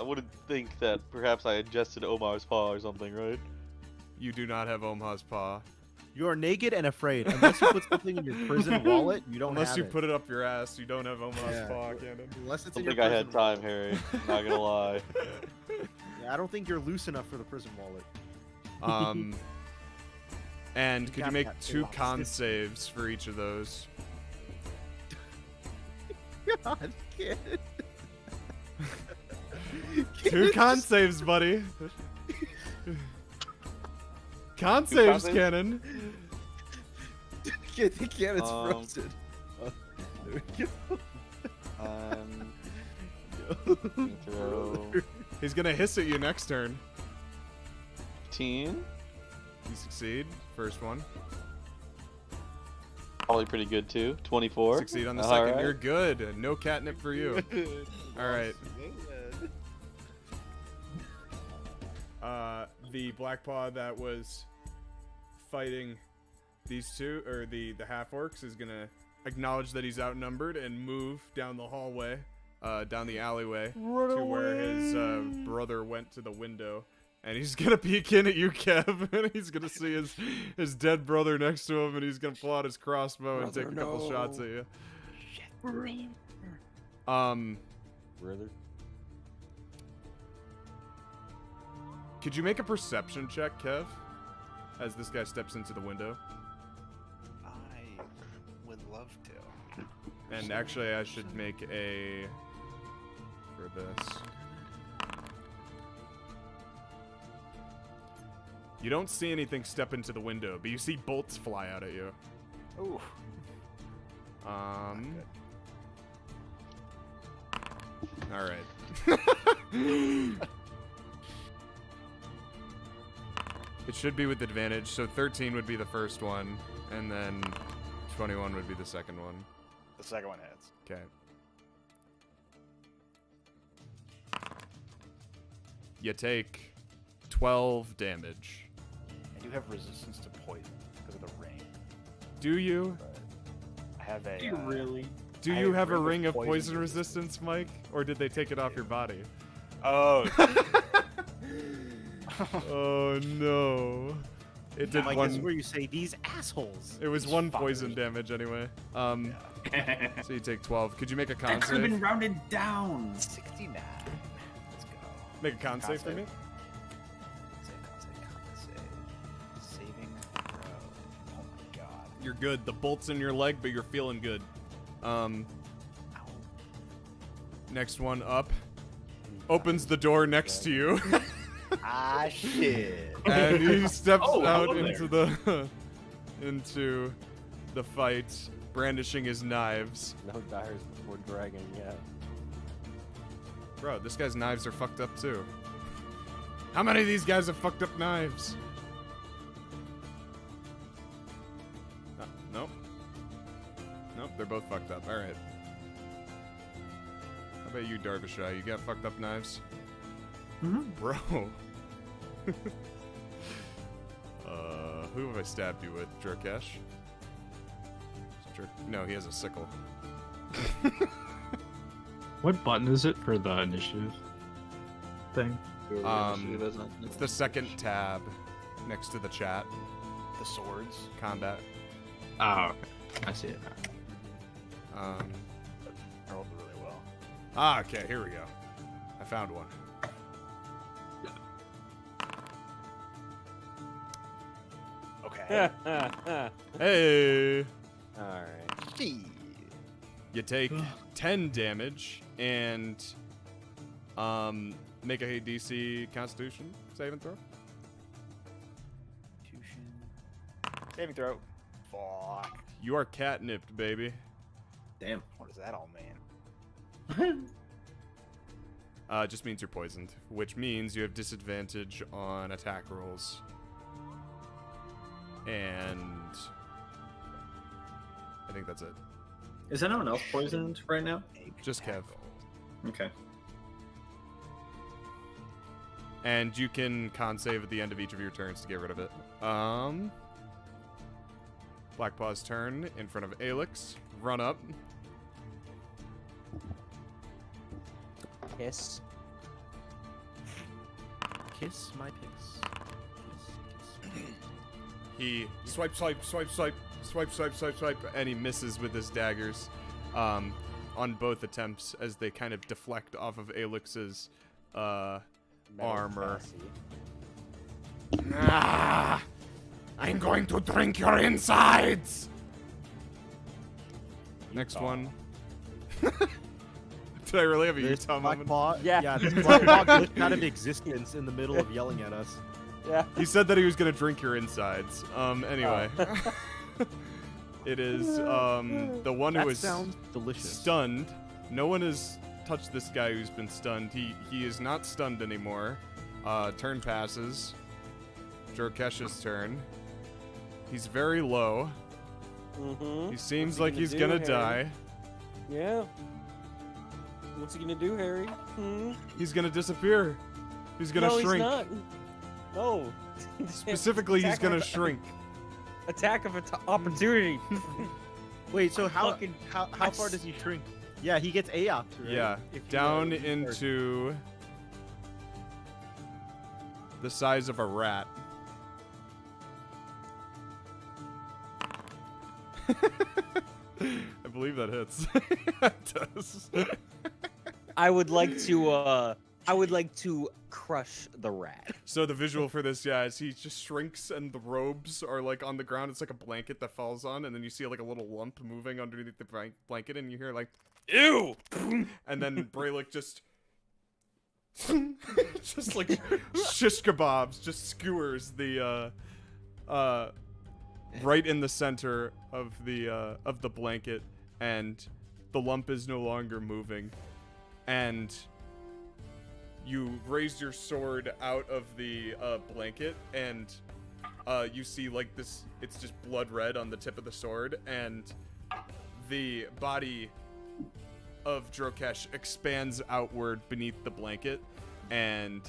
wouldn't think that perhaps I ingested Omar's paw or something, right? You do not have Omaha's paw. You are naked and afraid. Unless you put something in your prison wallet, you don't Unless have you it. put it up your ass, you don't have Omaha's Yeah. paw, Cannon. Unless it's I in don't your think I had prison time, wallet. Harry. I'm not gonna lie. Yeah, I don't think you're loose enough for the prison wallet. And could you Got make that 2 con elastic. saves for each of those? God, kid. 2 con saves, buddy. Con saves, saves? Cannon. Kid, it's Um, frozen. There we go. Throw He's gonna hiss at you next turn. 15. You succeed. First one. Probably pretty good too. 24. Succeed on the All second. right. You're good. No catnip for you. All right. The black paw that was fighting these two, or the half orcs, is gonna acknowledge that he's outnumbered and move down the hallway, down the alleyway to where his brother went to the window. And he's gonna peek in at you, Kev, and he's gonna see his dead brother next to him, and he's gonna pull out his crossbow and take a couple shots at you. Brother. Could you make a perception check, Kev, as this guy steps into the window? I would love to. And actually, I should make a for this. You don't see anything step into the window, but you see bolts fly out at you. Ooh. All right. It should be with advantage, so 13 would be the first one, and then 21 would be the second one. The second one hits. Okay. You take 12 damage. I do have resistance to poison because of the ring. Do you? But I have a. Do you really? Do I you have a ring of ring of poison poison resistance, Mike? Or did they take it off your body? Oh. Oh no. It did Mike, one. this is where you say these assholes. It was These one fuckers. poison damage anyway. So you take 12. Could you make a con That could have been save? rounded down. 69. Let's go. Make a con Con save for save. me? Saving throw. Oh my god. You're good. The bolt's in your leg, but you're feeling good. Ow. Next one up. Opens the door next to you. Ah, shit. And he steps Oh, out hello into the fight, brandishing his knives. No dyers before dragon yet. Bro, this guy's knives are fucked up too. How many of these guys have fucked up knives? Nope. Nope, they're both fucked up. Alright. How about you, Darvishai? You got fucked up knives? Bro. Who have I stabbed you with? Jorkesh? No, he has a sickle. What button is it for the initiative thing? It's the second tab next to the chat. The swords. Combat. Oh, okay. I see it now. I rolled really well. Ah, okay, here we go. I found one. Okay. Hey! Alright. You take 10 damage and make a DC Constitution saving throw. Saving throw. Fuck. You are catnipped, baby. Damn. What does that all mean? Just means you're poisoned, which means you have disadvantage on attack rolls. And I think that's it. Is anyone else poisoned right now? Just Kev. Okay. And you can con save at the end of each of your turns to get rid of it. Blackpaw's turn in front of Alex. Run up. Kiss. Kiss my piss. Kiss. He swipe, and he misses with his daggers on both attempts as they kind of deflect off of Alex's armor. Ah, I'm going to drink your insides! Next one. Did I really have a This Utah moment? Blackpaw, Yeah. this Blackpaw glitched out of existence in the middle of yelling at us. Yeah. He said that he was gonna drink your insides. Anyway. It is the one who That is sounds delicious. stunned. No one has touched this guy who's been stunned. He is not stunned anymore. Turn passes. Drokesh's turn. He's very low. Mm-hmm. He seems What's he like gonna he's do, gonna Harry? die. Yeah. What's he gonna do, Harry? Hmm? He's gonna disappear. He's gonna No, shrink. he's not. No. Specifically, he's Attack gonna of- shrink. Attack of opportunity. Wait, so how Fucking- how I far s- does he shrink? Yeah, he gets Aeoth, right? Yeah, If he, down if he starts- into the size of a rat. I believe that hits. It does. I would like to crush the rat. So the visual for this, yeah, is he just shrinks and the robes are like on the ground. It's like a blanket that falls on, and then you see like a little lump moving underneath the blanket, and you hear like, ew! And then Brelikk just like shish kebabs, just skewers the right in the center of the blanket, and the lump is no longer moving, and you raise your sword out of the blanket, and you see like this, it's just blood red on the tip of the sword, and the body of Drokesh expands outward beneath the blanket, and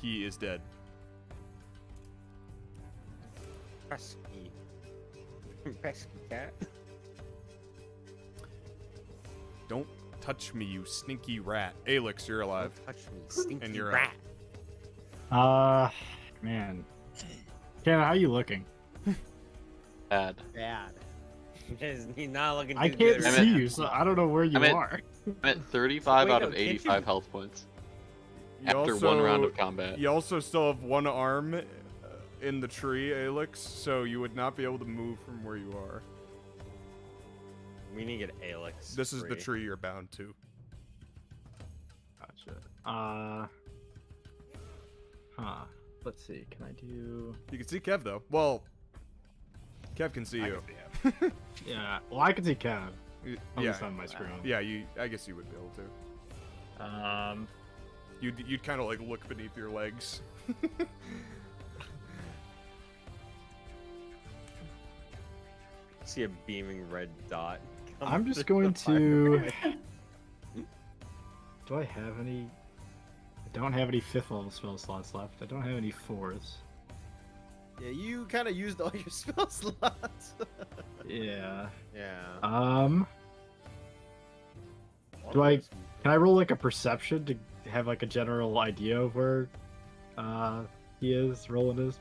he is dead. Pesky. Pesky cat. Don't touch me, you stinky rat. Alex, you're alive. Don't touch me, stinky And you're rat. Man. Ken, how you looking? Bad. Bad. He's not looking too I good. can't see you, so I don't know where you I'm at- are. I'm at 35 Wait, out no, of can't you- 85 health points You after one round of combat. You also still have one arm in the tree, Alex, so you would not be able to move from where you are. We need to get Alex. This is the free. tree you're bound to. Gotcha. Let's see. Can I do? You can see Kev though. Well, Kev can see you. Yeah. Well, I can see Kev. At Yeah, least on my screen. yeah. I guess you would be able to. You'd kind of like look beneath your legs. See a beaming red dot. come I'm through just going the fire. to. Do I have any? I don't have any 5th level spell slots left. I don't have any 4s. Yeah, you kind of used all your spell slots. Yeah. Yeah. Do I? Can I roll like a perception to have like a general idea of where he is, Rolland is?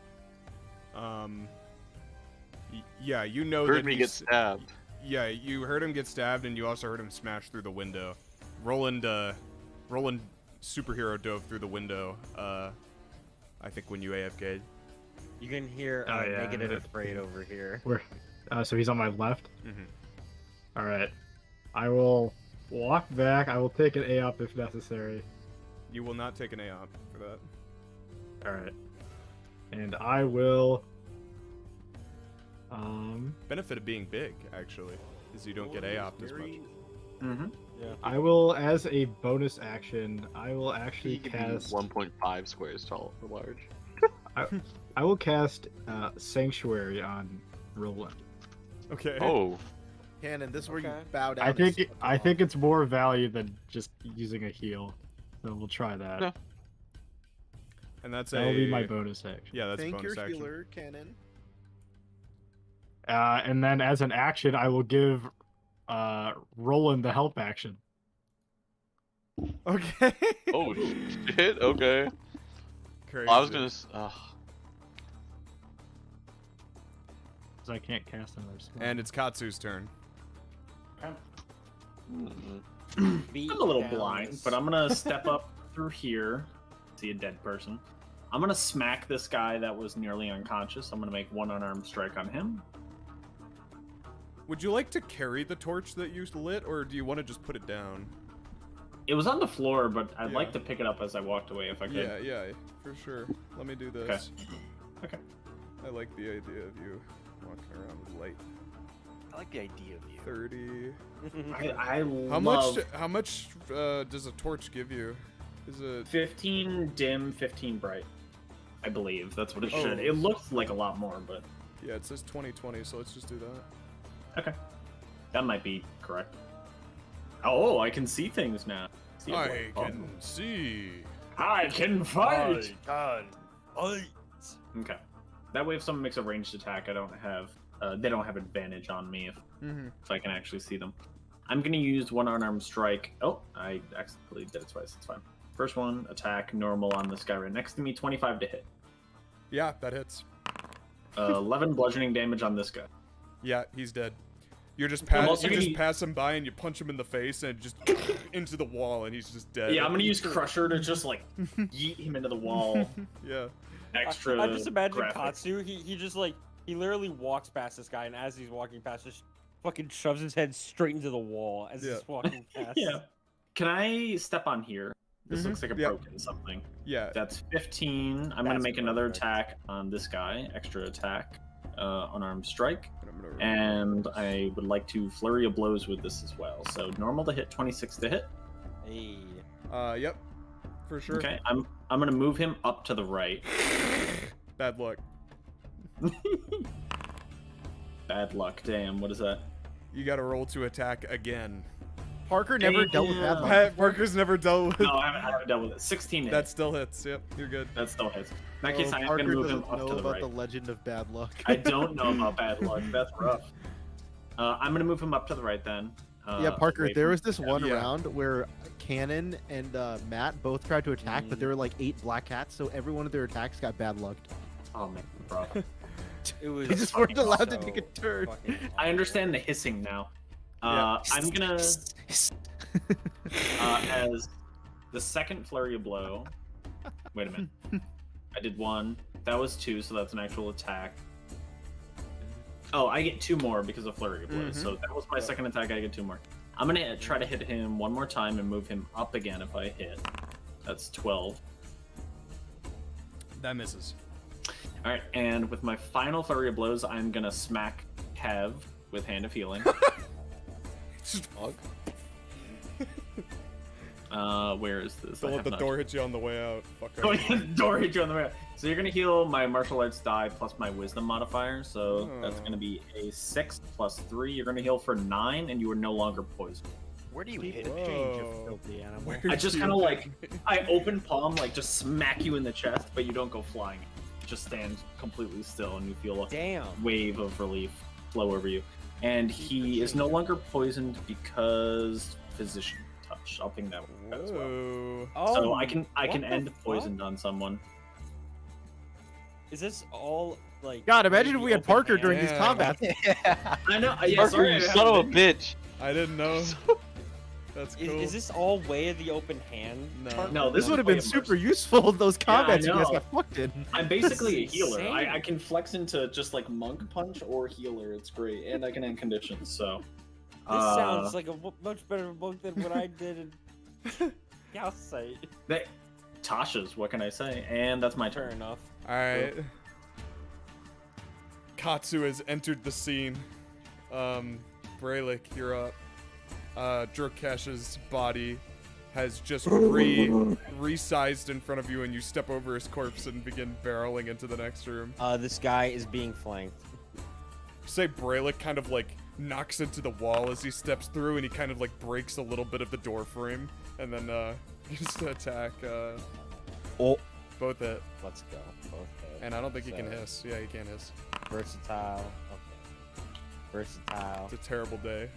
Yeah, you know Heard that me get he's- stabbed. Yeah, you heard him get stabbed, and you also heard him smash through the window. Rolland superhero dove through the window. I think when you AFK'd. You can hear Oh, yeah, Negative that's Afraid good. over here. Where? So he's on my left. Mm-hmm. All right. I will walk back. I will take an A up if necessary. You will not take an AOP for that. All right. And I will. Benefit of being big, actually, is you don't get AOP'd as much. Mm-hmm. I will, as a bonus action, I will actually He could be cast. 1.5 squares tall for large. I will cast Sanctuary on Rolland. Okay. Oh, Cannon, this is where you Okay. bow down. I and think suck I them think it's more value than just using a heal. So we'll try that. Yeah. And that's That'll be my bonus action. Yeah, off. that's a Thank bonus your action. healer, Cannon. And then as an action, I will give Roland the help action. Okay. oh shit. Okay. Crazy. I was gonna. Because I can't cast another spell. And it's Katsu's turn. Beat I'm a little down blind, this- but I'm gonna step up through here. See a dead person. I'm gonna smack this guy that was nearly unconscious. I'm gonna make one unarmed strike on him. Would you like to carry the torch that you lit, or do you want to just put it down? It was on the floor, but I'd Yeah. like to pick it up as I walked away if I could. Yeah, for sure. Let me do this. Okay. I like the idea of you walking around with light. I like the idea of you. 30. I How love much does a torch give you? Is it 15 dim, 15 bright. I believe that's what it Oh. should. It looks like a lot more, but Yeah, it says 20/20, so let's just do that. okay. That might be correct. Oh, I can see things now. See a I black ball. can see. I can fight. God. Okay. That way, if someone makes a ranged attack, I don't have. They don't have advantage on me if I can actually see them. I'm gonna use one unarmed strike. Oh, I accidentally did it twice. It's fine. First one, attack normal on this guy right next to me. 25 to hit. Yeah, that hits. 11 bludgeoning damage on this guy. Yeah, he's dead. You're just I'm also you just gonna- pass him by and you punch him in the face and just into the wall and he's just dead. Yeah, I'm gonna use Crusher to just like yeet him into the wall. Yeah. Extra. I just imagine graphic. Katsu. He just like he literally walks past this guy, and as he's walking past, just fucking shoves his head straight into the wall as Yeah. he's walking past. Yeah. Can I step on here? This Mhm. looks like a Yeah. broken something. Yeah. That's 15. I'm gonna That's make another perfect. attack on this guy. Extra attack. Unarmed strike. And I'm gonna And I would like to flurry of blows with this as well. So normal to hit, 26 to hit. Hey. Yep. For sure. Okay, I'm gonna move him up to the right. Bad luck. Bad luck. Damn, what is that? You gotta roll to attack again. Parker never dealt with bad luck. Parker's never dealt with No, I haven't dealt with it. 16 to That hit. still hits. Yep, you're good. That still hits. In that case, I am Parker gonna move him doesn't up know to the about right. the legend of bad luck. I don't know about bad luck. That's rough. I'm gonna move him up to the right then. Yeah, Parker, away there from- was this one Yeah. round where Cannon and Matt both tried to attack, but there were like 8 black cats, so every one of their attacks got bad lucked. Oh man, rough. It was. They just weren't fucking allowed to so take a turn. fucking I understand the hissing now. I'm gonna as the second flurry of blow. Wait a minute. I did 1. That was 2, so that's an actual attack. Oh, I get 2 more because of flurry of blows. So that was my second attack. I get 2 more. I'm gonna try to hit him one more time and move him up again if I hit. That's 12. That misses. All right, and with my final flurry of blows, I'm gonna smack Kev with Hand of Healing. Where is this? Don't I let have the not- door hit you on the way out. Fuck Oh, off. yeah, the door hit you on the way out. So you're gonna heal my martial arts die plus my wisdom modifier. So that's Oh. gonna be a 6 plus 3. You're gonna heal for 9, and you are no longer poisoned. Where do you Keep hit the it? change, you Whoa. filthy animal. Where'd I just you kind of like hit me? I open palm, like just smack you in the chest, but you don't go flying. You just stand completely still, and you feel a damn. wave of relief flow over you. And he is no longer poisoned because physician touch. I'll ping that one as well. Whoa. Oh, So I can what the end fuck? poisoned on someone. Is this all like? God, imagine if the we had open Parker hand? during these Yeah. combats. I know. Yeah, Parker, sorry, you I son of a haven't bitch. I didn't know. That's cool. Is this all way of the open hand? No. No, This is would have way been of super mercy. useful in those combats you guys know. got fucked in. I'm basically a This is healer. insane. I can flex into just like monk punch or healer. It's great, and I can end conditions. So This sounds like a much better book than what I did in Calcite. Tasha's. What can I say? And that's my Fair turn. enough. Alright. Katsu has entered the scene. Brelikk, you're up. Drukash's body has just resized in front of you, and you step over his corpse and begin barreling into the next room. This guy is being flanked. Say Brelikk kind of like knocks into the wall as he steps through, and he kind of like breaks a little bit of the door frame, and then gets to attack. Both hit. Let's go. Both hit. And I don't think he So, can hiss. Yeah, he can't hiss. Versatile. Okay. Versatile. It's a terrible day.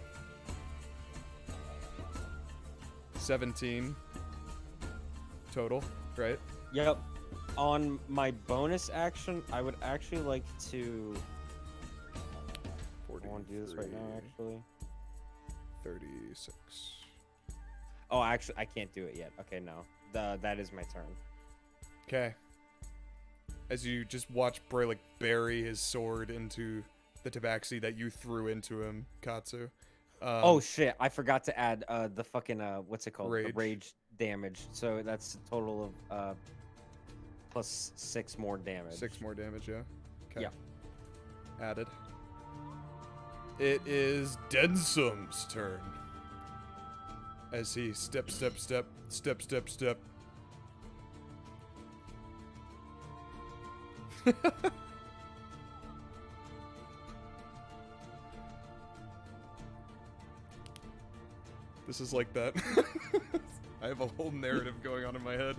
17 total, right? Yep. On my bonus action, I would actually like to. I want to do this right now, actually. 36. Oh, actually, I can't do it yet. Okay, no. That is my turn. Okay. As you just watch Brelikk bury his sword into the tabaxi that you threw into him, Katsu. Oh shit! I forgot to add the fucking what's it called? Rage. The rage damage. So that's a total of plus 6 more damage. 6 more damage, yeah. Okay. Yeah. Added. It is Densum's turn. As he step. This is like that. I have a whole narrative going on in my head.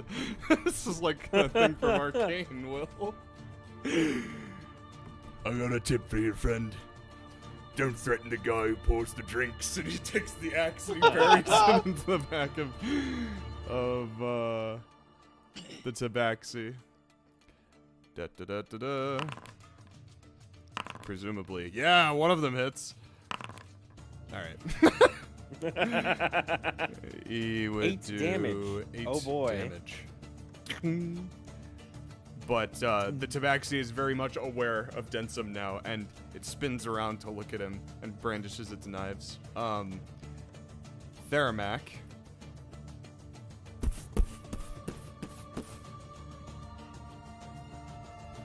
This is like a thing from Arcane, Will. I got a tip for you, friend. Don't threaten the guy who pours the drinks. And he takes the axe and he buries it into the back of the tabaxi. Da. Presumably. Yeah, one of them hits. Alright. He would 8 do damage. 8 Oh boy. damage. But the tabaxi is very much aware of Densum now, and it spins around to look at him and brandishes its knives. Theramak.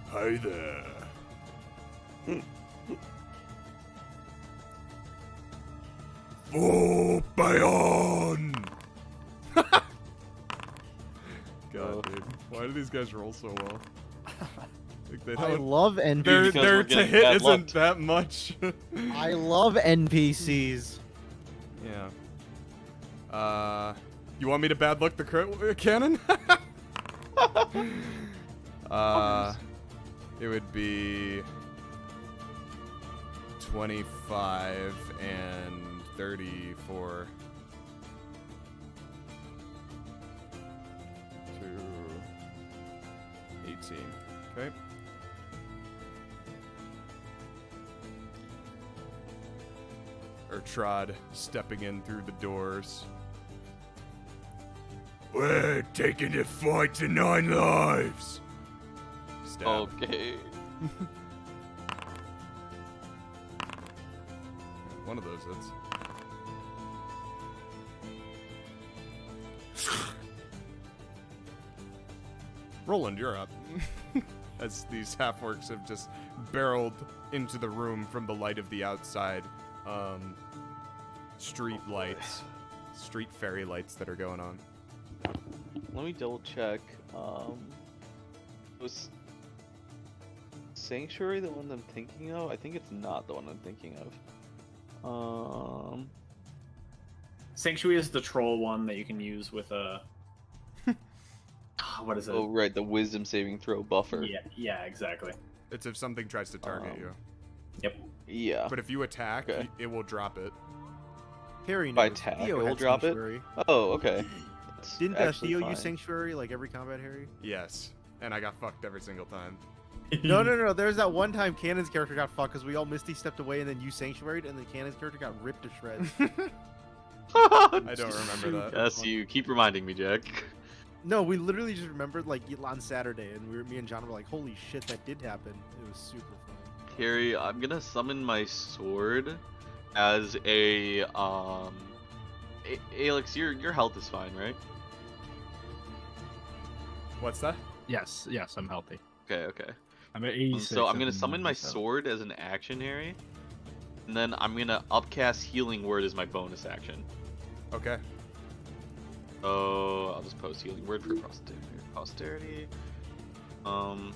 Hi there. For Baeon! God, dude. Why do these guys roll so well? Like they I don't, love their NPCs. their to hit isn't that much. I love NPCs. Yeah. You want me to bad luck the cannon? It would be 25 and 34 to 18. Okay. Trod stepping in through the doors. We're taking the fight to 9 lives. Stab. Okay. One of those hits. Rolland, you're up. As these half-orcs have just barreled into the room from the light of the outside. Street lights. Street fairy lights that are going on. Let me double check. Was Sanctuary the one I'm thinking of? I think it's not the one I'm thinking of. Sanctuary is the troll one that you can use with a. What is it? Oh, right, the wisdom saving throw buffer. Yeah, exactly. It's if something tries to target you. Yep. Yeah. But if you attack, Okay. it will drop it. Harry By knows. attack, Theo it will had drop it? Sanctuary. Oh, okay. That's Didn't actually Theo fine. use Sanctuary like every combat, Harry? Yes. And I got fucked every single time. No. There's that one time Cannon's character got fucked because we all Misty stepped away and then you Sanctuaried, and then Cannon's character got ripped to shreds. I don't remember that. Yes, you keep reminding me, Jack. No, we literally just remembered like on Saturday, and me and John were like, "Holy shit, that did happen!" It was super fun. Carrie, I'm gonna summon my sword as a Alex, your health is fine, right? What's that? Yes, I'm healthy. Okay. I'm at 86. So I'm gonna and summon my so- sword as an action, Harry, and then I'm gonna upcast Healing Word as my bonus action. Okay. Oh, I'll just post healing word for posterity. I didn't-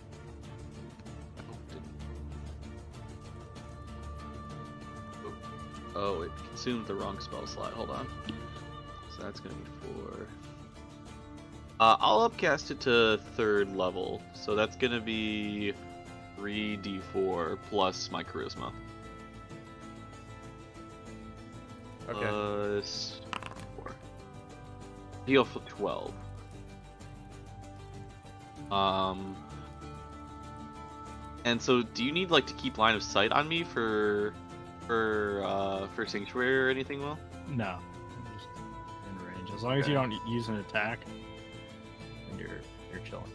Oh, it consumed the wrong spell slot. Hold on. So that's gonna be 4. I'll upcast it to 3rd level. So that's gonna be 3d4 plus my charisma. Okay. Plus 4. Heal for 12. And so do you need like to keep line of sight on me for sanctuary or anything, Will? No. Just in range. As long as you don't use an attack, then you're chilling.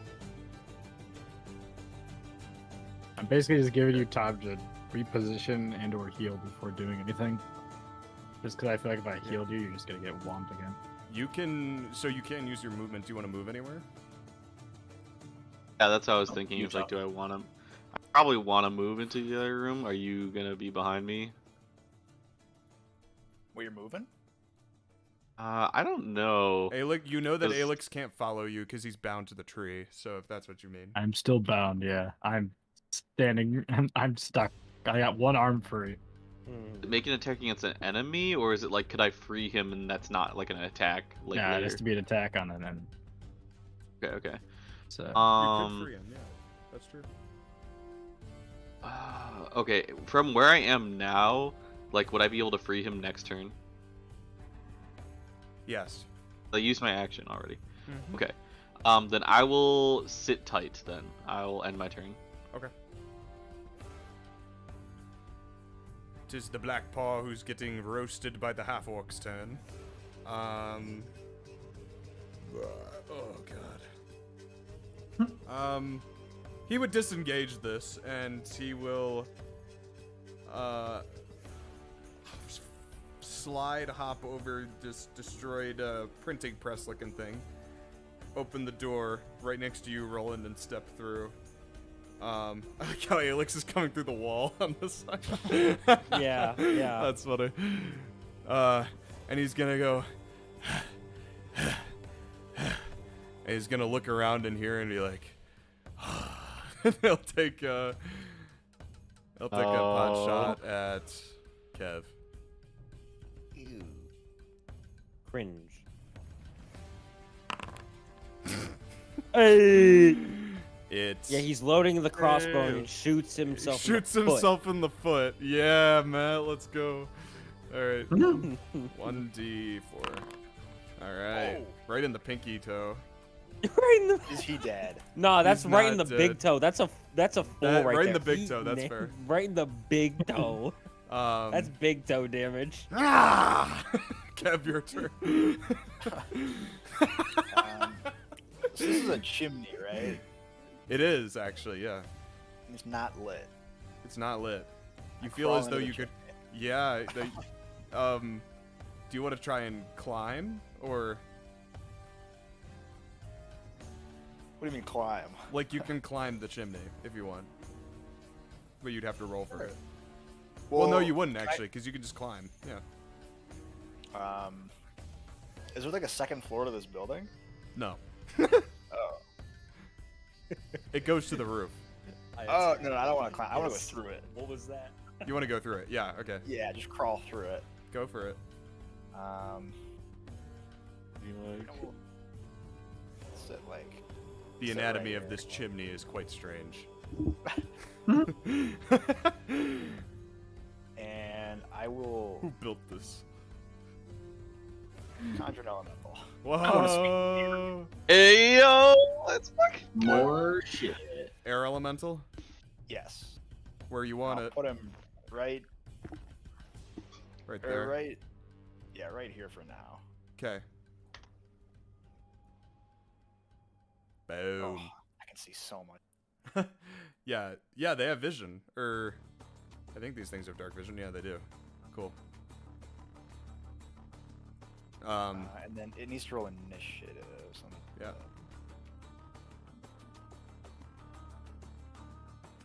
I'm basically just giving you time to reposition and or heal before doing anything. Just because I feel like if I healed you, you're just gonna get whomped again. You can use your movement. Do you want to move anywhere? Yeah, that's what I was thinking. It's like, do I want to? I probably want to move into the other room. Are you gonna be behind me? Where you're moving? I don't know. Alec, you know that 'Cause- Alex can't follow you because he's bound to the tree. So if that's what you mean. I'm still bound, yeah. I'm standing, I'm stuck. I got one arm free. Make an attack against an enemy, or is it like, could I free him and that's not like an attack? Like Yeah, it later? has to be an attack on an enemy. Okay. So, You could free him. Yeah, that's true. Okay, from where I am now, like, would I be able to free him next turn? Yes. I used my action already. Mhm. Okay. Then I will sit tight. Then I will end my turn. Okay. 'Tis the Black Paw who's getting roasted by the half-orc's turn. Oh god. He would disengage this, and he will slide, hop over this destroyed printing press looking thing, open the door right next to you, Rolland, and step through. I like how Alex is coming through the wall on this side. Yeah. That's funny. And he's gonna go. And he's gonna look around in here and be like, he'll take a pot shot at Kev. Ew. Cringe. Hey! It's Yeah, he's loading the crossbow and shoots himself. shoots in the himself in the foot. Yeah, Matt, let's go. All right, 1d4. All right, Oh. right in the pinky toe. Right in the... Is he dead? No, that's He's right in the not big dead. toe. That's a full That- right right there. in the big He toe, that's nailed- fair. Right in the big toe. That's big toe damage. Kev, your turn. So this is a chimney, right? It is actually, yeah. It's not lit. It's not lit. You I feel crawl as though into the you could. chimney. Yeah. Do you want to try and climb, or What do you mean climb? like you can climb the chimney if you want, but you'd have to roll for it. Well, no, you wouldn't actually, because you could just climb. Yeah. Is there like a second floor to this building? No. Oh. It goes to the roof. Oh no, I don't want to climb. I want to go through it. What was that? You want to go through it? Yeah. Okay. Yeah, just crawl through it. Go for it. Is it like The Sit anatomy right of this chimney is quite strange. and I will Who built this? conjure an elemental. Whoa! Hey yo, let's fuck. More shit. Air elemental? Yes. Where you want I'll it? put him right Right or there. right. Yeah, right here for now. Okay. Oh, Boom. I can see so much. Yeah, they have vision. I think these things have dark vision. Yeah, they do. Cool. And then it needs to roll initiative. Yeah.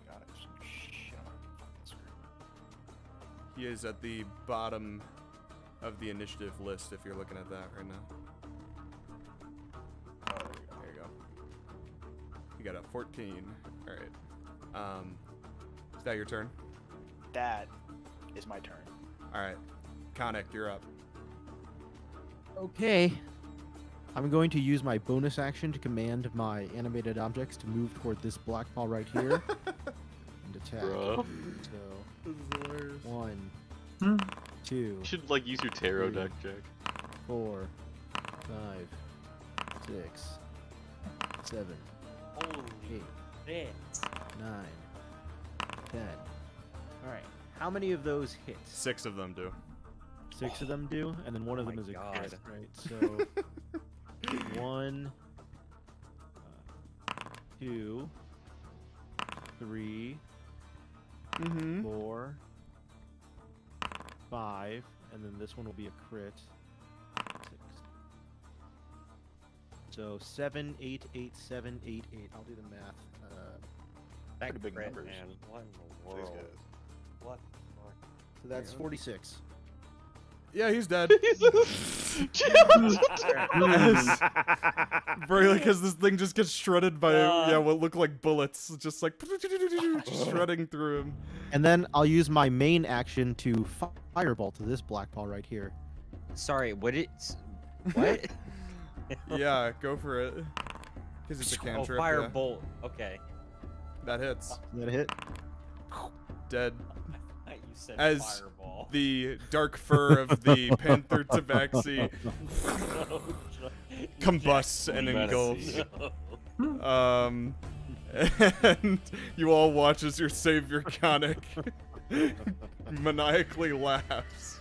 God, there's some shit on the fucking screen. He is at the bottom of the initiative list if you're looking at that right now. Oh, there you go. You got a 14. All right. Is that your turn? That is my turn. All right. Khanek, you're up. Okay. I'm going to use my bonus action to command my animated objects to move toward this black ball right here and attack. Bro. So, 1, 2, You should like use your tarot 3, deck, Jack. 4, 5, 6, 7, Holy 8, shit. 9, 10. All right. How many of those hit? 6 of them do. 6 of them do, and then one of Oh them my is a God. crit, right? So 1, 2, 3, Mm-hmm. 4, 5, and then this one will be a crit. 6. So 7, 8, 8, 7, 8, 8. I'll do the math. That Pretty big crit, numbers. man. What in the These world? guys. What the fuck? So that's 46. Yeah, he's dead. Brelikk, as this thing just gets shredded by what look like bullets, just like shredding through him. And then I'll use my main action to fireball to this black ball right here. Sorry, what it? What? Yeah, go for it. Because it's a Oh, cantrip. firebolt. Okay. That hits. Is that a hit? Dead. You said As fireball. the dark fur of the panther tabaxi combusts and engulfs. And you all watch as your savior Khanek maniacally laughs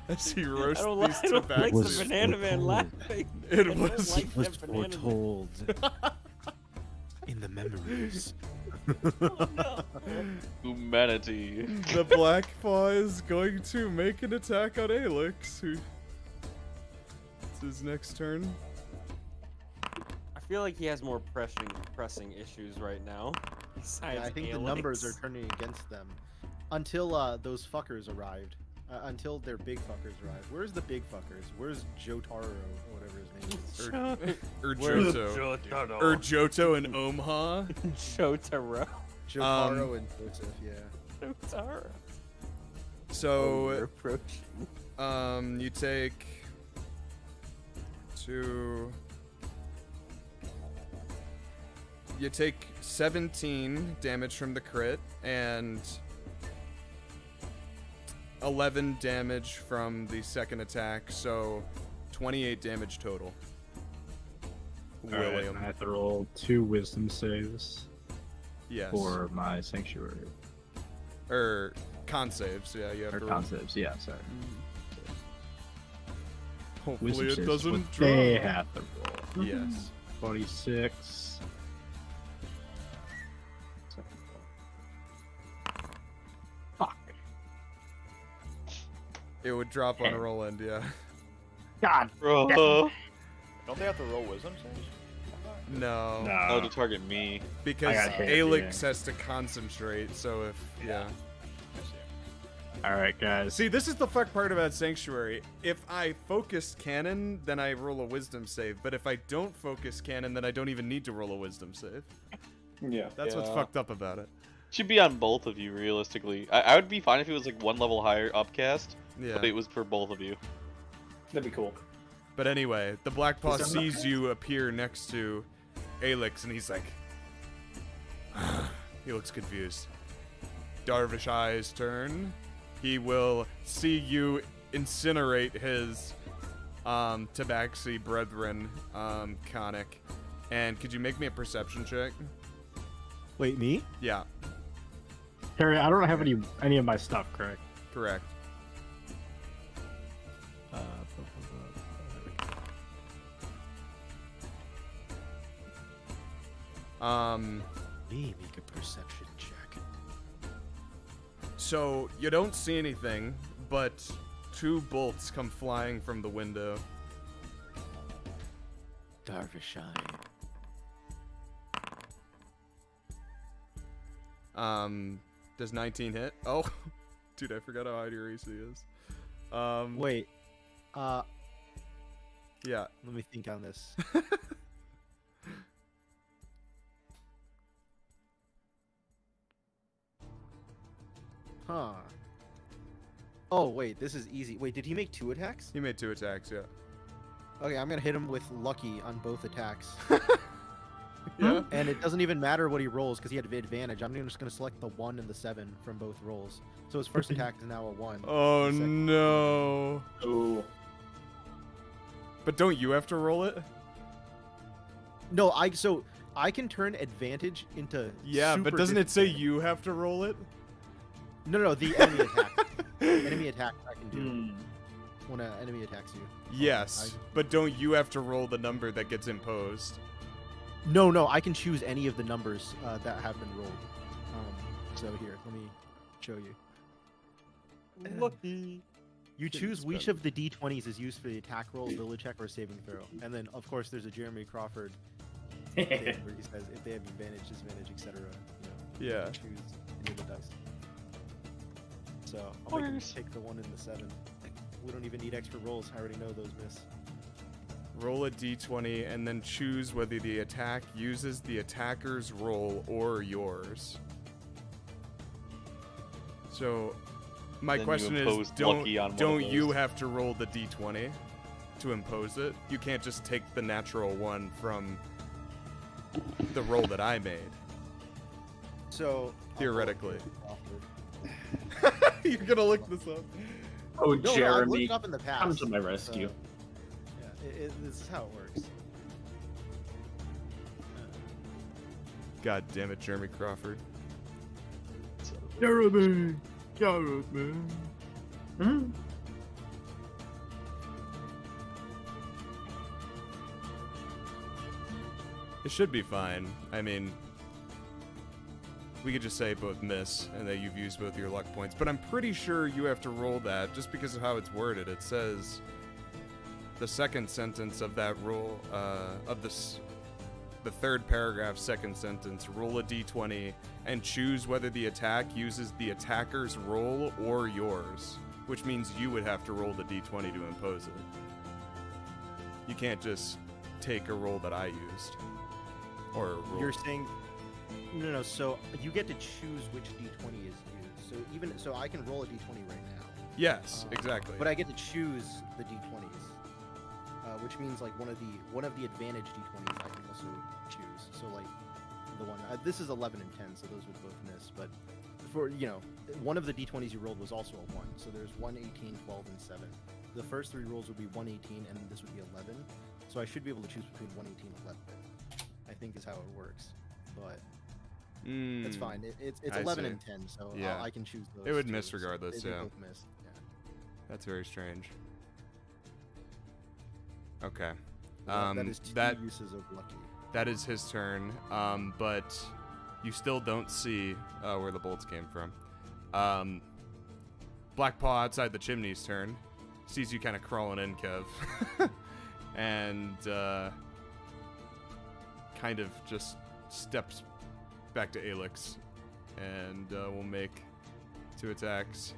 as he roasts these I don't like tabaxis. the banana man laughing. It I don't was- like It was that banana man. foretold in the memories. Oh, no. Humanity. The black paw is going to make an attack on Alex, who it's his next turn. I feel like he has more pressing issues right now. Besides I think the Alex. numbers are turning against them until those fuckers arrived. Until their big fuckers arrived. Where's the big fuckers? Where's Jotaro or whatever his name is? Or Where's Johto. Or Johto and Omaha. Jotaro. Jotaro and Joseph, yeah. Jotaro. So, approaching. you take 2. You take 17 damage from the crit and 11 damage from the second attack, so 28 damage total. Alright, William. I have to roll 2 wisdom saves Yes. for my sanctuary. Or con saves, yeah, you have Or to con saves, yeah, sorry. Hopefully Wisdom it saves, doesn't what drop. they have to roll. Yes. 26. Fuck. It would drop on Rolland, yeah. God. Bro. Don't they have to roll wisdom saves? No. Oh, to target me. Because I got hit, Alex has to concentrate, so if, yeah. Alright, guys. See, this is the fuck part about Sanctuary. If I focus cannon, then I roll a wisdom save. But if I don't focus cannon, then I don't even need to roll a wisdom save. Yeah. That's what's fucked up about it. Should be on both of you, realistically. I would be fine if it was like 1 level higher upcast, Yeah. but it was for both of you. That'd be cool. But anyway, the Black Paw sees you appear next to Alex, and he's like... he looks confused. Darvishai's turn. He will see you incinerate his Tabaxi brethren, Khanek. And could you make me a perception check? Wait, me? Yeah, Harry, I don't have any of my stuff, correct? correct. Me make a perception check. So you don't see anything, but 2 bolts come flying from the window. Darvishai. Does 19 hit? Oh, dude, I forgot how high your AC is. Wait, Yeah. Let me think on this. Huh. Oh, wait, this is easy. Wait, did he make 2 attacks? He made 2 attacks, yeah. Okay, I'm gonna hit him with Lucky on both attacks. Yeah. And it doesn't even matter what he rolls because he had advantage. I'm just gonna select the 1 and the 7 from both rolls. So his first attack is now a 1. Oh The second- no. Ooh. But don't you have to roll it? No, I can turn advantage into Yeah, but super doesn't it say disadvantage. you have to roll it? No, the enemy attack. Enemy attack I can do Hmm. when an enemy attacks you. Yes, but don't you have to roll the number that gets imposed? No, I can choose any of the numbers that have been rolled. So here, let me show you. Lucky. You choose which of the d20s is used for the attack roll, ability check, or saving throw. And then, of course, there's a Jeremy Crawford thing where he says if they have advantage, disadvantage, etc. You Yeah. can choose any of the dice. So I'll make him take the 1 and the 7. We don't even need extra rolls. I already know those miss. Roll a d20 and then choose whether the attack uses the attacker's roll or yours. So, my Then you question is, impose lucky on one of don't you those. have to roll the d20 to impose it? You can't just take the natural one from the roll that I made. So Theoretically. I'll You're gonna look this up. Oh, No, I've Jeremy, looked it up in the past. come to my rescue. Yeah, this is how it works. God damn it, Jeremy Crawford. Jeremy. It should be fine. I mean, we could just say both miss and that you've used both your luck points, but I'm pretty sure you have to roll that just because of how it's worded. It says the second sentence of that rule, the third paragraph, second sentence, roll a d20 and choose whether the attack uses the attacker's roll or yours, which means you would have to roll the d20 to impose it. You can't just take a roll that I used. Or a roll. You're saying no. So you get to choose which d20 is used. So I can roll a d20 right now. Yes, exactly. But I get to choose the d20s, which means like one of the advantage d20s I can also choose. So like the one this is 11 and 10, so those would both miss. But for one of the d20s you rolled was also a 1. So there's 1, 18, 12, and 7. The first 3 rolls would be 1, 18, and this would be 11. So I should be able to choose between 1, 18, and 11. I think is how it works, but it's fine. It's I 11 see. and 10, so Yeah. I can choose those. It would too, miss so regardless, they yeah. both miss. Yeah. That's very strange. Okay. That is 2 that uses of lucky. that is his turn. But you still don't see where the bolts came from. Black Paw outside the chimney's turn. Sees you kind of crawling in, Kev. And kind of just steps back to Alix. And we'll make 2 attacks.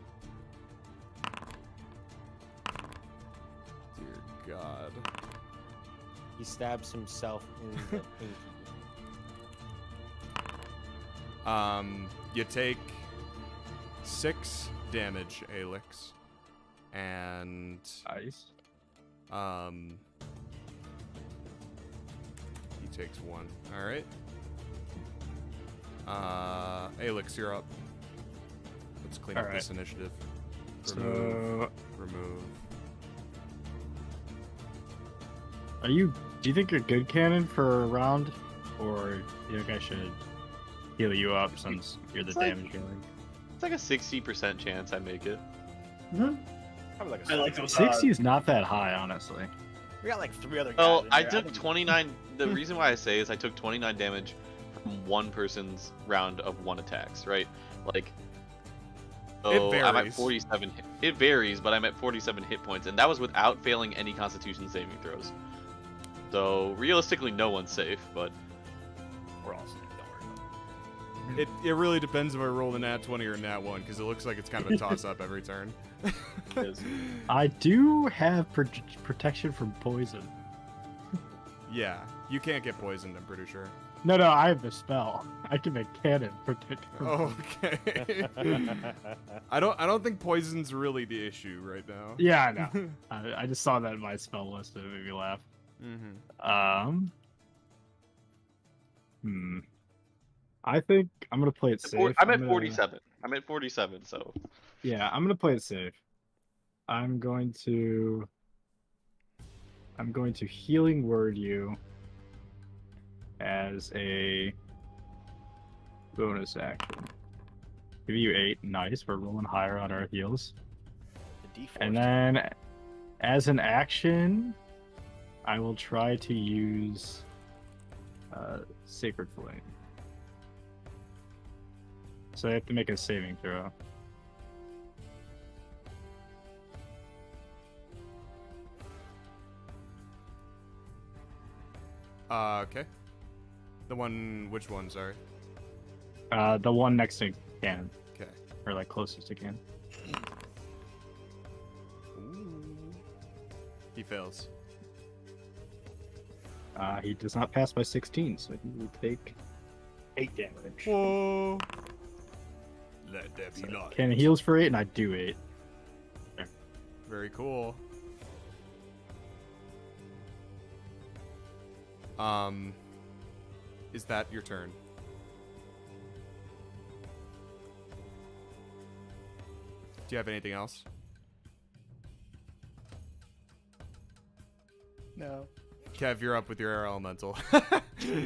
Dear God. He stabs himself in the pinky. You take 6 damage, Alix. And Nice. he takes 1. Alright. Alix, you're up. Let's clean up this initiative. Remove. Remove. Do you think you're good, Cannon, for a round, or do you think I should heal you up since you're the It's like- damage dealer? It's like a 60% chance I make it. Probably like a I like those. 60 is not that high, honestly. We got like 3 other guys. Well, in I here. took think- 29. The reason why I say is I took 29 damage from one person's round of 1 attacks, right? Like, so I'm at varies. 47. It varies, but I'm at 47 hit points, and that was without failing any Constitution saving throws. So realistically, no one's safe, but We're all safe. Don't worry about It really depends if I roll a nat 20 or a nat 1, because it looks like it's kind of a toss-up every turn. I do have protection from poison. Yeah, you can't get poisoned, I'm pretty sure. No, I have the spell. I can make cannon protect from Okay. I don't think poison's really the issue right now. Yeah, I know. I just saw that in my spell list and it made me laugh. I think I'm gonna play it safe. I'm at 47. I'm at 47, so. Yeah, I'm gonna play it safe. I'm going to healing word you as a bonus action. Give you 8. Nice. We're rolling higher on our heals. The D4. And then, as an action, I will try to use Sacred Flame. So I have to make a saving throw. Okay. Which one, sorry? The one next to cannon. Okay. Or like closest to cannon. Ooh. He fails. He does not pass by 16, so he will take 8 damage. Whoa. Let there be light. Cannon heals for 8, and I do 8. Very cool. Is that your turn? Do you have anything else? No. Kev, you're up with your air elemental. Okay.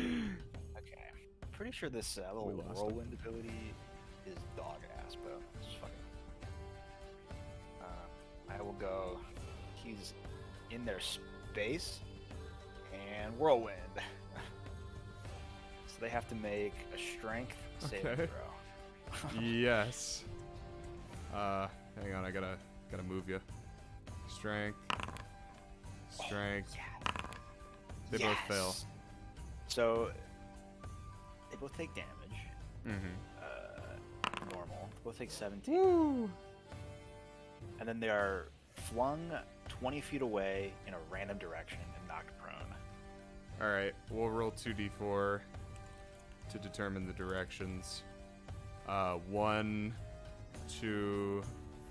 Pretty sure this little We lost him. whirlwind ability is dog ass, but it's fucking. I will go. He's in their space and whirlwind. So they have to make a strength saving Okay. throw. Yes. Hang on, I gotta move you. Strength. They both fail. So they both take damage. Mm-hmm. Normal. Both take 17. And then they are flung 20 feet away in a random direction and knocked prone. Alright, we'll roll 2d4 to determine the directions. 1, 2,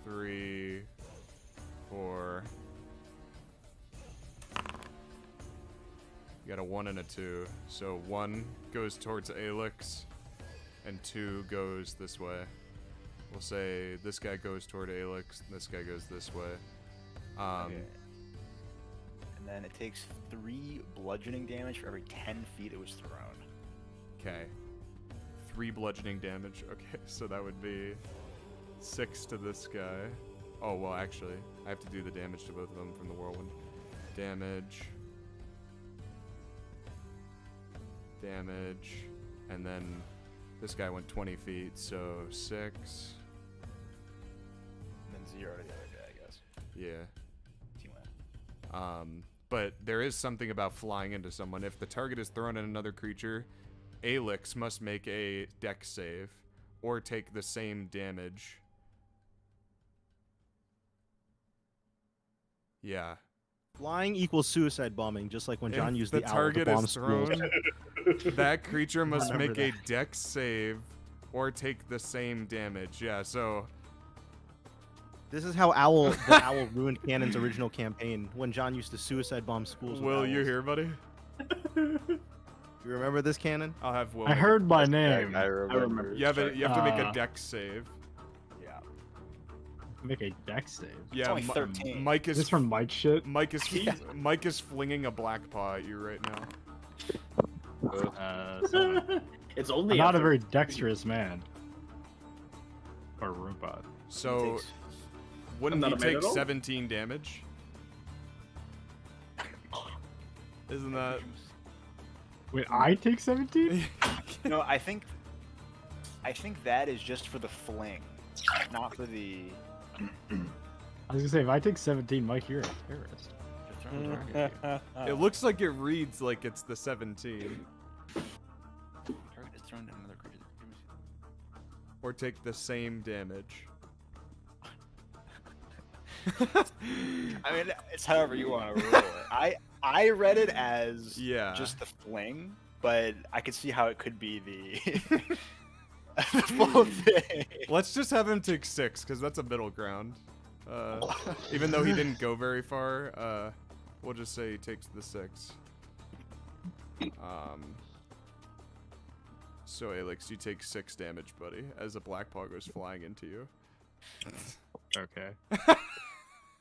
3, 4. You got a 1 and a 2. So 1 goes towards Alex, and 2 goes this way. We'll say this guy goes toward Alex, this guy goes this way. Okay. And then it takes 3 bludgeoning damage for every 10 feet it was thrown. Okay. 3 bludgeoning damage. Okay, so that would be 6 to this guy. Oh, well, actually, I have to do the damage to both of them from the whirlwind. Damage, and then this guy went 20 feet, so 6. And then 0 to the other guy, I guess. Yeah. Team win. But there is something about flying into someone. If the target is thrown at another creature, Alex must make a dex save or take the same damage. Yeah. Flying equals suicide bombing, just like when John If used the the owl to target bomb is schools. thrown, that creature must Remember make a that. dex save or take the same damage. Yeah, so This is how the owl ruined Cannon's original campaign when John used to suicide bomb schools. with Will, you owls. here, buddy? You remember this, Cannon? I'll have Will. I make heard my I name. remember. You have to make a dex save. Yeah. Make a dex save. Yeah, only 13. Mike Is is this from Mike shit? Mike is flinging a black paw at you right now. So It's I'm only not a after- very dexterous man. Or robot. So Takes- wouldn't I'm he not a man take at all. 17 damage? Isn't that? Wait, I take 17? No, I think that is just for the fling, not for the. I was gonna say, if I take 17, Mike, you're a terrorist. the thrown target. It looks like it reads like it's the 17. Target is thrown to another creature. or take the same damage. I mean, it's however you want to roll it. I read it as just the fling, but I could see how it could be the the full thing. Let's just have him take 6, because that's a middle ground. Even though he didn't go very far, we'll just say he takes the 6. So Alex, you take 6 damage, buddy, as a black paw goes flying into you. Okay.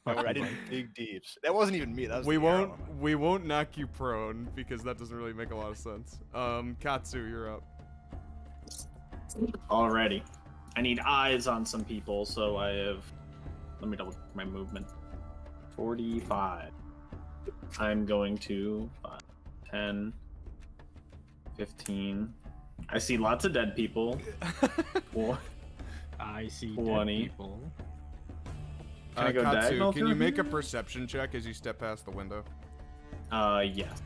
I didn't dig deeps. That wasn't even me. That was we the arrow. won't knock you prone because that doesn't really make a lot of sense. Katsu, you're up. Alrighty. I need eyes on some people, so I have. Let me double check my movement. 45. I'm going to 5, 10, 15. I see lots of dead people. I see 20. dead people. Can I go Katsu, diagonal can through you make a here? perception check as you step past the window? Yes.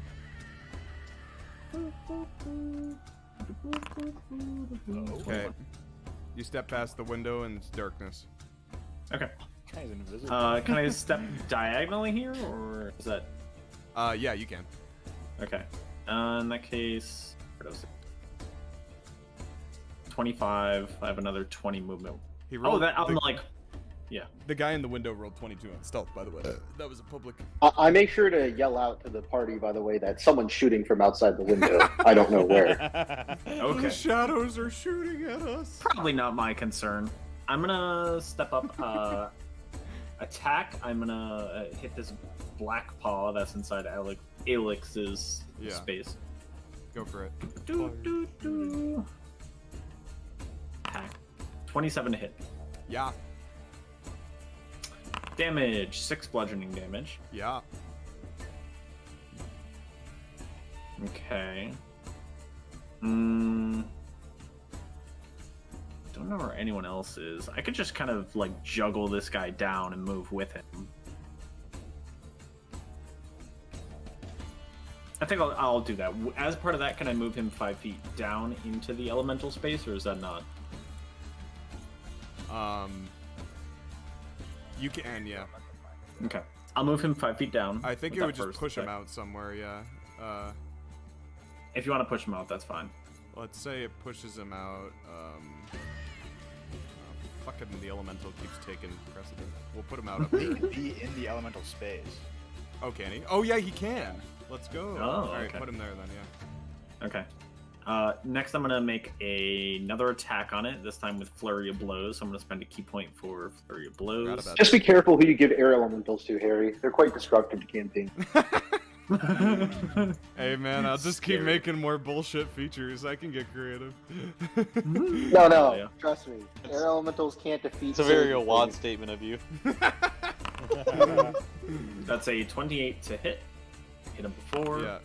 Okay. You step past the window and it's darkness. Okay. Guy's invisible. Can I step diagonally here, or is that? Yeah, you can. Okay. In that case, where does it? 25. I have another 20 movement. He Oh, rolled that I'm the- like, yeah. The guy in the window rolled 22 on stealth, by the way. That was a public. I make sure to yell out to the party, by the way, that someone's shooting from outside the window. I don't know where. The Okay. shadows are shooting at us. Probably not my concern. I'm gonna step up, attack. I'm gonna hit this black paw that's inside Alex's space. Go for it. Attack. 27 to hit. Yeah. Damage. 6 bludgeoning damage. Yeah. Okay. Don't know where anyone else is. I could just kind of like juggle this guy down and move with him. I think I'll do that. As part of that, can I move him 5 feet down into the elemental space, or is that not? You can, yeah. Okay. I'll move him 5 feet down. I think with it that would just first push him attack. out somewhere, yeah. If you want to push him out, that's fine. Let's say it pushes him out. Fucking the elemental keeps taking precedent. We'll put him out up He here. can be in the elemental space. Oh, can he? Oh, yeah, he can. Let's go. Oh, All right, okay. put him there then, yeah. Okay. Next, I'm gonna make another attack on it. This time with flurry of blows. So I'm gonna spend a key point for flurry of blows. Just be careful who you give air elementals to, Harry. They're quite destructive to campaign. Hey, man, I'll just keep making more bullshit features. I can get creative. No, Yeah. trust me. Air elementals can't defeat. It's a very silver Awad things. statement of you. That's a 28 to hit. Hit him before. Yeah.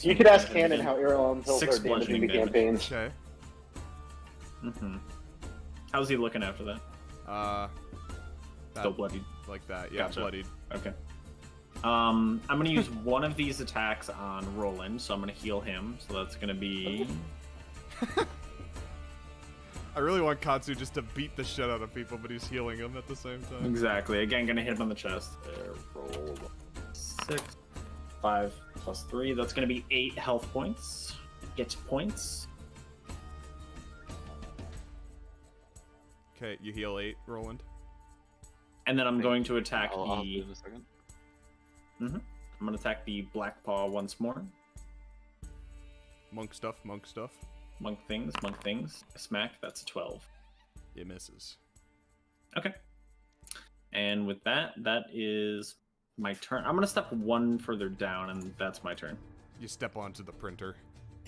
You could ask Cannon how air elementals 6 are damaging bludgeoning the damage. campaigns. Okay. How's he looking after that? Still bloodied. Like that, yeah, Gotcha. bloodied. Okay. I'm gonna use one of these attacks on Rolland, so I'm gonna heal him. So that's gonna be. I really want Katsu just to beat the shit out of people, but he's healing them at the same time. Exactly. Again, gonna hit him on the chest. There, roll 6, 5 plus 3. That's gonna be 8 health points. Get points. Okay, you heal 8, Roland. And then I'm going to attack I'll do the. it in a second. I'm gonna attack the black paw once more. Monk stuff, monk stuff. Monk things, monk things. Smack. That's a 12. It misses. Okay. And with that, that is my turn. I'm gonna step one further down, and that's my turn. You step onto the printer.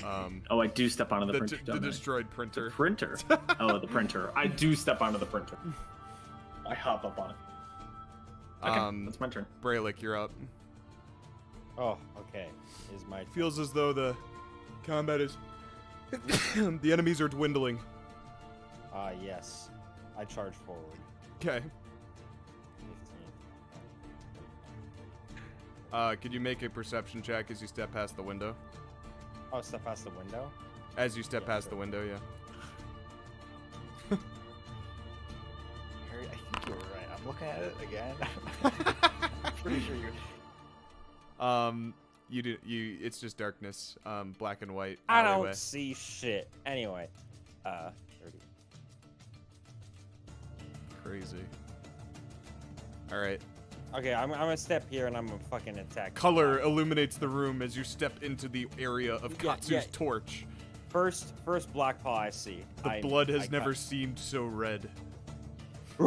Oh, I do step onto the printer. The don't I? destroyed printer. The printer. Oh, the printer. I do step onto the printer. I hop up on it. Okay, that's my turn. Brelikk, you're up. Oh, okay. Is my Feels as though the combat is. The enemies are dwindling. yes. I charge forward. Okay. Could you make a perception check as you step past the window? Oh, step past the window? As you step past the window, yeah. looking at it again. I'm pretty sure you. You do. It's just darkness. Black and white. I alleyway. don't see shit. Anyway, 30. Crazy. All right. Okay, I'm gonna step here and I'm gonna fucking attack. Color illuminates the room as you step into the area of Katsu's torch. First black paw I see. The blood has never seemed so red. I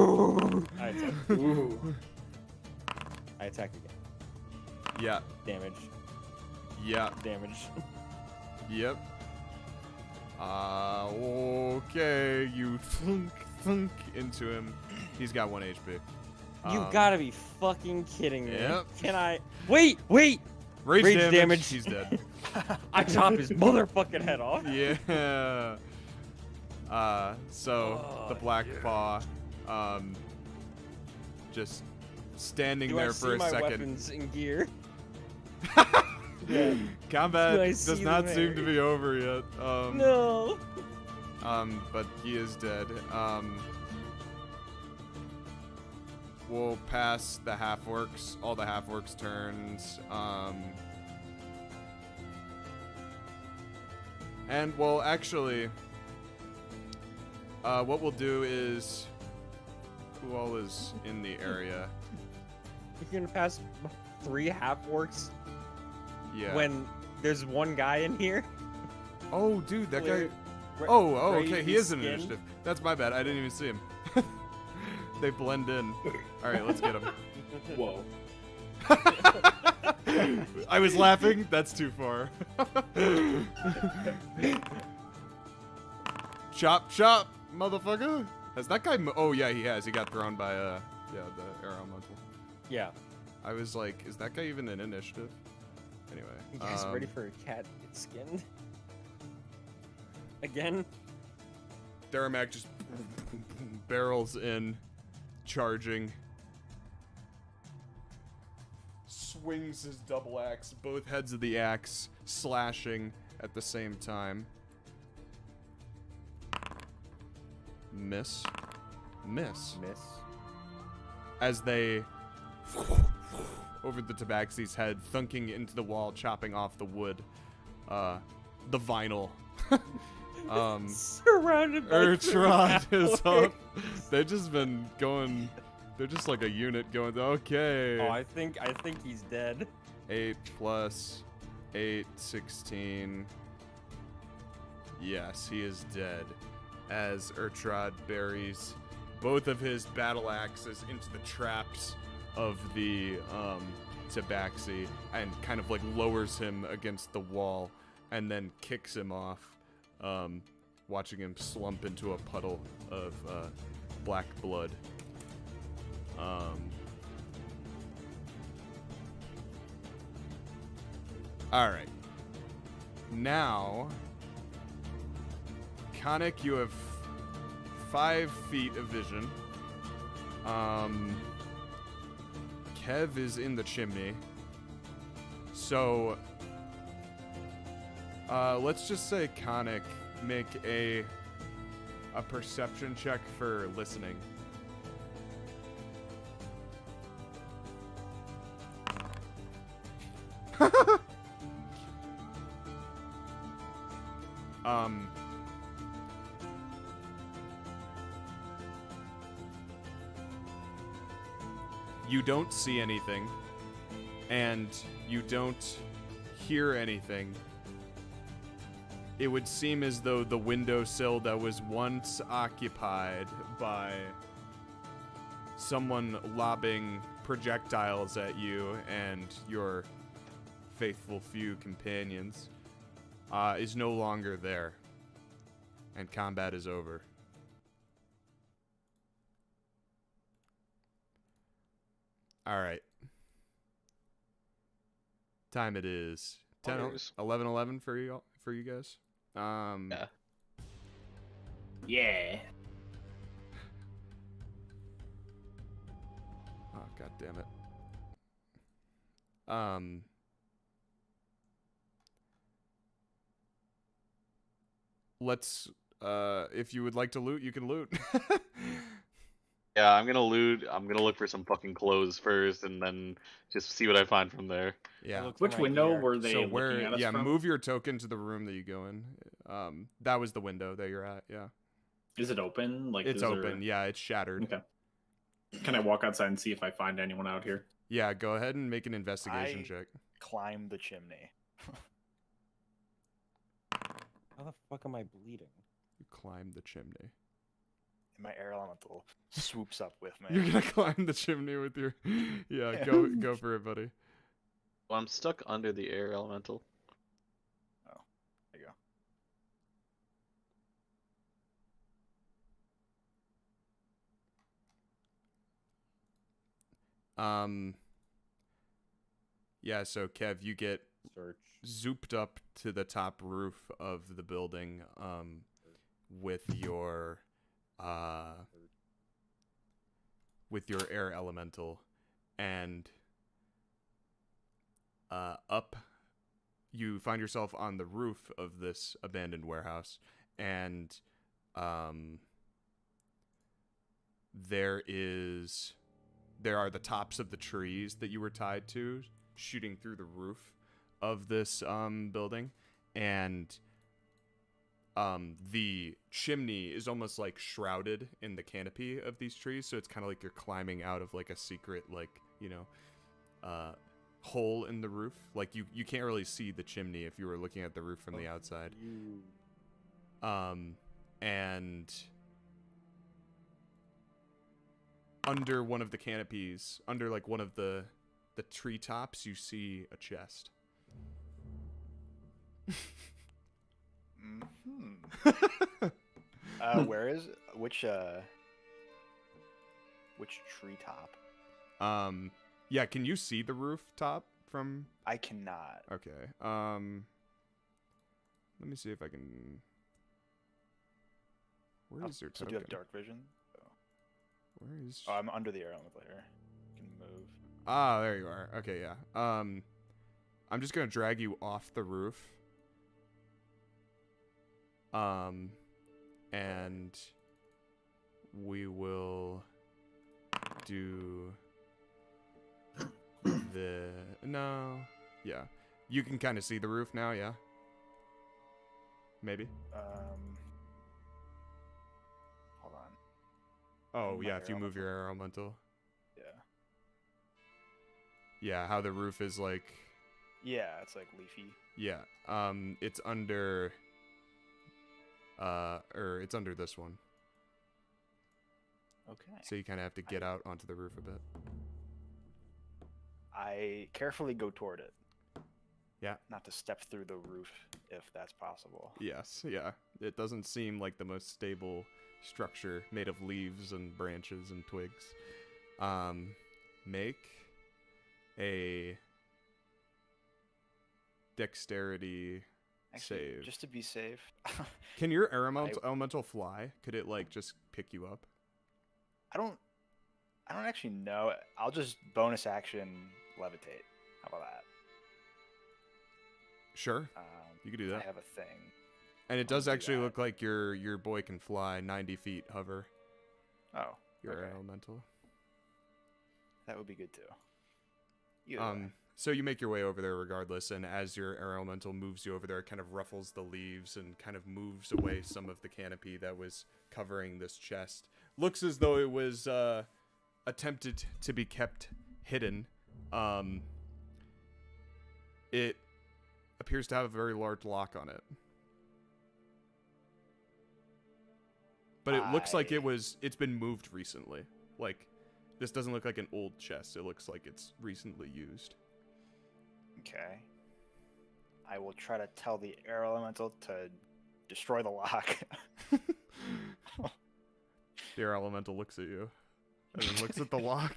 attack. I attack again. Yeah. Damage. Yeah. Damage. Yep. Okay. You thunk into him. He's got 1 HP. You gotta be fucking kidding me. Yep. Can I? Wait! Rage damage. He's dead. I chop his motherfucking head off. Yeah. So the black paw, just standing there for a second. Weapons in gear? Combat does not seem to be over yet. No. But he is dead. We'll pass the half-orcs, all the half-orcs' turns. And, well, actually, what we'll do is... Who all is in the area? You're gonna pass 3 half-orcs? Yeah. When there's one guy in here? Oh, dude, that guy... Ra- Oh, okay, he crazy is an skin. initiative. That's my bad, I didn't even see him. They blend in. Alright, let's get him. Whoa. I was laughing. That's too far. Chop, chop, motherfucker. Has that guy? Oh yeah, he has. He got thrown by the arrow muzzle. Yeah. I was like, is that guy even in initiative? Anyway. You guys ready for a cat to get skinned? Again? Daramak just barrels in, charging. Swings his double axe, both heads of the axe slashing at the same time. Miss. As they over the tabaxi's head, thunking into the wall, chopping off the wood, the vinyl. Surrounded by Urtrod is up. They've just been going. They're just like a unit going. Okay. Oh, I think he's dead. 8 plus 8, 16. Yes, he is dead. As Urtrod buries both of his battle axes into the traps of the tabaxi and kind of like lowers him against the wall and then kicks him off, watching him slump into a puddle of black blood. Alright. Now, Khanek, you have 5 feet of vision. Kev is in the chimney. So, let's just say Khanek make a perception check for listening. You don't see anything, and you don't hear anything. It would seem as though the windowsill that was once occupied by someone lobbing projectiles at you and your faithful few companions is no longer there, and combat is over. All right. Time it is 11:11 for you guys. Yeah. Oh, god damn it. Let's if you would like to loot, you can loot. Yeah, I'm gonna loot. I'm gonna look for some fucking clothes first, and then just see what I find from there. Yeah. look for Which my window gear. were they So looking where? at us Yeah, from? move your token to the room that you go in. That was the window that you're at. Yeah. Is it open? Like, It's is open. There... Yeah, it's shattered. Okay. Can I walk outside and see if I find anyone out here? Yeah, go ahead and make an investigation check. Climb the chimney. How the fuck am I bleeding? You climb the chimney. And my air elemental swoops up with me. You're gonna climb the chimney with your. Yeah, go for it, buddy. Well, I'm stuck under the air elemental. Oh, there you go. Yeah, so Kev, you get Search. zooped up to the top roof of the building, with your air elemental, and up, you find yourself on the roof of this abandoned warehouse, and there are the tops of the trees that you were tied to shooting through the roof of this building, and the chimney is almost like shrouded in the canopy of these trees, so it's kind of like you're climbing out of like a secret, like, hole in the roof. Like you can't really see the chimney if you were looking at the roof from the outside. And under one of the canopies, under like one of the treetops, you see a chest. Where is which treetop? Yeah, can you see the rooftop from? I cannot. Okay. Let me see if I can. Where is your So token? do you have dark vision? Where is? Oh, I'm under the air elemental here. You can move. Ah, there you are. Okay, yeah. I'm just gonna drag you off the roof. And we will do yeah. You can kind of see the roof now, yeah. Maybe. Hold on. Oh My yeah, air if you move your air elemental. Yeah. Yeah, how the roof is like. Yeah, it's like leafy. Yeah. It's under. Or it's under this one. Okay. So you kind of have to get out onto the roof a bit. I carefully go toward it. Yeah. Not to step through the roof, if that's possible. Yes, yeah. It doesn't seem like the most stable structure made of leaves and branches and twigs. Make a dexterity Actually, save. just to be safe. Can your elemental fly? Could it like just pick you up? I don't actually know. I'll just bonus action levitate. How about that? Sure. You could do that. I have a thing. And it does do actually that. look like your boy can fly 90 feet hover. Oh. Your okay. elemental. That would be good too. Either way. So you make your way over there regardless, and as your air elemental moves you over there, it kind of ruffles the leaves and kind of moves away some of the canopy that was covering this chest. Looks as though it was attempted to be kept hidden. It appears to have a very large lock on it. But it looks like it's been moved recently. Like, this doesn't look like an old chest. It looks like it's recently used. Okay. I will try to tell the air elemental to destroy the lock. The air elemental looks at you and then looks at the lock.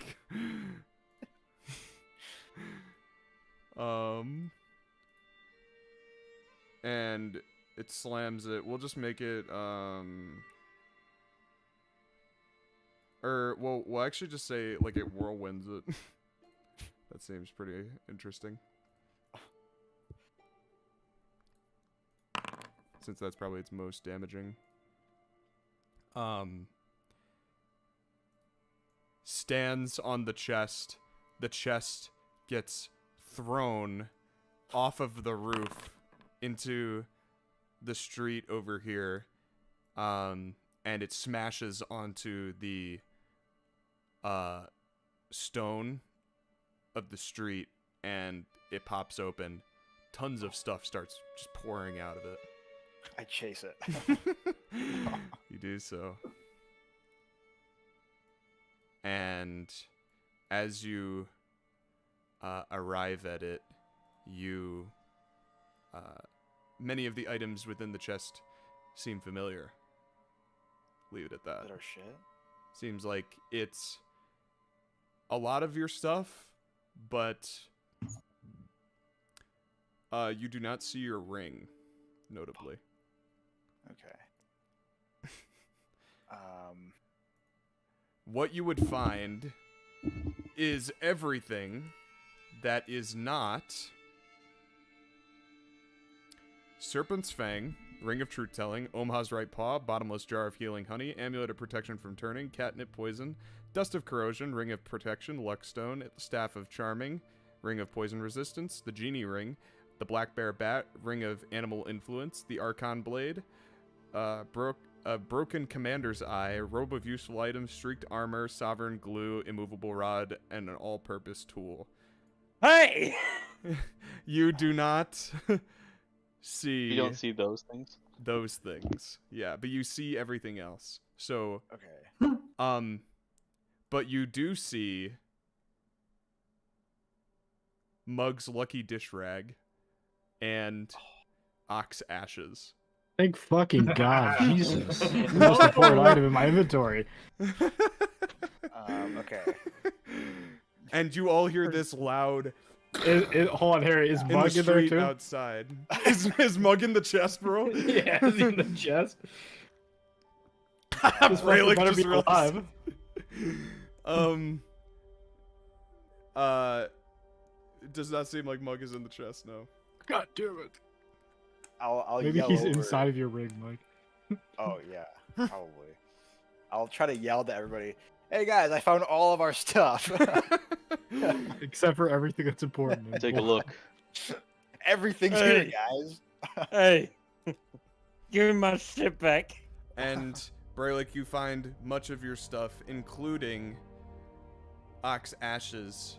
And it slams it. We'll just make it we'll actually just say like it whirlwinds it. That seems pretty interesting. Since that's probably its most damaging. stands on the chest. The chest gets thrown off of the roof into the street over here, and it smashes onto the stone of the street, and it pops open. Tons of stuff starts just pouring out of it. I chase it. You do so. And as you arrive at it, you many of the items within the chest seem familiar. Leave it at that. Is that our shit? Seems like it's a lot of your stuff, but you do not see your ring, notably. Okay. What you would find is everything that is not Serpent's Fang, Ring of Truth-Telling, Omaha's Right Paw, Bottomless Jar of Healing Honey, Amulet of Protection from Turning, Catnip Poison, Dust of Corrosion, Ring of Protection, Luckstone, Staff of Charming, Ring of Poison Resistance, the Genie Ring, the Black Bear Bat, Ring of Animal Influence, the Archon Blade, Broken Commander's Eye, Robe of Useful Items, Streaked Armor, Sovereign Glue, Immovable Rod, and an all-purpose tool. Hey! You do not see... You don't see those things? Those things. Yeah, but you see everything else. So... Okay. But you do see Mug's Lucky Dish Rag and Ox Ashes. Thank fucking God. Jesus. The most important item in my inventory. Okay. And you all hear this loud... Hold on, Harry. Is in Mug the in there street too? outside. Is Mug in the chest, bro? Yeah, is he in the chest? This Brelikk better just be realized- alive. It does not seem like Mug is in the chest, no. God damn it. I'll Maybe yell he's over. inside of your ring, Mike. Oh yeah, probably. I'll try to yell to everybody. Hey guys, I found all of our stuff. Except for everything that's important. Take a look. Everything's here, guys. Hey, give me my shit back. And Brelikk, you find much of your stuff, including Ox Ashes.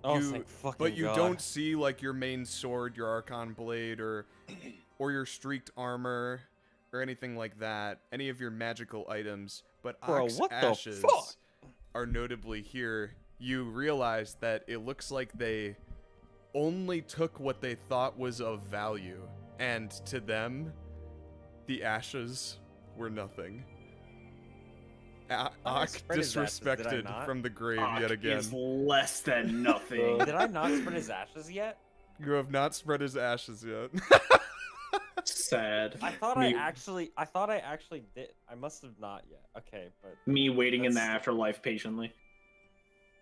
Oh, thank fucking but you God. don't see like your main sword, your Archon Blade, or your streaked armor, or anything like that. Any of your magical items, but Bro, Ox what the Ashes fuck? are notably here. You realize that it looks like they only took what they thought was of value, and to them, the ashes were nothing. Ock spread his ashes, did I disrespected not? from the grave Ock yet again. is less than nothing. Did I not spread his ashes yet? You have not spread his ashes yet. Sad. I thought Me- I actually did. I must have not yet. Okay, but Me waiting in the That's- afterlife patiently.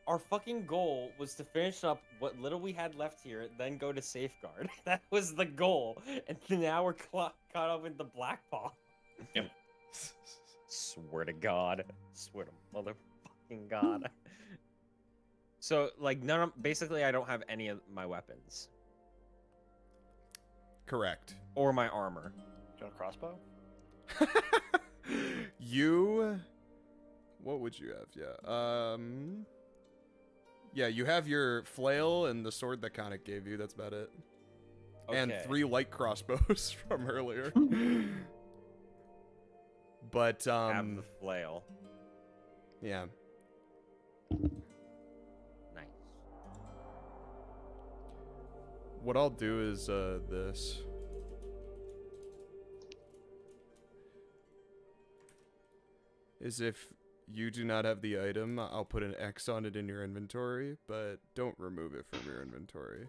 our fucking goal was to finish up what little we had left here, then go to Safeguard. That was the goal, and now we're caught up in the Black Paw. Yep. Swear to God. Swear to motherfucking God. So, like, basically, I don't have any of my weapons. Correct. Or my armor. Do you want a crossbow? What would you have? Yeah. Yeah, you have your flail and the sword that Khanek gave you. That's about it. And Okay. 3 light crossbows from earlier. But I have the flail. yeah. Nice. What I'll do is this. Is if you do not have the item, I'll put an X on it in your inventory, but don't remove it from your inventory.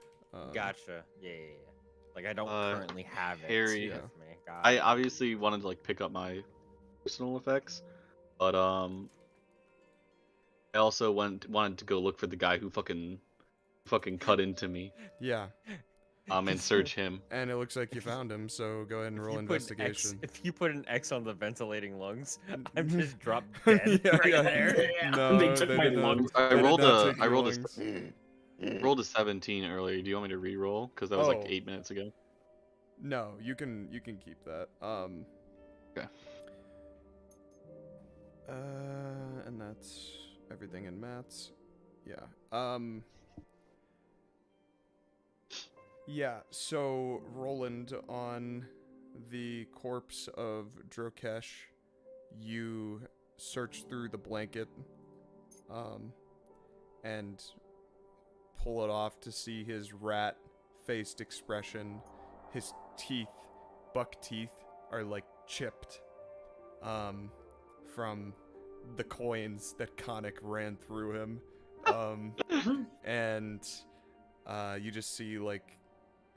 Gotcha. Yeah. Like, I don't currently have it Harry, with me. Got I it. obviously wanted to like pick up my personal effects, but I also wanted to go look for the guy who fucking cut into me. Yeah. and search him. And it looks like you found him, so go ahead and roll investigation. If you put an X on the ventilating lungs, I'm just dropped dead Yeah, right yeah. there. No, They took my did not. lungs. I They did rolled not a take your rolled lungs. rolled a 17 earlier. Do you want me to re-roll? Because that was like Oh. 8 minutes ago. No, you can keep that. Okay. And that's everything in Matt's. Yeah. Yeah, so Rolland, on the corpse of Drokesh, you search through the blanket, and pull it off to see his rat-faced expression. His teeth, buck teeth, are like chipped, from the coins that Khanek ran through him. And you just see like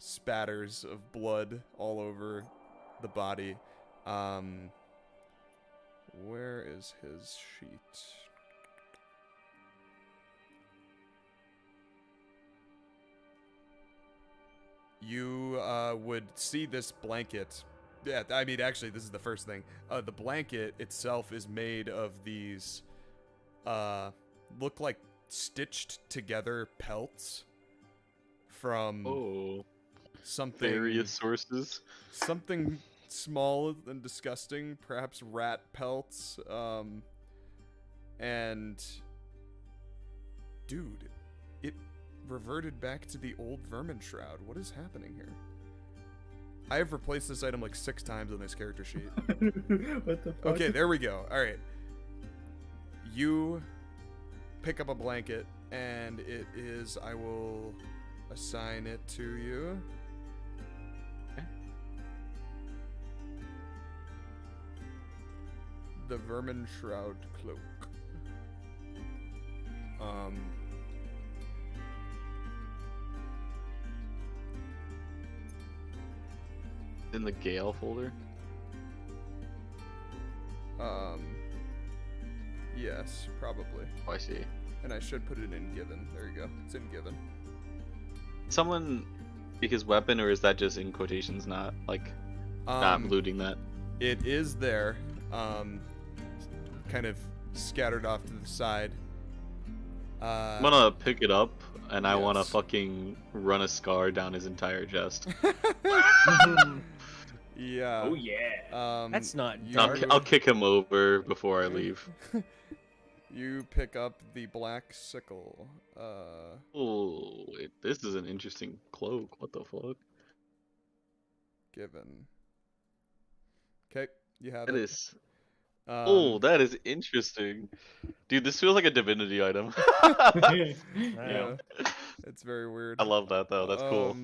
spatters of blood all over the body. Where is his sheet? You would see this blanket. Yeah, I mean, actually, this is the first thing. The blanket itself is made of these, look like stitched together pelts from something. Various sources. Something small and disgusting, perhaps rat pelts. And dude, it reverted back to the old vermin shroud. What is happening here? I have replaced this item like 6 times on this character sheet. What the fuck? Okay, there we go. All right. You pick up a blanket, and it is, I will assign it to you. The Vermin Shroud Cloak. In the Gale folder? Yes, probably. Oh, I see. And I should put it in Given. There you go. It's in Given. Someone pick his weapon, or is that just in quotations, not like not looting that? It is there, kind of scattered off to the side. I'm gonna pick it up, and I wanna yes. fucking run a scar down his entire chest. Yeah. Oh yeah. That's not I'll kick him over before I leave. You pick up the black sickle. Oh, wait, this is an interesting cloak. What the fuck? Given. Okay, you have That it. is. Oh, that is interesting, dude. This feels like a divinity item. Yeah, it's very weird. I love that though. That's cool.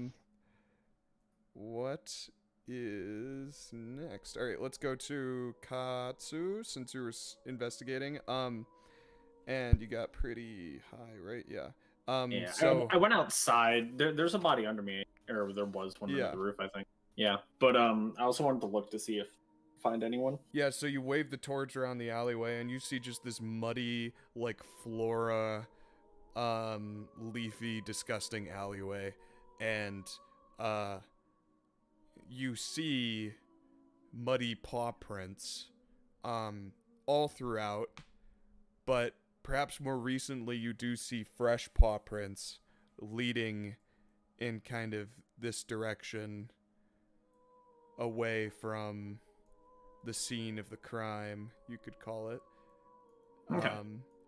What is next? All right, let's go to Katsu since you were investigating. And you got pretty high, right? Yeah. Yeah. So I went outside. There's a body under me, or there was one under the roof, I think. Yeah, but I also wanted to look to see if find anyone. Yeah, so you wave the torch around the alleyway, and you see just this muddy, like flora, leafy, disgusting alleyway, and you see muddy paw prints, all throughout, but perhaps more recently you do see fresh paw prints leading in kind of this direction away from the scene of the crime, you could call it. Okay.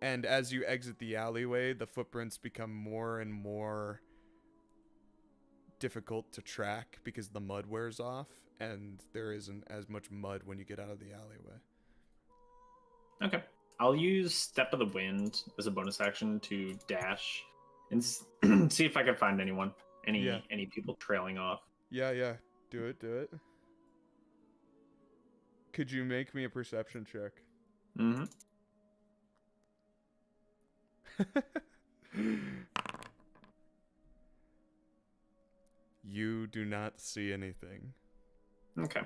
And as you exit the alleyway, the footprints become more and more difficult to track because the mud wears off, and there isn't as much mud when you get out of the alleyway. Okay. I'll use Step of the Wind as a bonus action to dash and see if I can find anyone. Any people trailing off. Yeah. Do it. Could you make me a perception check? Mm-hmm. You do not see anything. Okay.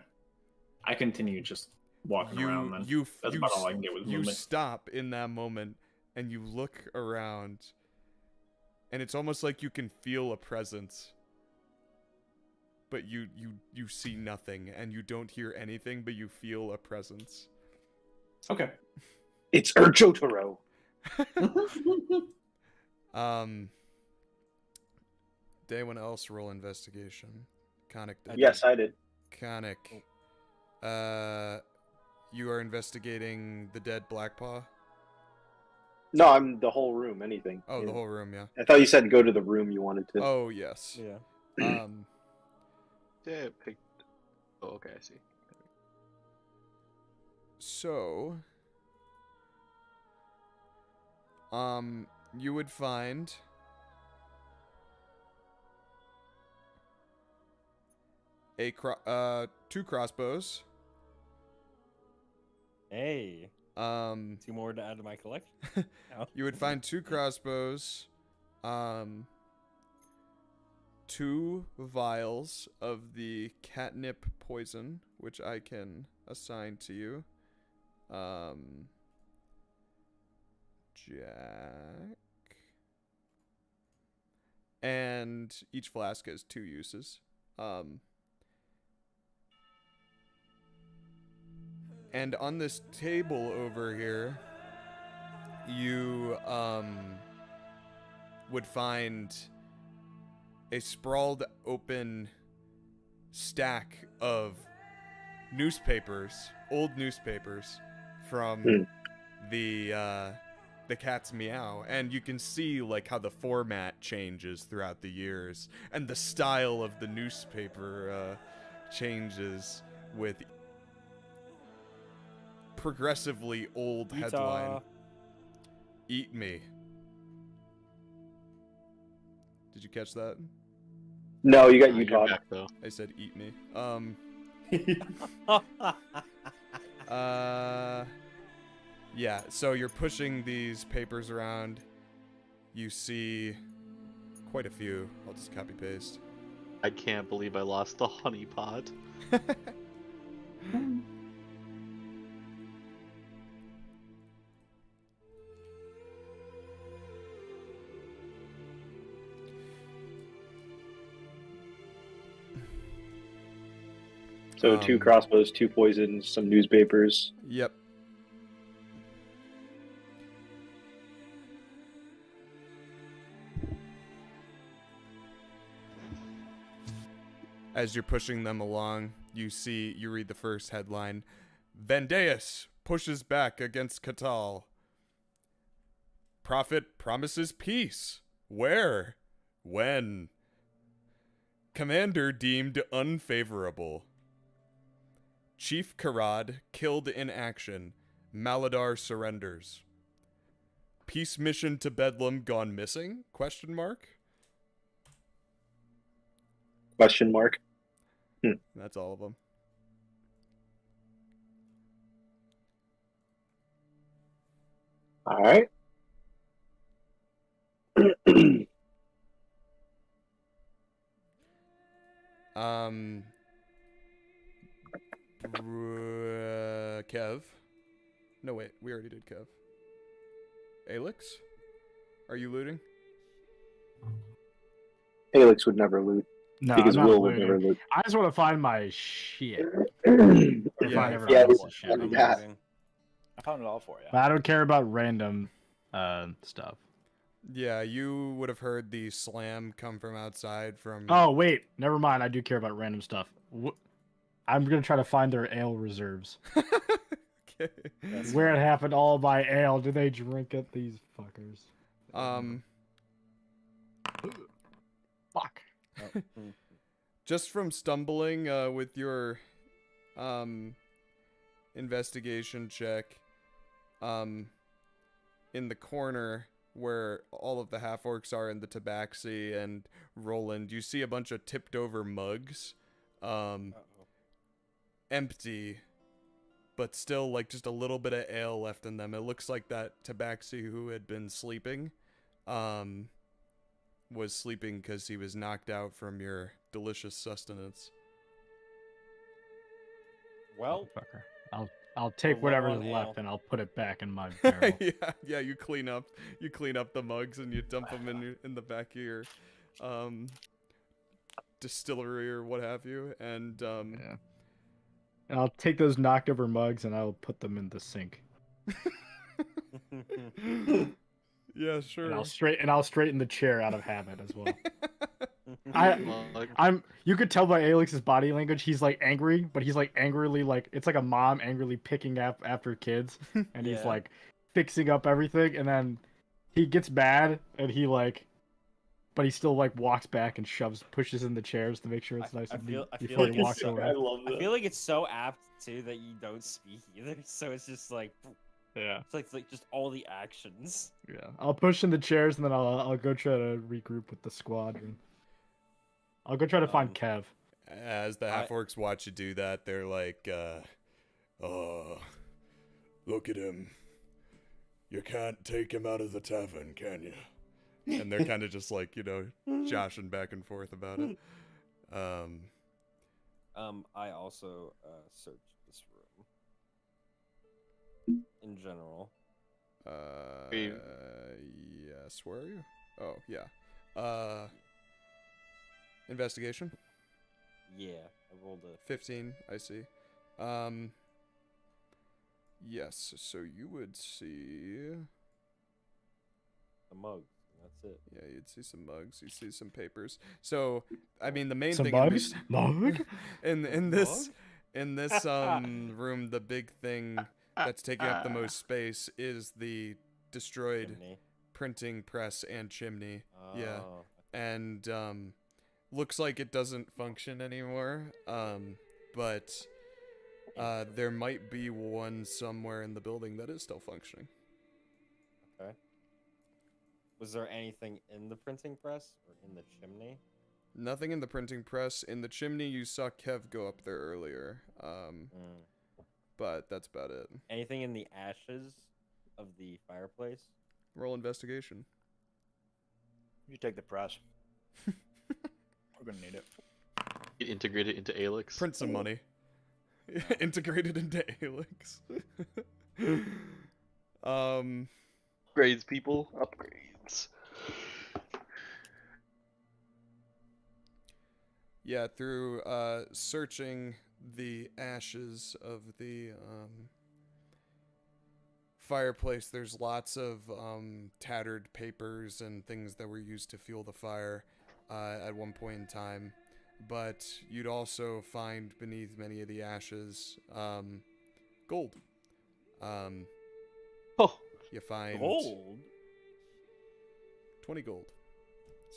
I continue just walking around then. That's about all I can get with movement. You stop in that moment and you look around, and it's almost like you can feel a presence. but you see nothing, and you don't hear anything, but you feel a presence. Okay. It's Urjotaro. Did anyone else roll investigation? Khanek did. Yes, I did. Khanek, you are investigating the dead Blackpaw? No, I'm the whole room. Anything. Oh, Yeah. the whole room, yeah. I thought you said go to the room you wanted to. Oh, yes. Yeah. Yeah, picked. Oh, okay, I see. So, you would find two crossbows. Hey. Two more to add to my collection. No. You would find two crossbows, 2 vials of the catnip poison, which I can assign to you. Jack. And each flask has 2 uses. And on this table over here, you would find a sprawled open stack of newspapers, old newspapers from the cat's meow, and you can see like how the format changes throughout the years, and the style of the newspaper changes with progressively old headline. Eat me. Did you catch that? No, you got You're Utah. back, though. I said eat me. Yeah, so you're pushing these papers around. You see quite a few. I'll just copy paste. I can't believe I lost the honey pot. So 2 crossbows, 2 poisons, some newspapers. Yep. As you're pushing them along, you read the first headline. Vendeus pushes back against Catal. Prophet promises peace. Where? When? Commander deemed unfavorable. Chief Karad killed in action. Maladar surrenders. Peace mission to Bedlam gone missing? Question mark? Question mark. That's all of them. All right. Kev. No, wait. We already did Kev. Alex? Are you looting? Alex would never loot. No, because I'm not Will would looting. never loot. I just want to find my shit. Yeah, yeah. I found it all for you. But I don't care about random stuff. Yeah, you would have heard the slam come from outside from... Oh, wait. Never mind. I do care about random stuff. I'm going to try to find their ale reserves. Okay. Where it happened, all by ale. Do they drink it, these fuckers? Fuck. Just from stumbling with your investigation check, in the corner where all of the half-orcs are in the tabaxi and Rolland, you see a bunch of tipped over mugs, empty, but still like just a little bit of ale left in them. It looks like that tabaxi who had been sleeping was sleeping because he was knocked out from your delicious sustenance. Well, I'll take Well, whatever's on ale. left and I'll put it back in my barrel. yeah, you clean up the mugs and you dump them in the back of your distillery or what have you, and Yeah. And I'll take those knocked over mugs and I'll put them in the sink. yeah, sure. And I'll straighten the chair out of habit as well. Mug. You could tell by Alex's body language, he's like angry, but he's like angrily like it's like a mom angrily picking up after kids, and he's Yeah. like fixing up everything, and then he gets mad and he like, but he still like walks back and pushes in the chairs to make sure it's nice and neat before he walks away. I feel like it's so apt too that you don't speak either, so it's just like Yeah, it's like just all the actions. yeah. I'll push in the chairs and then I'll go try to regroup with the squadron. I'll go try to find Kev. As the half-orcs watch you do that, they're like, Oh, look at him. You can't take him out of the tavern, can you? and they're kind of just like, you know, joshing back and forth about it. I also searched this room in general. Yes, where are you? Oh, yeah. Investigation? Yeah, I rolled a 15, I see. Yes, so you would see... the mug. That's it. Yeah, you'd see some mugs, you'd see some papers. So, I mean, the main Some thing mugs? Mug? in this room, the big thing that's taking up the most space is the destroyed Chimney. printing press and chimney. Yeah, Oh, and looks like it doesn't function anymore. But there might be one somewhere in the building that is still functioning. okay. Was there anything in the printing press or in the chimney? Nothing in the printing press. In the chimney, you saw Kev go up there earlier. But that's about it. Anything in the ashes of the fireplace? Roll investigation. You take the press. We're gonna need it. Get integrated into Alex. Print some money. Integrated into Alex. Upgrades, people. Upgrades. Yeah, through searching the ashes of the fireplace, there's lots of tattered papers and things that were used to fuel the fire at one point in time. But you'd also find beneath many of the ashes gold. Oh, you find Gold? 20 gold,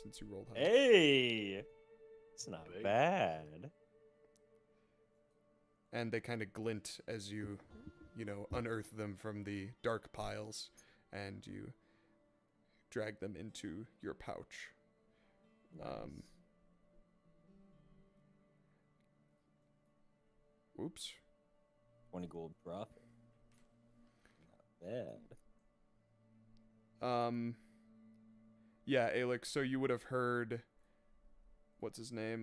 since you rolled high. Hey! It's not bad. And they kind of glint as you unearth them from the dark piles, and you drag them into your pouch. Oops. 20 gold profit. Not bad. Yeah, Alex, so you would have heard, what's his name?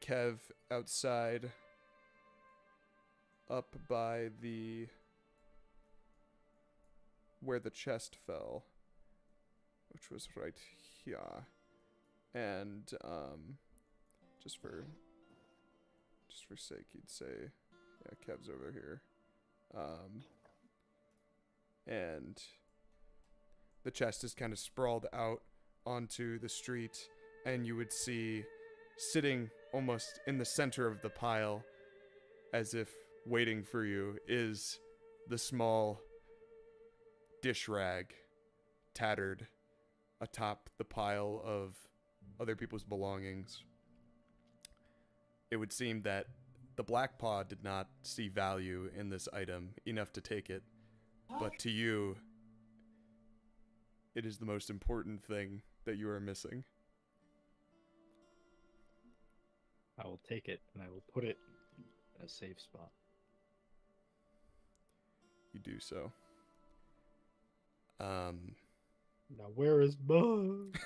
Kev outside, up by where the chest fell, which was right here. And, just for sake, he'd say, yeah, Kev's over here. And the chest is kind of sprawled out onto the street, and you would see, sitting almost in the center of the pile, as if waiting for you, is the small dish rag, tattered atop the pile of other people's belongings. It would seem that the Black Paw did not see value in this item enough to take it, but to you, it is the most important thing that you are missing. I will take it and I will put it in a safe spot. You do so. Now where is Bug?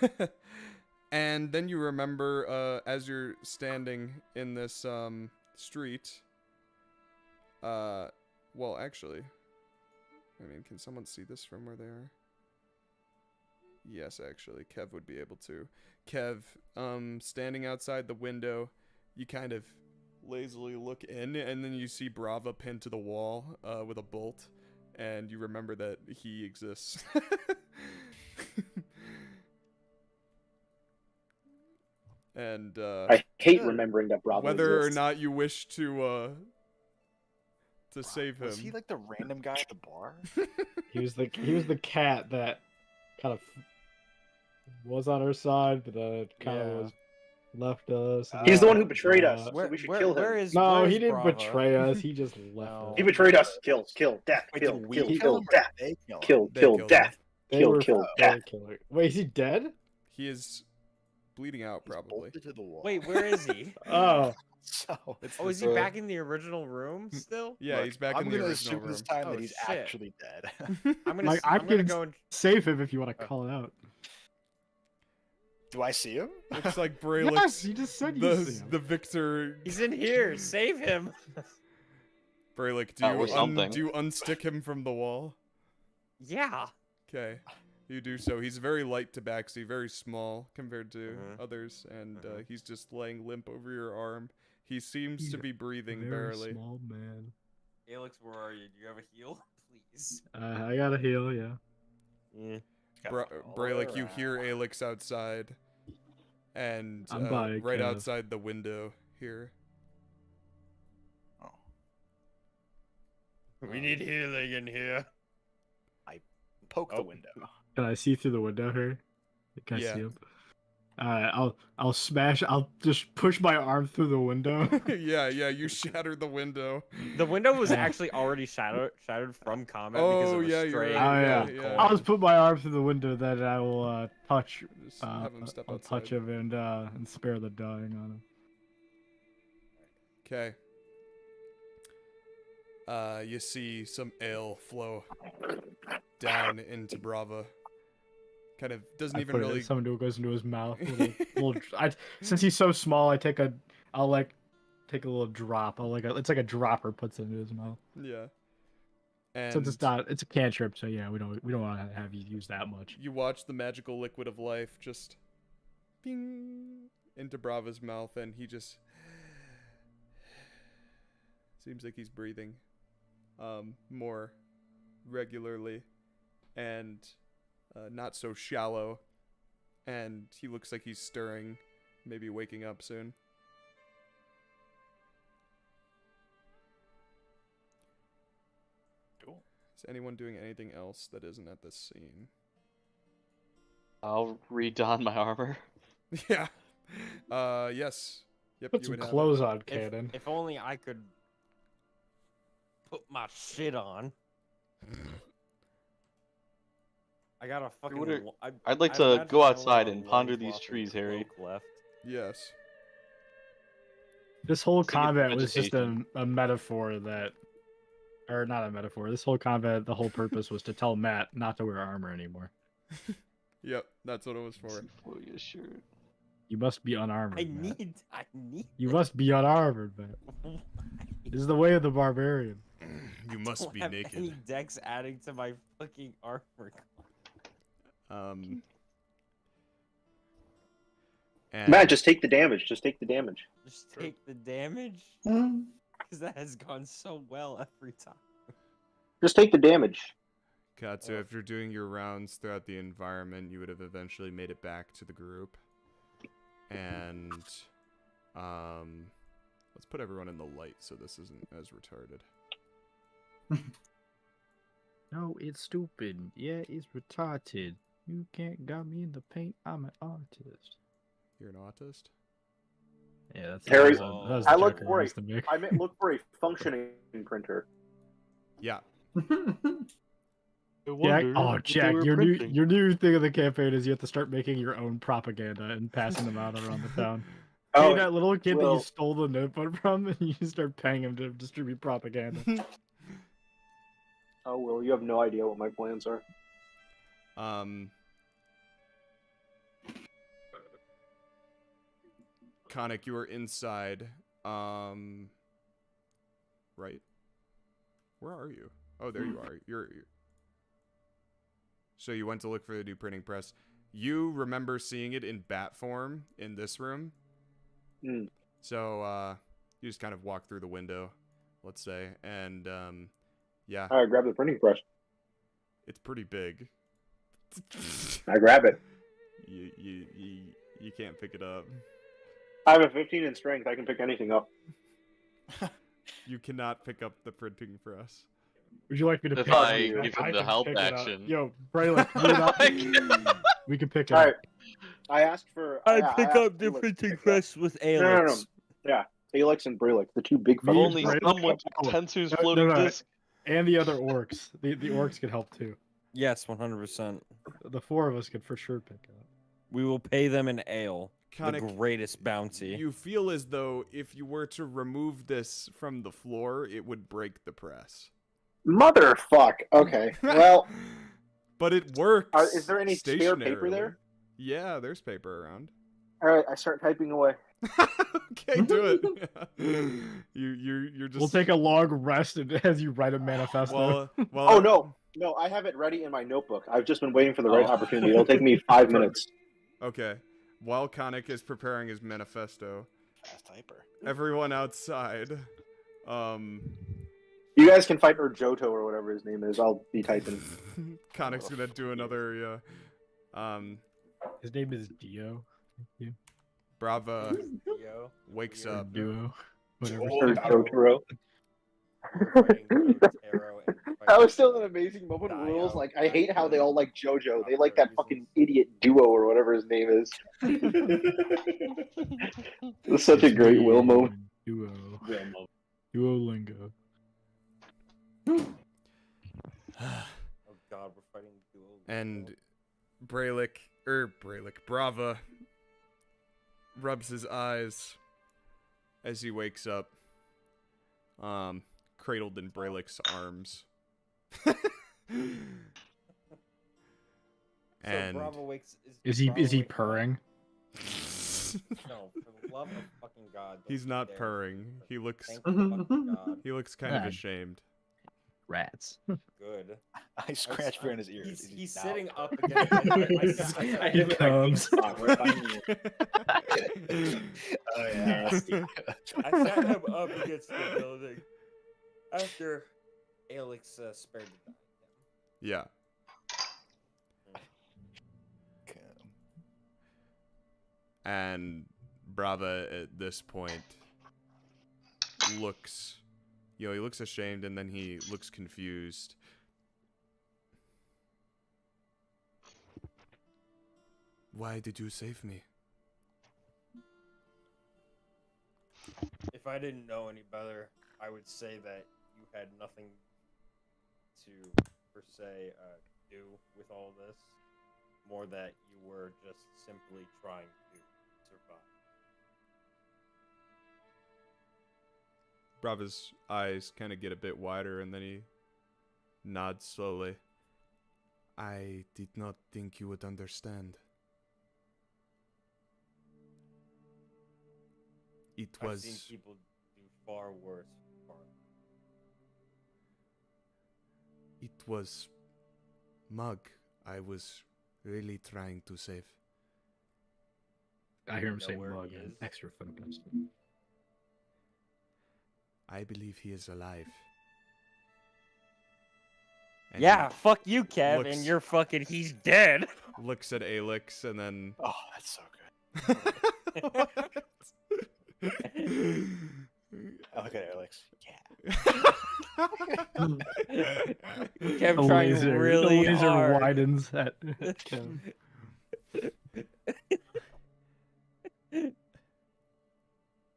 And then you remember, as you're standing in this street. Well, actually, I mean, can someone see this from where they are? Yes, actually, Kev would be able to. Kev, standing outside the window, you kind of lazily look in, and then you see Brava pinned to the wall with a bolt, and you remember that he exists. And I hate remembering that Bravo whether exists. or not you wish to save him. Was he like the random guy at the bar? He was the cat that kind of was on our side, but kind of was left us. He's the one who betrayed us, so Where- we should where- kill him. where is- No, where he is didn't Bravo? betray us. He just left No. us. He betrayed us. Kill, death, Wait, kill, did we kill, kill kill, him or death, did they kill him? kill, They kill, killed death, They kill, were kill, they were death. killer. Wait, is he dead? He is bleeding out, probably. Bolted to the wall. Wait, where is he? Oh, So It's Oh, is he back in the original room still? Yeah, look, he's back I'm in the gonna original assume room. this time Oh, that he's shit. actually dead. I'm gonna, like I I'm gonna can go and save him if you want to call it out. Do I see him? Looks like Yes, Brelik's you just said you the see him. the victor. He's in here. Save him. Brelikk, Or something. do you unstick him from the wall? Yeah. Okay, you do so. He's very light tabaxi, very small compared to Mhm. others, and he's just laying limp over your arm. He seems He's to a be breathing Very barely. small man. Alex, where are you? Do you have a heal? Please. I got a heal, yeah. Yeah. Brelikk, you hear Alex outside, and I'm by right Kev. outside the window here. Oh. We need healing in here. Poke the window. Can I see through the window here? Can I Yeah. see him? I'll smash. I'll just push my arm through the window. yeah, you shattered the window. The window was actually already shattered from combat because Oh, of a yeah, you're stray. right. yeah. I'll just put my arm through the window. Then I will touch. Just have him step I'll outside. touch him and spare the dying on him. Okay. You see some ale flow down into Brava. Kind of doesn't I even put it- really. Someone goes into his mouth. Since he's so small, I'll take a little drop. It's like a dropper puts it into his mouth. Yeah. And Since it's a cantrip, so yeah, we don't want to have you use that much. you watch the magical liquid of life just bing into Brava's mouth, and he just seems like he's breathing more regularly and not so shallow, and he looks like he's stirring, maybe waking up soon. Cool. Is anyone doing anything else that isn't at this scene? I'll redon my armor. Yeah. Yes. Yep. Put you some would have clothes it. on, Cannon. If only I could put my shit on. I got a fucking. I'd like I to imagine go I only outside have a and ponder these loincloth and trees, Harry. cloak left. Yes. This whole It's like a combat was just vegetation. a metaphor that, or not a metaphor. This whole combat, the whole purpose was to tell Matt not to wear armor anymore. Yep. That's what it was for. Yeah, sure. You must be unarmored. I Matt. need. You must be unarmored, man. This is the way of the barbarian. You must be have naked. Any dex adding to my fucking armor. And Matt, just take the damage. Just take the damage. Just take the damage? Because that has gone so well every time. Just take the damage. Katsu, if you're doing your rounds throughout the environment, you would have eventually made it back to the group. And let's put everyone in the light so this isn't as retarded. No, it's stupid. Yeah, it's retarded. You can't got me in the paint. I'm an artist. You're an autist? Yeah, that's Harry, that was I the look joke for a, used to make. I meant look for a functioning printer. Yeah. Jack, Jack, your new thing of the campaign is you have to start making your own propaganda and passing them out around the town. Oh, Hey, that little kid that well- you stole the notebook from, and you just start paying him to distribute propaganda. Oh, well, you have no idea what my plans are. Khanek, you are inside. Right? Where are you? Oh, there you are. You're... So you went to look for the new printing press. You remember seeing it in bat form in this room. Mm. So you just kind of walk through the window, let's say, and yeah. All right, grab the printing press. It's pretty big. I grab it. You can't pick it up. I have a 15 in strength. I can pick anything up. You cannot pick up the printing press. Would you like me to If pick I it up? give him I the can help pick it up. action. Yo, Brelikk, we can pick it All up. right. I asked for. I yeah, pick asked up the Felix to printing pick it up. press with No, no, no. Alex. Yeah, Alex and Brelikk, the two big Me, fuckers. Only Brelikk, someone oh, Tensu's no, floating no. disc. And the other orcs. The orcs could help too. Yes, 100%. The four of us could for sure pick it up. We will pay them an ale. The Khanek, greatest bounty. You feel as though if you were to remove this from the floor, it would break the press. Motherfuck. Okay. Well, but it works. Is there any spare paper stationarily. there? Yeah, there's paper around. All right, I start typing away. Okay, do it. You're just. We'll take a long rest as you write a manifesto. Well, Oh no, I have it ready in my notebook. I've just been waiting for the right opportunity. It'll take me 5 minutes. Okay. While Khanek is preparing his manifesto, Fast typer. everyone outside, You guys can fight Johto or whatever his name is. I'll be typing. Khanek's gonna do another. His name is Dio. Thank you. Brava Yo. wakes Or up. Duo. Whatever. Or Jotaro. That was still an amazing moment. Rules like I hate how they all like JoJo. They like that fucking idiot Duo or whatever his name is. It's such a great Will moment. Duo. Duolingo. Oh god, we're fighting duo. And Brava rubs his eyes as he wakes up, cradled in Brelick's arms. And So Bravo wakes. Is he Bravo purring? No, for the love of fucking God. don't he's you not dare. purring. He looks Thank you, fucking God. he looks kind of ashamed. Rats. Good. I scratch fear in his ears. He's now. sitting up against He comes. Oh yeah. I sat him up against the building after Alex spared the night. Yeah. And Brava at this point looks, he looks ashamed and then he looks confused. Why did you save me? If I didn't know any better, I would say that you had nothing to, per se, do with all this. More that you were just simply trying to survive. Brava's eyes kind of get a bit wider and then he nods slowly. I did not think you would understand. I've seen people do far worse. It was Mug I was really trying to save. I hear him know say where mug he and is? extra focus. I believe he is alive. And Yeah, he fuck you, Kev, looks- and you're fucking. He's dead. looks at Alex and then Oh, that's so good. I look at Alex. Yeah. Kev The trying laser, really the laser hard. widens at Kev.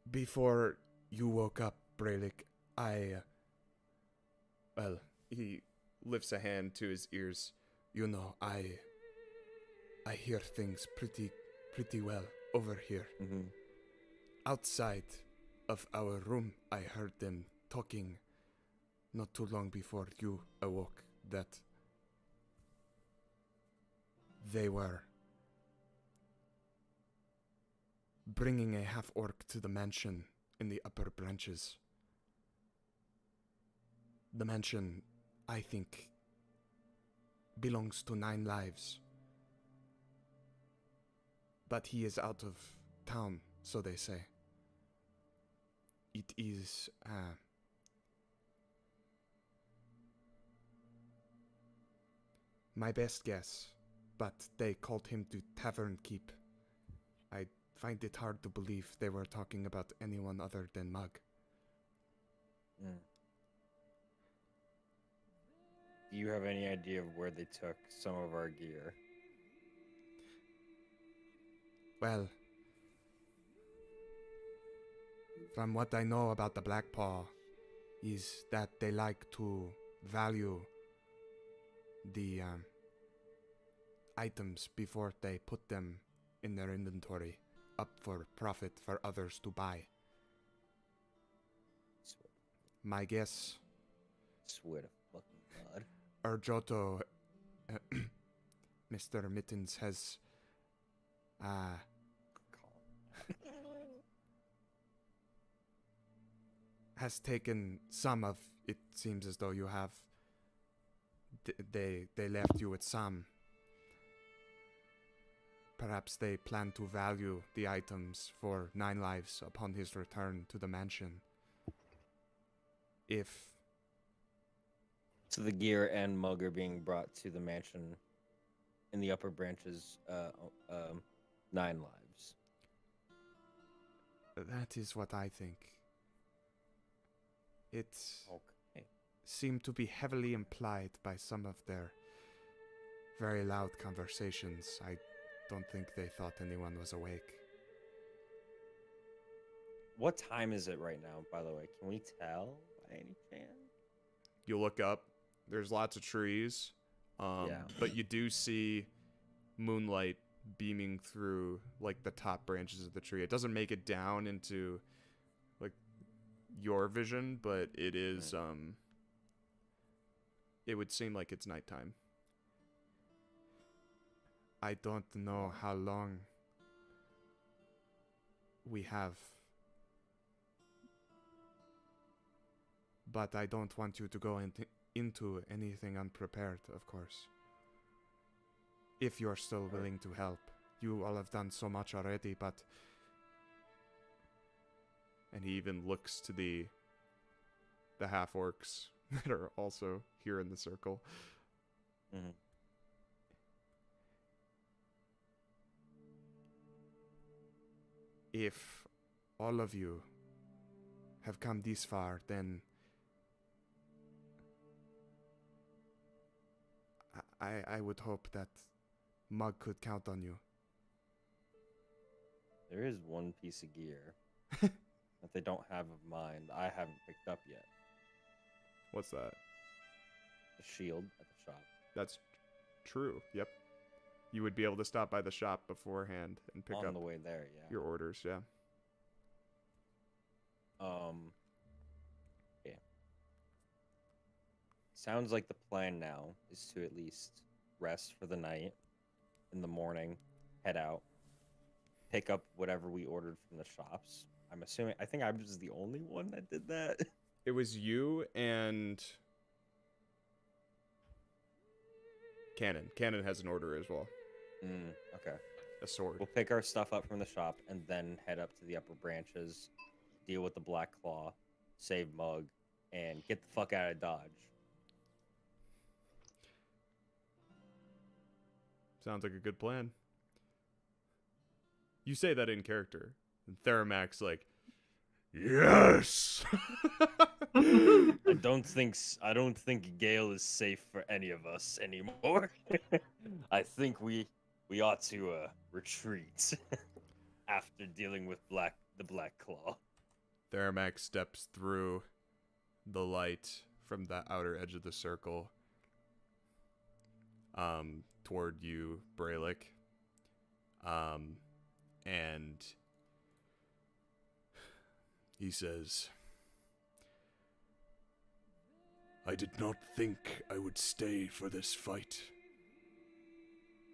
Before you woke up, Brelikk, well, he lifts a hand to his ears. You know, I hear things pretty well over here. Mm-hmm. Outside of our room, I heard them talking not too long before you awoke that they were bringing a half-orc to the mansion in the upper branches. The mansion, I think, belongs to 9 lives. But he is out of town, so they say. It is, my best guess, but they called him to Tavern Keep. I find it hard to believe they were talking about anyone other than Mug. Do you have any idea of where they took some of our gear? Well, from what I know about the Black Paw, is that they like to value the items before they put them in their inventory, up for profit for others to buy. My guess, Swear to fucking God. Urjoto, Mr. Mittens has has taken some of, it seems as though you have, they left you with some. Perhaps they plan to value the items for 9 lives upon his return to the mansion. If... So the gear and Mug are being brought to the mansion in the upper branches, 9 lives. That is what I think. It seemed to be heavily implied by some of their very loud conversations. I don't think they thought anyone was awake. What time is it right now, by the way? Can we tell by any chance? You look up, there's lots of trees, but you do see moonlight beaming through like the top branches of the tree. It doesn't make it down into like your vision, but it is it would seem like it's nighttime. I don't know how long we have, but I don't want you to go into anything unprepared, of course. If you're still willing to help. You all have done so much already, but... And he even looks to the half-orcs that are also here in the circle. Mm-hmm. If all of you have come this far, then I would hope that Mug could count on you. There is one piece of gear that they don't have of mine that I haven't picked up yet. What's that? The shield at the shop. That's true, yep. You would be able to stop by the shop beforehand and pick up on the way there, yeah. Your orders, yeah. Yeah. Sounds like the plan now is to at least rest for the night. In the morning, head out, pick up whatever we ordered from the shops. I'm assuming, I think I was the only one that did that. It was you and Cannon. Cannon has an order as well. Okay. A sword. We'll pick our stuff up from the shop and then head up to the upper branches, deal with the Black Claw, save Mug, and get the fuck out of Dodge. Sounds like a good plan. You say that in character. And Theramac's like, yes! I don't think Gale is safe for any of us anymore. I think we ought to retreat after dealing with the Black Claw. Theramac steps through the light from the outer edge of the circle toward you, Brelikk. And he says, I did not think I would stay for this fight.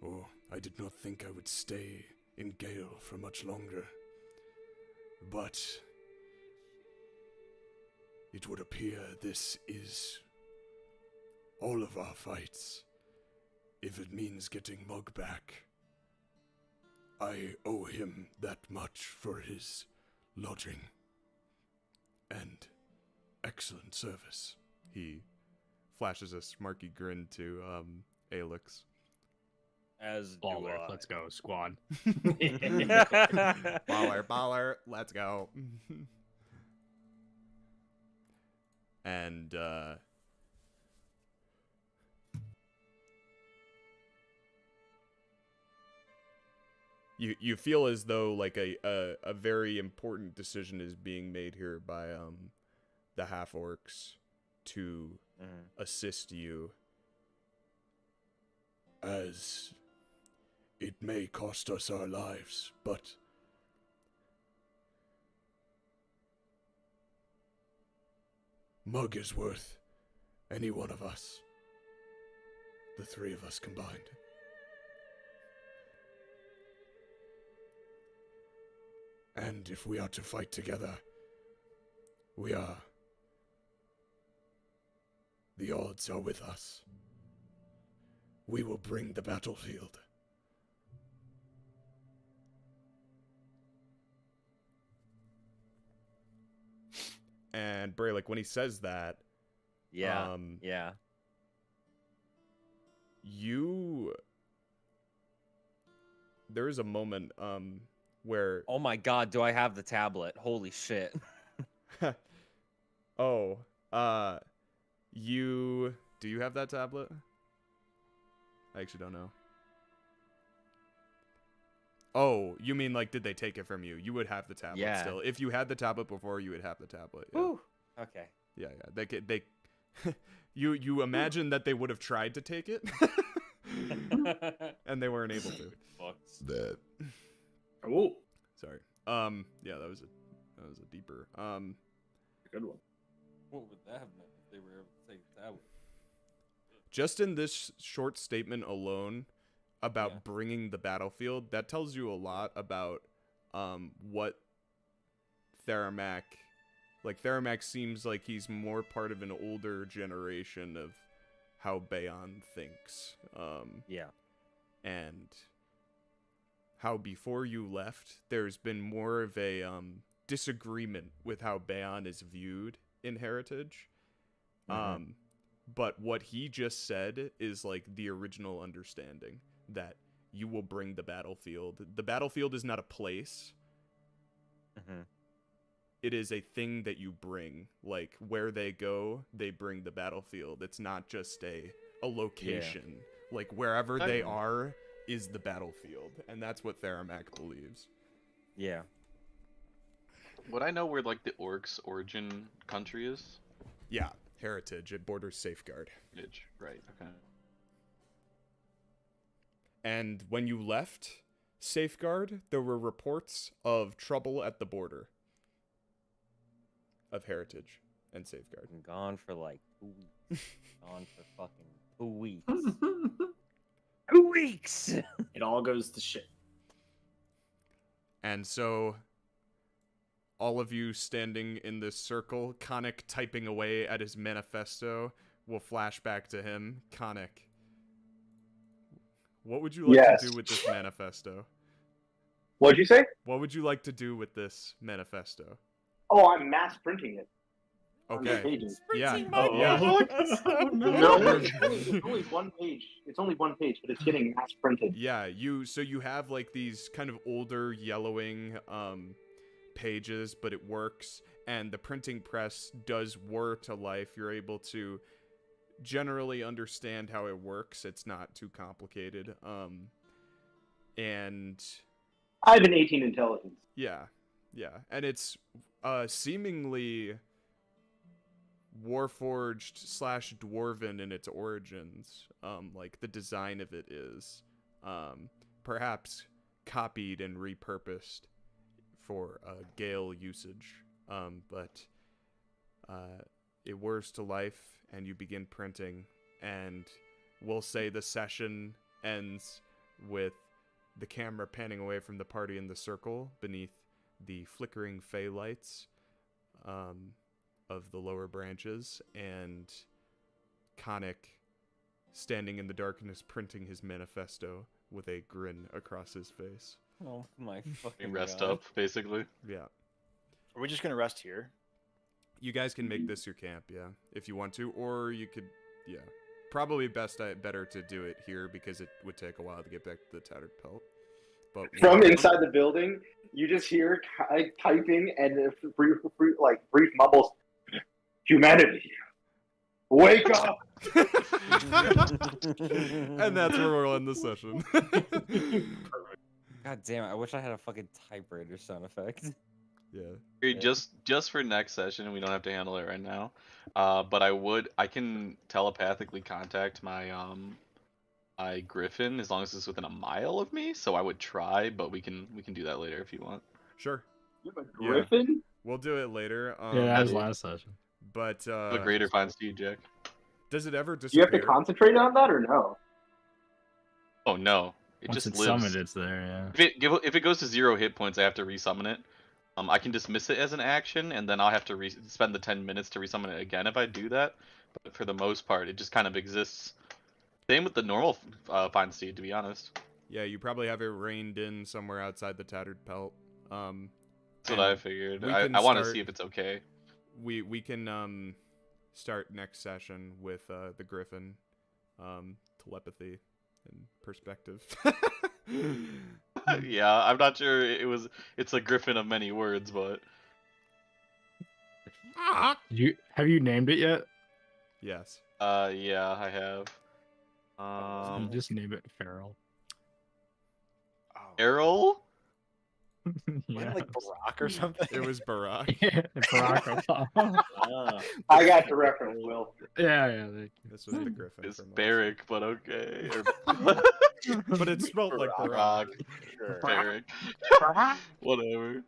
Or I did not think I would stay in Gale for much longer. But it would appear this is all of our fights, if it means getting Mug back. I owe him that much for his lodging and excellent service. He flashes a smirky grin to Alex. As Baller, let's go, squad. Baller, let's go. And you feel as though like a very important decision is being made here by the half orcs to assist you, as it may cost us our lives, but Mug is worth any one of us, the three of us combined. And if we are to fight together, the odds are with us. We will bring the battlefield. And Brelikk, when he says that, yeah, there is a moment where, oh my god, do I have the tablet? Holy shit. do you have that tablet? I actually don't know. Oh, you mean like, did they take it from you? You would have the tablet still. If you had the tablet before, you would have the tablet. Yeah. Woo. Okay. Yeah. They you imagine that they would have tried to take it, and they weren't able to. That. Oh. Sorry. Yeah, that was a deeper. Good one. What would that have meant if they were able to take the tablet? Just in this short statement alone about bringing the battlefield, that tells you a lot about what Theramak, like Theramak seems like he's more part of an older generation of how Baeon thinks. And how before you left, there's been more of a disagreement with how Baeon is viewed in Heritage. But what he just said is like the original understanding that you will bring the battlefield. The battlefield is not a place. It is a thing that you bring. Like where they go, they bring the battlefield. It's not just a location. Like wherever they are is the battlefield, and that's what Theramak believes. Yeah. Would I know where like the orcs' origin country is? Yeah, Heritage. It borders Safeguard. Right. Okay. And when you left Safeguard, there were reports of trouble at the border of Heritage and Safeguard. I'm gone for like 2 weeks. Gone for fucking 2 weeks. 2 weeks! It all goes to shit. And so, all of you standing in this circle, Khanek typing away at his manifesto, will flash back to him. Khanek, what would you like to do with this manifesto? What'd you say? What would you like to do with this manifesto? Oh, I'm mass printing it. Okay. Yeah. No, it's only one page. It's only one page, but it's getting mass printed. Yeah, you have like these kind of older yellowing pages, but it works, and the printing press does whir to life. You're able to generally understand how it works. It's not too complicated. And I have an 18 intelligence. Yeah. And it's seemingly Warforged / Dwarven in its origins. Like the design of it is perhaps copied and repurposed for Gale usage. But it whirs to life and you begin printing, and we'll say the session ends with the camera panning away from the party in the circle beneath the flickering fey lights of the lower branches, and Khanek standing in the darkness, printing his manifesto with a grin across his face. Oh my fucking Rest God. up, basically. Yeah. Are we just gonna rest here? You guys can make this your camp, yeah, if you want to, or you could, yeah. Probably better to do it here because it would take a while to get back to the tattered pelt. But From inside the building, you just hear typing and brief mumbles. Humanity, wake up! And that's where we'll end the session. God damn it! I wish I had a fucking typewriter sound effect. Yeah. Just for next session, we don't have to handle it right now. But I can telepathically contact my my griffin as long as it's within a mile of me. So I would try, but we can do that later if you want. Sure. You have a griffin? We'll do it later. Yeah, that was last session. But The greater fine steed, Jack. does it ever Do you disappear? have to concentrate on that or no? Oh no, it Once just it's lives. summoned, it's there. Yeah. If it goes to 0 hit points, I have to resummon it. I can dismiss it as an action, and then I'll have to spend the 10 minutes to resummon it again if I do that. But for the most part, it just kind of exists. Same with the normal fine steed, to be honest. Yeah, you probably have it reined in somewhere outside the tattered pelt. That's what I figured. we I can want to start- see if it's okay. We can start next session with the griffin, telepathy and perspective. Yeah, I'm not sure it's a griffin of many words, but Have you named it yet? Yes. yeah, I have. You just name it Feral. Errol? Yeah. Like Barack or something? It was Barack. Barack Obama. I got the reference, Will. Yeah. This was the griffin. It's from us. Barrick, but okay. But it's spelled like Barack. Sure. Barrick. Whatever.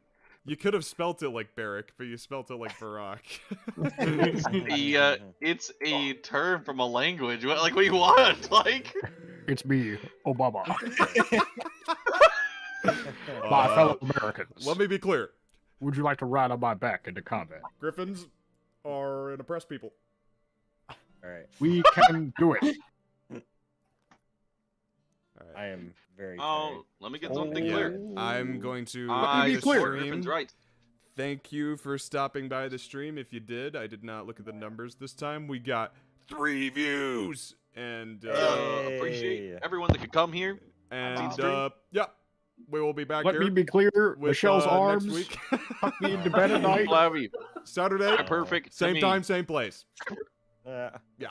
You could have spelt it like Barrick, but you spelt it like Barack. It's a term from a language. What do you want? Like, It's me, Obama. My fellow Americans. Let me be clear. Would you like to ride on my back into combat? Griffins are an oppressed people. Alright. We can do it. I am very oh, let me get something Yeah, clear. I'm going to I end the swear stream. Griffin's right. Thank you for stopping by the stream. If you did, I did not look at the numbers this time. We got 3 views, and appreciate everyone that could come here. and stream. yeah, we will be back Let here. me be clear. with, Michelle's next arms week. tuck me into bed at night. Flabby. Saturday, Perfect. to same me. time, same place. Yeah. Yeah.